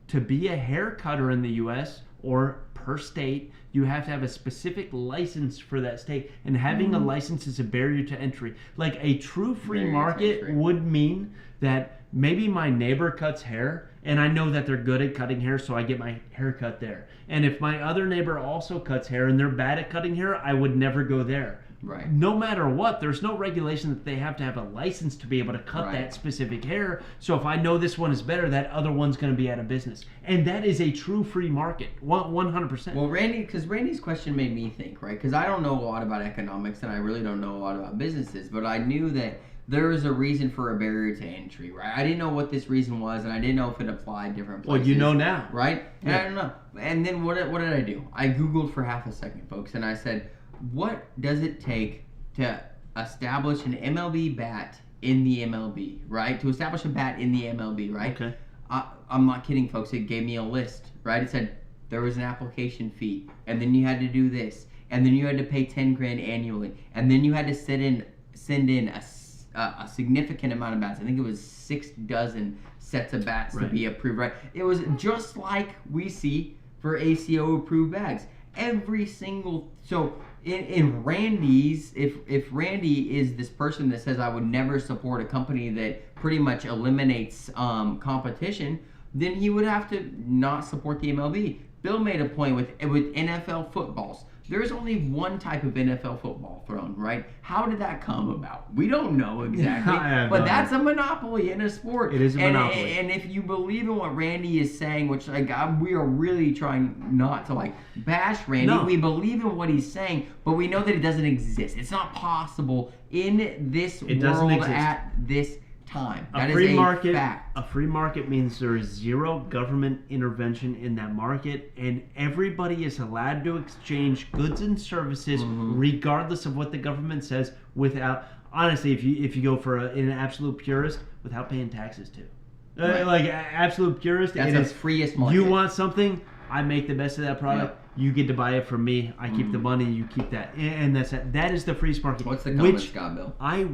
to be a hair cutter in the U.S. or per state, you have to have a specific license for that state, and having a license is a barrier to entry. Like a true free market would mean that maybe my neighbor cuts hair, and I know that they're good at cutting hair, so I get my hair cut there. And if my other neighbor also cuts hair and they're bad at cutting hair, I would never go there.
Right.
No matter what, there's no regulation that they have to have a license to be able to cut that specific hair. So if I know this one is better, that other one's going to be out of business. And that is a true free market, 100%.
Well, Randy's question made me think, right? Because I don't know a lot about economics, and I really don't know a lot about businesses, but I knew that there is a reason for a barrier to entry, right? I didn't know what this reason was, and I didn't know if it applied different places.
Well, you know now.
Right? And I don't know. And then what did I do? I Googled for half a second, folks, and I said, what does it take to establish an MLB bat in the MLB, right? To establish a bat in the MLB, right?
Okay.
I'm not kidding, folks. It gave me a list, right? It said there was an application fee, and then you had to do this, and then you had to pay $10,000 annually, and then you had to send in a significant amount of bats. I think it was 6 dozen sets of bats to be approved, right? It was just like we see for ACO approved bags. Every single, so in Randy's, if Randy is this person that says I would never support a company that pretty much eliminates competition, then he would have to not support the MLB. Bill made a point with NFL footballs. There's only one type of NFL football thrown, right? How did that come about? We don't know exactly, but that's a monopoly in a sport.
It is a monopoly.
And if you believe in what Randy is saying, which we are really trying not to bash Randy. No. We believe in what he's saying, but we know that it doesn't exist. It's not possible in this world at this time. That is a fact.
A free market means there is zero government intervention in that market, and everybody is allowed to exchange goods and services regardless of what the government says, without, honestly, if you go for an absolute purist, without paying taxes too. Like absolute purist,
that's the freest market.
You want something, I make the best of that product. Yep. You get to buy it from me. I keep the money. You keep that, and that's that. That is the freest market.
What's the comment, Scott Bill?
I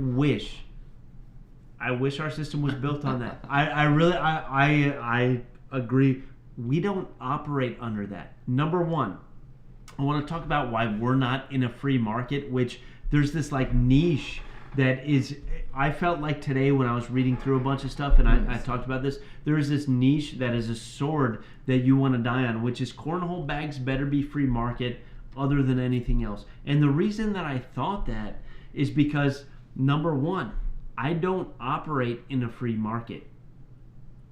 wish our system was built on that. I agree. We don't operate under that. Number one, I want to talk about why we're not in a free market, which there's this like niche that is, I felt like today when I was reading through a bunch of stuff and I talked about this, there is this niche that is a sword that you want to die on, which is cornhole bags better be free market other than anything else. And the reason that I thought that is because, number one, I don't operate in a free market.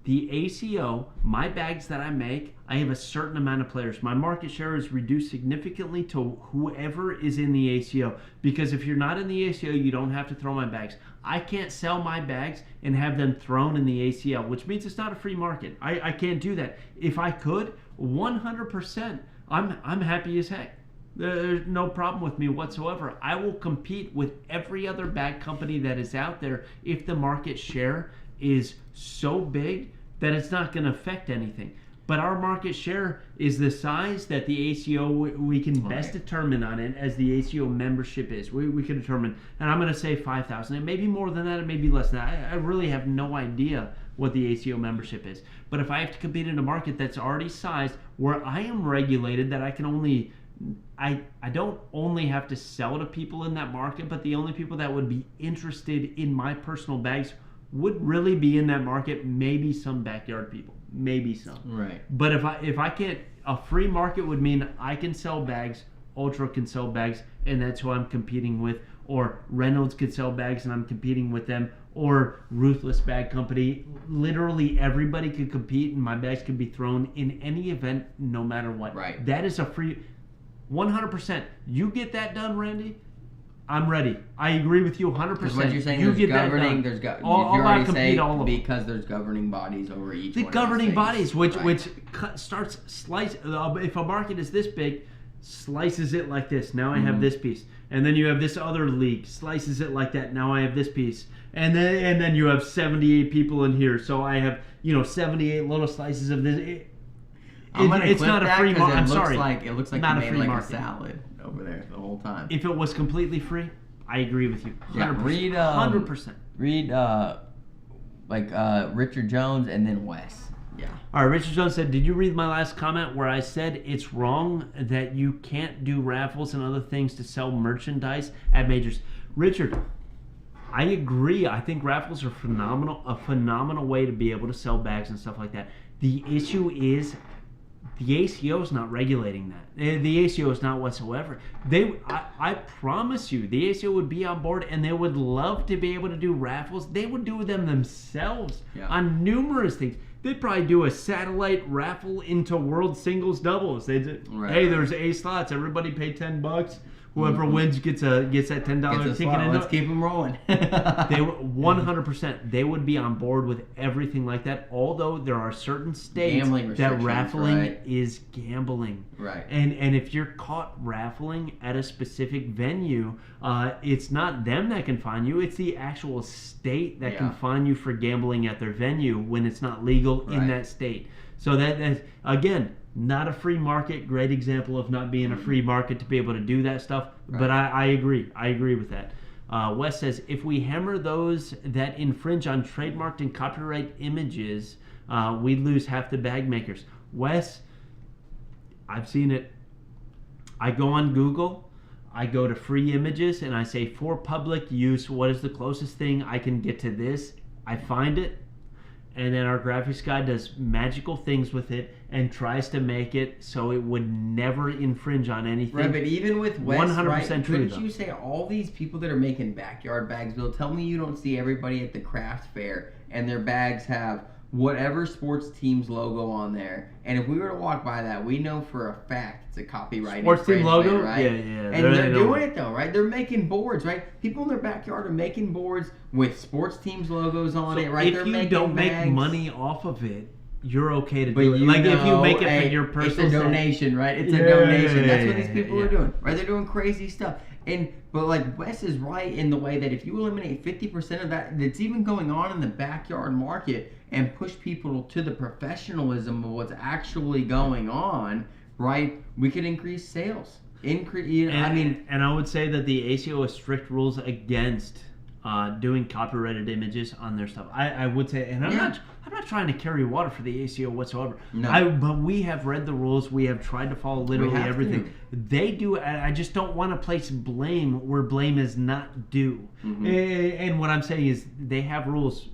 The ACO, my bags that I make, I have a certain amount of players. My market share is reduced significantly to whoever is in the ACO. Because if you're not in the ACO, you don't have to throw my bags. I can't sell my bags and have them thrown in the ACO, which means it's not a free market. I can't do that. If I could, 100%, I'm happy as heck. There's no problem with me whatsoever. I will compete with every other bag company that is out there if the market share is so big that it's not going to affect anything. But our market share is the size that the ACO, we can best determine on it as the ACO membership is. We can determine, and I'm going to say 5,000. It may be more than that, it may be less than that. I really have no idea what the ACO membership is. But if I have to compete in a market that's already sized, where I am regulated, that I can only, I don't only have to sell to people in that market, but the only people that would be interested in my personal bags would really be in that market, maybe some backyard people, maybe some.
Right.
But if I can't, a free market would mean I can sell bags, Ultra can sell bags, and that's who I'm competing with, or Reynolds could sell bags and I'm competing with them, or Ruthless Bag Company. Literally everybody could compete and my bags could be thrown in any event, no matter what.
Right.
That is a free, 100%. You get that done, Randy? I'm ready. I agree with you 100%.
What you're saying,
you
there's governing, there's you already say because there's governing bodies over each one.
The governing bodies, which
right.
starts slice. If a market is this big, slices it like this. Now I have this piece, and then you have this other league, slices it like that. Now I have this piece, and then you have 78 people in here. So I have 78 little slices of this.
It's not a free market.
I'm sorry.
It looks like
not
you
a
made
free
like
market.
a salad over there the whole time.
If it was completely free, I agree with you. 100%.
Yeah, read
100%.
Read Richard Jones and then Wes. Yeah.
All right, Richard Jones said, did you read my last comment where I said it's wrong that you can't do raffles and other things to sell merchandise at majors? Richard, I agree. I think raffles are a phenomenal way to be able to sell bags and stuff like that. The issue is the ACO is not regulating that. The ACO is not whatsoever. I promise you, the ACO would be on board and they would love to be able to do raffles. They would do them themselves on numerous things. They'd probably do a satellite raffle into World Singles Doubles. They'd hey, there's 8 slots. Everybody pay $10. Whoever wins gets that $10 ticket.
Let's keep them rolling.
They 100%. They would be on board with everything like that. Although there are certain states that raffling is gambling.
Right.
And if you're caught raffling at a specific venue, it's not them that can fine you. It's the actual state that can fine you for gambling at their venue when it's not legal in that state. So that again. Not a free market. Great example of not being a free market to be able to do that stuff. Right. But I agree. I agree with that. Wes says, if we hammer those that infringe on trademarked and copyright images, we lose half the bag makers. Wes, I've seen it. I go on Google. I go to free images and I say, for public use, what is the closest thing I can get to this? I find it. And then our graphics guy does magical things with it and tries to make it so it would never infringe on anything.
Right, but even with Wes,
100% true.
Couldn't you say all these people that are making backyard bags, Bill? Tell me you don't see everybody at the craft fair and their bags have whatever sports team's logo on there. And if we were to walk by that, we know for a fact it's a copyright
sports team logo,
right?
Yeah.
And they're doing it though, right? They're making boards, right? People in their backyard are making boards with sports teams logos on it, right?
If you don't make money off of it, you're okay to
but
do it. Like if you make it for your personal,
it's a donation, right? It's a donation. That's what these people are doing, right? They're doing crazy stuff. But like Wes is right in the way that if you eliminate 50% of that's even going on in the backyard market and push people to the professionalism of what's actually going on, right? We could increase sales. And I would say that the ACO has strict rules against
doing copyrighted images on their stuff. I would say, and I'm not trying to carry water for the ACO whatsoever.
No.
But we have read the rules. We have tried to follow literally everything. They do. I just don't want to place blame where blame is not due. And what I'm saying is they have rules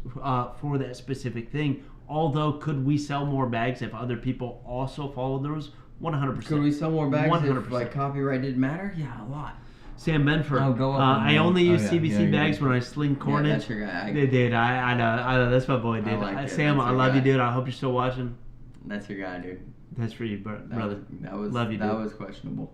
for that specific thing. Although, could we sell more bags if other people also followed the rules? 100%.
Could we sell more bags
100%.
if like copyright didn't matter? Yeah, a lot.
Sam Benford.
Oh, go up
I only use
yeah.
CBC
Yeah,
bags when I sling cornage.
Yeah, that's your guy.
Dude, I know. That's my boy, dude.
like it.
Sam,
That's
I
your
love you,
guy.
dude. I hope you're still watching.
That's your guy, dude.
That's for you, brother.
That was
Love you,
that
dude.
was questionable.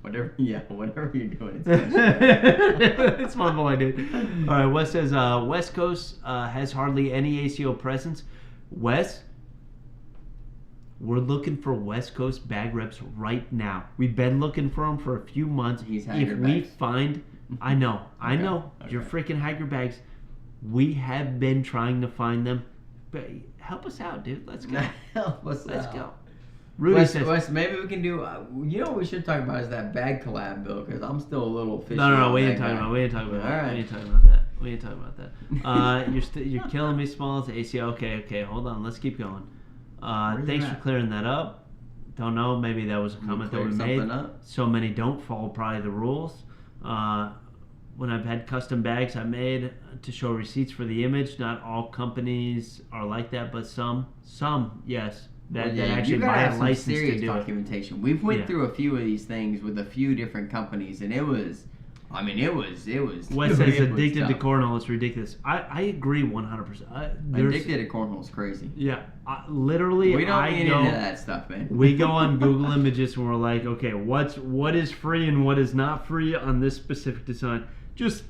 Whatever you're doing, it's questionable.
It's my boy, dude. All right, Wes says West Coast has hardly any ACO presence. Wes, we're looking for West Coast bag reps right now. We've been looking for them for a few months.
He's had
if
your
we
bags.
find, I know,
Okay.
you're freaking Hager bags. We have been trying to find them, but help us out, dude. Let's go.
Help us
Let's
out.
go. Rudy says,
Wes, maybe we can do. You know what we should talk about is that bag collab, Bill, because I'm still a little fishy.
No, we
on
ain't
that
talking
guy.
about. We ain't talking about
All
that.
right.
We ain't talking about that. We ain't talking about that. You're killing me, Smalls. ACO. Okay. Hold on. Let's keep going. Thanks for clearing that up. Don't know. Maybe that was a comment that we
cleared
made.
something up?
So many don't follow probably the rules. When I've had custom bags I made to show receipts for the image, not all companies are like that, but some, yes. That actually
you gotta
buy
have
a
some
license to
serious
do it.
documentation. We've went
Yeah.
through a few of these things with a few different companies, and it was.
Wes says addicted to
tough.
cornhole. It's ridiculous. I agree 100%.
Addicted to cornhole is crazy.
Yeah, literally.
We don't get
go,
into that stuff, man.
We go on Google Images and we're like, okay, what is free and what is not free on this specific design? Just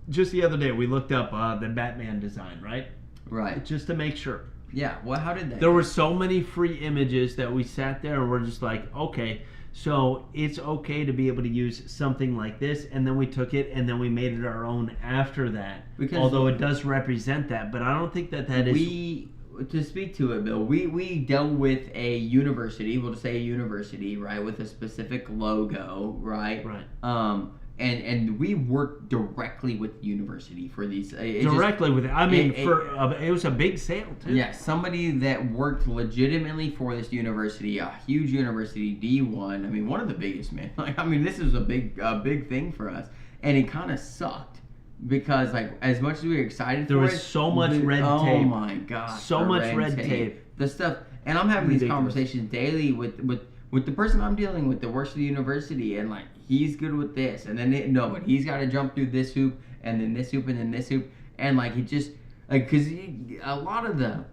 the other day, we looked up the Batman design, right?
Right.
Just to make sure.
Yeah. Well, how did that?
There were so many free images that we sat there and we're just like, okay, so it's okay to be able to use something like this, and then we took it and then we made it our own after that.
Because
although it does represent that, but I don't think that is.
To speak to it, Bill, we dealt with a university. We'll just say a university, right, with a specific logo, right?
Right.
And we worked directly with the university for these.
Directly with it. I mean, it was a big sale too.
Yeah, somebody that worked legitimately for this university, a huge university, D1. I mean, one of the biggest, man. Like, I mean, this is a big thing for us, and it kind of sucked because, like, as much as we were excited,
there was so much red tape.
Oh my gosh,
so much red tape.
The stuff, and I'm having
Ridiculous.
these conversations daily with the person I'm dealing with that works for the university, and like he's good with this, and then but he's got to jump through this hoop, and then this hoop, and then this hoop, and like it just like because a lot of the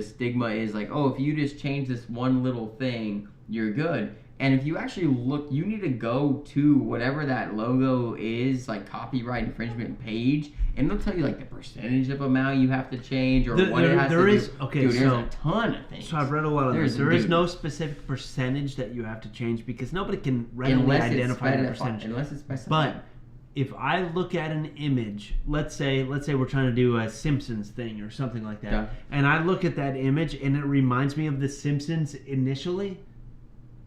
stigma is like, oh, if you just change this one little thing, you're good. And if you actually look, you need to go to whatever that logo is, like copyright infringement page, and they'll tell you like the percentage of amount you have to change or what it has to do.
Okay,
dude,
so
there's a ton of things.
So I've read a lot of this. There is no specific percentage that you have to change because nobody can readily identify the percentage.
Unless it's specified.
But if I look at an image, let's say we're trying to do a Simpsons thing or something like that,
Yeah.
and I look at that image and it reminds me of the Simpsons initially,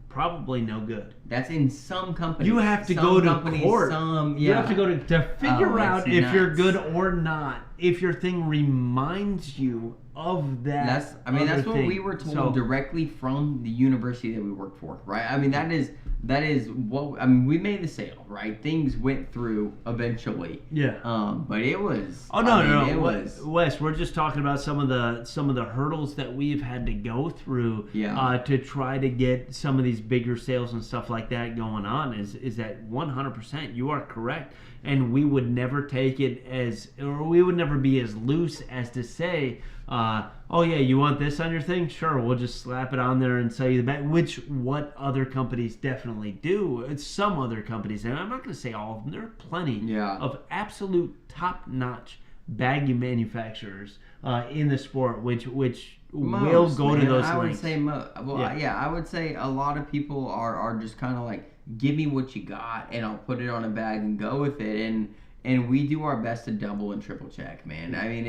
probably no good.
That's in some companies.
You have to go to court. You have to go to figure out if you're good or not. If your thing reminds you of that.
That's what we were told directly from the university that we worked for, right? I mean, that is what we made the sale, right? Things went through eventually.
Yeah.
But it was.
Oh no,
it was.
Wes, we're just talking about some of the hurdles that we've had to go through.
Yeah.
To try to get some of these bigger sales and stuff like that going on. Is that 100%? You are correct, and we would never take it we would never be as loose as to say, oh yeah, you want this on your thing? Sure, we'll just slap it on there and sell you the bag, which what other companies definitely do. It's some other companies, and I'm not going to say all of them. There are plenty of absolute top-notch baggie manufacturers in the sport, which will go to those
I
lengths.
Would say I would say a lot of people are just kind of like, give me what you got, and I'll put it on a bag and go with it, and we do our best to double and triple check, man. I mean,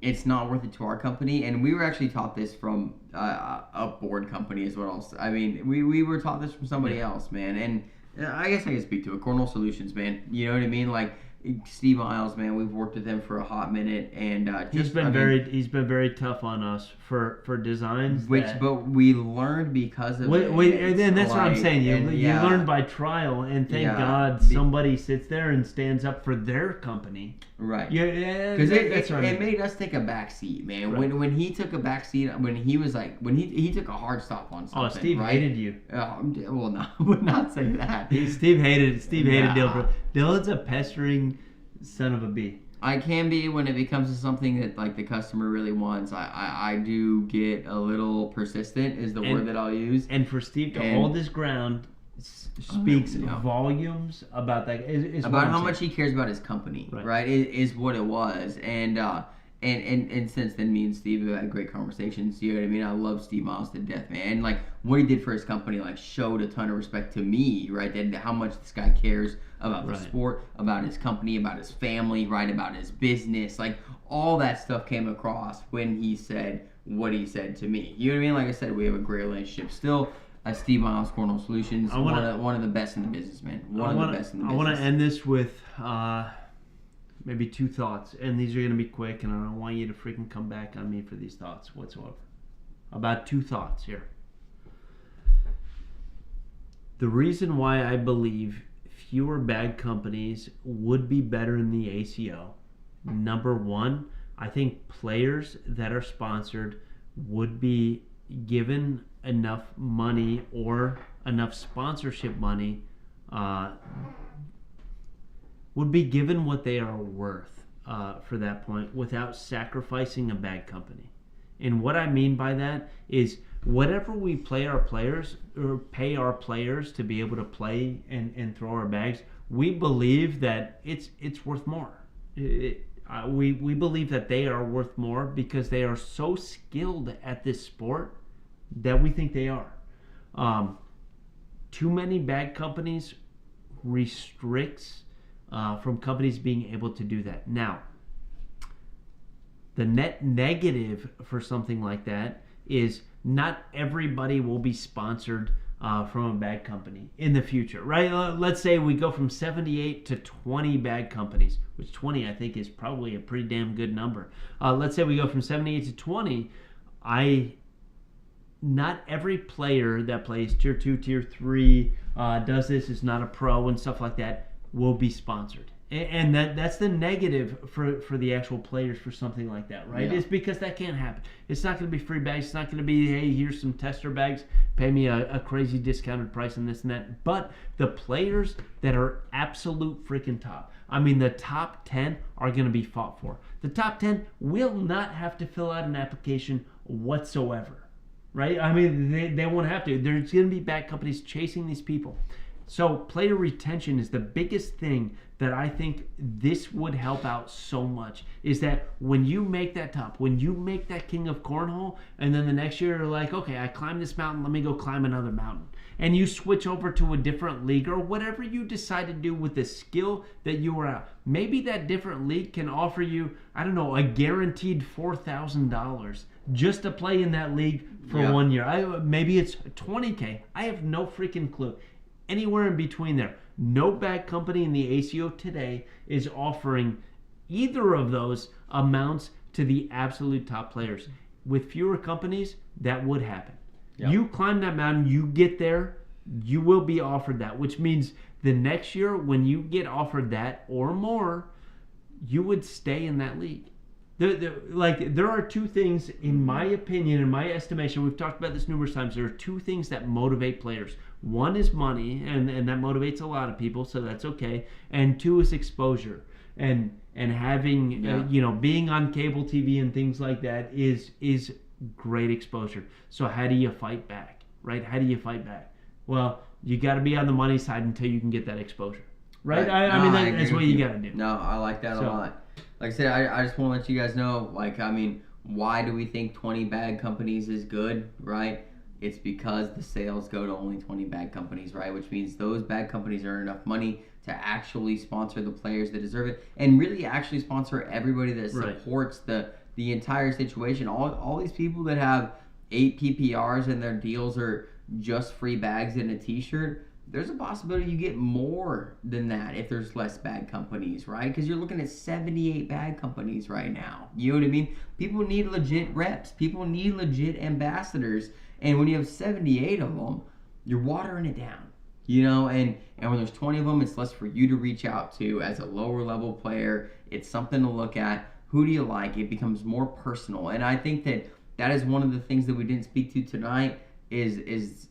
it's not worth it to our company, and we were actually taught this from a board company as well. I mean, we were taught this from somebody else, man, and I guess I can speak to it. Cornhole Solutions, man. You know what I mean? Like, Steve Miles, man, we've worked with him for a hot minute, and
he's been very tough on us for designs.
But we learned because of it.
And that's what I'm saying. You learn by trial, and thank God somebody sits there and stands up for their company.
Right.
Yeah,
because it made us take a back seat, man.
Right.
When he took a back seat, when he was like, when he took a hard stop on something.
Oh, Steve hated you.
Well, no, I would not say that.
Steve hated Dylan. Dylan's a pestering son of a bee.
I can be when it becomes to something that like the customer really wants. I do get a little persistent is the word that I'll use.
And for Steve to hold his ground speaks volumes about that.
About how much he cares about his company, right? Is what it was. And since then, me and Steve have had great conversations. You know what I mean? I love Steve Miles to death, man. And like what he did for his company, like showed a ton of respect to me, right? That how much this guy cares about the sport, about his company, about his family, right? About his business, like all that stuff came across when he said what he said to me. You know what I mean? Like I said, we have a great relationship still. Steve Miles, Cornhole Solutions, one of the best in the business, man. One of the best in the business.
I want to end this with maybe 2 thoughts, and these are going to be quick, and I don't want you to freaking come back on me for these thoughts whatsoever. About 2 thoughts here. The reason why I believe fewer bad companies would be better in the ACO, number 1, I think players that are sponsored would be given enough money or enough sponsorship money would be given what they are worth for that point without sacrificing a bad company. And what I mean by that is whatever we pay our players to be able to play and throw our bags, we believe that it's worth more. We believe that they are worth more because they are so skilled at this sport that we think they are. Too many bad companies restricts from companies being able to do that. Now, the net negative for something like that is not everybody will be sponsored from a bad company in the future, right? Let's say we go from 78 to 20 bad companies, which 20 I think is probably a pretty damn good number. Let's say we go from 78 to 20. Not every player that plays tier 2, tier 3, does this, is not a pro and stuff like that, will be sponsored. And that's the negative for the actual players for something like that, right? It's because that can't happen. It's not going to be free bags. It's not going to be, hey, here's some tester bags, pay me a crazy discounted price and this and that. But the players that are absolute freaking top, I mean, the top 10 are going to be fought for. The top 10 will not have to fill out an application whatsoever, right? I mean, they won't have to. There's going to be bad companies chasing these people. So player retention is the biggest thing that I think this would help out so much, is that when you make that top, when you make that king of cornhole, and then the next year you're like, okay, I climbed this mountain, let me go climb another mountain. And you switch over to a different league or whatever you decide to do with the skill that you are at. Maybe that different league can offer you, I don't know, a guaranteed $4,000 just to play in that league for 1 year. Maybe it's $20K. I have no freaking clue. Anywhere in between there. No bad company in the ACO today is offering either of those amounts to the absolute top players. With fewer companies, that would happen. Yep. You climb that mountain, you get there, you will be offered that, which means the next year when you get offered that or more, you would stay in that league. There are 2 things, in my opinion, in my estimation, we've talked about this numerous times, there are 2 things that motivate players. 1 is money, and that motivates a lot of people, so that's okay. And 2 is exposure. And having, being on cable TV and things like that is great exposure. So how do you fight back, right? How do you fight back? Well, you got to be on the money side until you can get that exposure, right? I mean, that's what you got to do.
No, I like that a lot. Like I said, I just want to let you guys know, why do we think 20 bad companies is good, right? It's because the sales go to only 20 bad companies, right? Which means those bad companies earn enough money to actually sponsor the players that deserve it and really actually sponsor everybody that supports the entire situation. All these people that have 8 PPRs and their deals are just free bags and a t-shirt, there's a possibility you get more than that if there's less bad companies, right? Because you're looking at 78 bad companies right now. You know what I mean? People need legit reps. People need legit ambassadors. And when you have 78 of them, you're watering it down. You know, and when there's 20 of them, it's less for you to reach out to as a lower level player. It's something to look at. Who do you like? It becomes more personal. And I think that is one of the things that we didn't speak to tonight is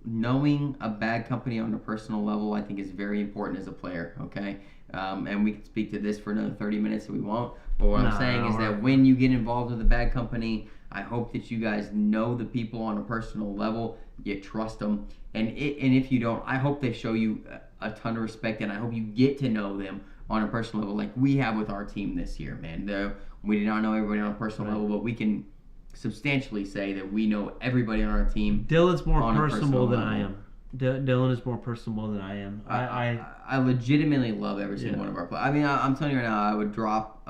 knowing a bad company on a personal level. I think is very important as a player, okay? And we can speak to this for another 30 minutes if we won't. But what I'm saying is that when you get involved with a bad company, I hope that you guys know the people on a personal level. You trust them. And if you don't, I hope they show you a ton of respect, and I hope you get to know them on a personal level like we have with our team this year, man. We did not know everybody on a personal level, but we can substantially say that we know everybody on our team.
Dylan's more personable than I am. Dylan is more personable than I am.
I legitimately love every single one of our players. I mean, I'm telling you right now, I would drop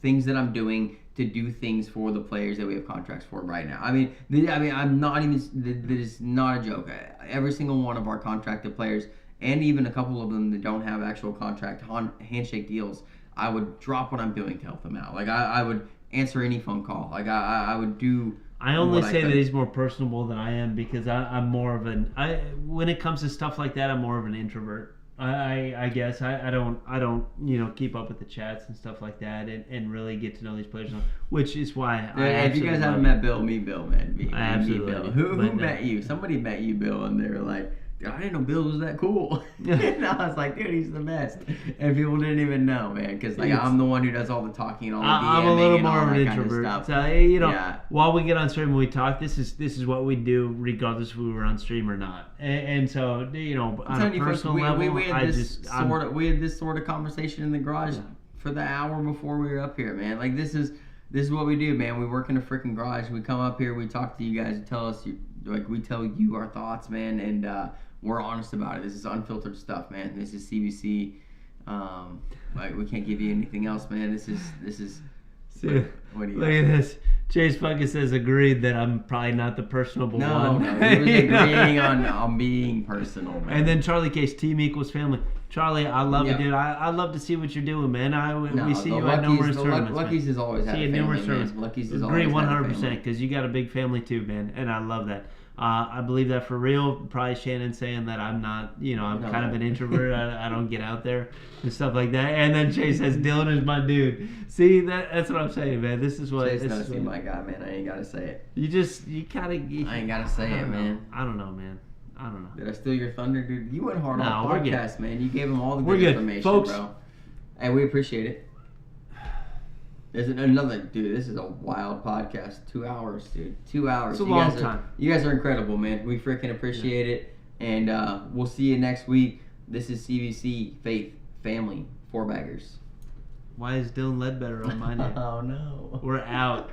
things that I'm doing to do things for the players that we have contracts for right now. I mean, I'm not even. That is not a joke. Every single one of our contracted players, and even a couple of them that don't have actual contract handshake deals, I would drop what I'm doing to help them out. Like I would answer any phone call. Like I would do.
I only say that he's more personable than I am because I'm more of when it comes to stuff like that, I'm more of an introvert. I guess I don't keep up with the chats and stuff like that and really get to know these players, which is why
if you guys haven't met Bill, meet Bill, man.
I absolutely
meet Bill. Who met you? Somebody met you, Bill, and they were like, I didn't know Bill was that cool. And I was like, dude, he's the best. And people didn't even know, man, because I'm the one who does all the talking and all the DMing
I'm a little more
and all
of an
that
introvert.
Kind of
so while we get on stream and we talk, this is what we do regardless if we were on stream or not. And so on a personal level,
we had this sort of conversation in the garage for the hour before we were up here, man. Like this is what we do, man. We work in a freaking garage. We come up here, we talk to you guys, and we tell you our thoughts, man, and we're honest about it. This is unfiltered stuff, man. This is CBC. We can't give you anything else, man. This is. What do you
look at this. Chase fucking says agreed that I'm probably not the personable one.
No, he was agreeing on being personal, man.
And then Charlie Case, team equals family. Charlie, I love it, dude. I love to see what you're doing, man. We see you at numerous tournaments.
Lucky's has always had a family, man. Lucky's has always
agree 100%
because
you got a big family too, man, and I love that. I believe that for real. Probably Shannon saying that I'm not, I'm kind of an introvert. I don't get out there and stuff like that. And then Chase says Dylan is my dude. See, that's what I'm saying, man. This is what.
Chase knows he's my guy, man. I ain't gotta say it.
I
ain't gotta say it, man.
I don't know, man. I don't know.
Did I steal your thunder, dude? You went hard on the podcast, man. You gave them all the
good
information,
folks.
Bro. And we appreciate it. There's another, dude, this is a wild podcast. 2 hours, dude. 2 hours.
It's a long time.
You guys are incredible, man. We freaking appreciate it. And we'll see you next week. This is CBC, Faith, Family, 4 Baggers.
Why is Dylan Ledbetter on my name?
Oh, no.
We're out.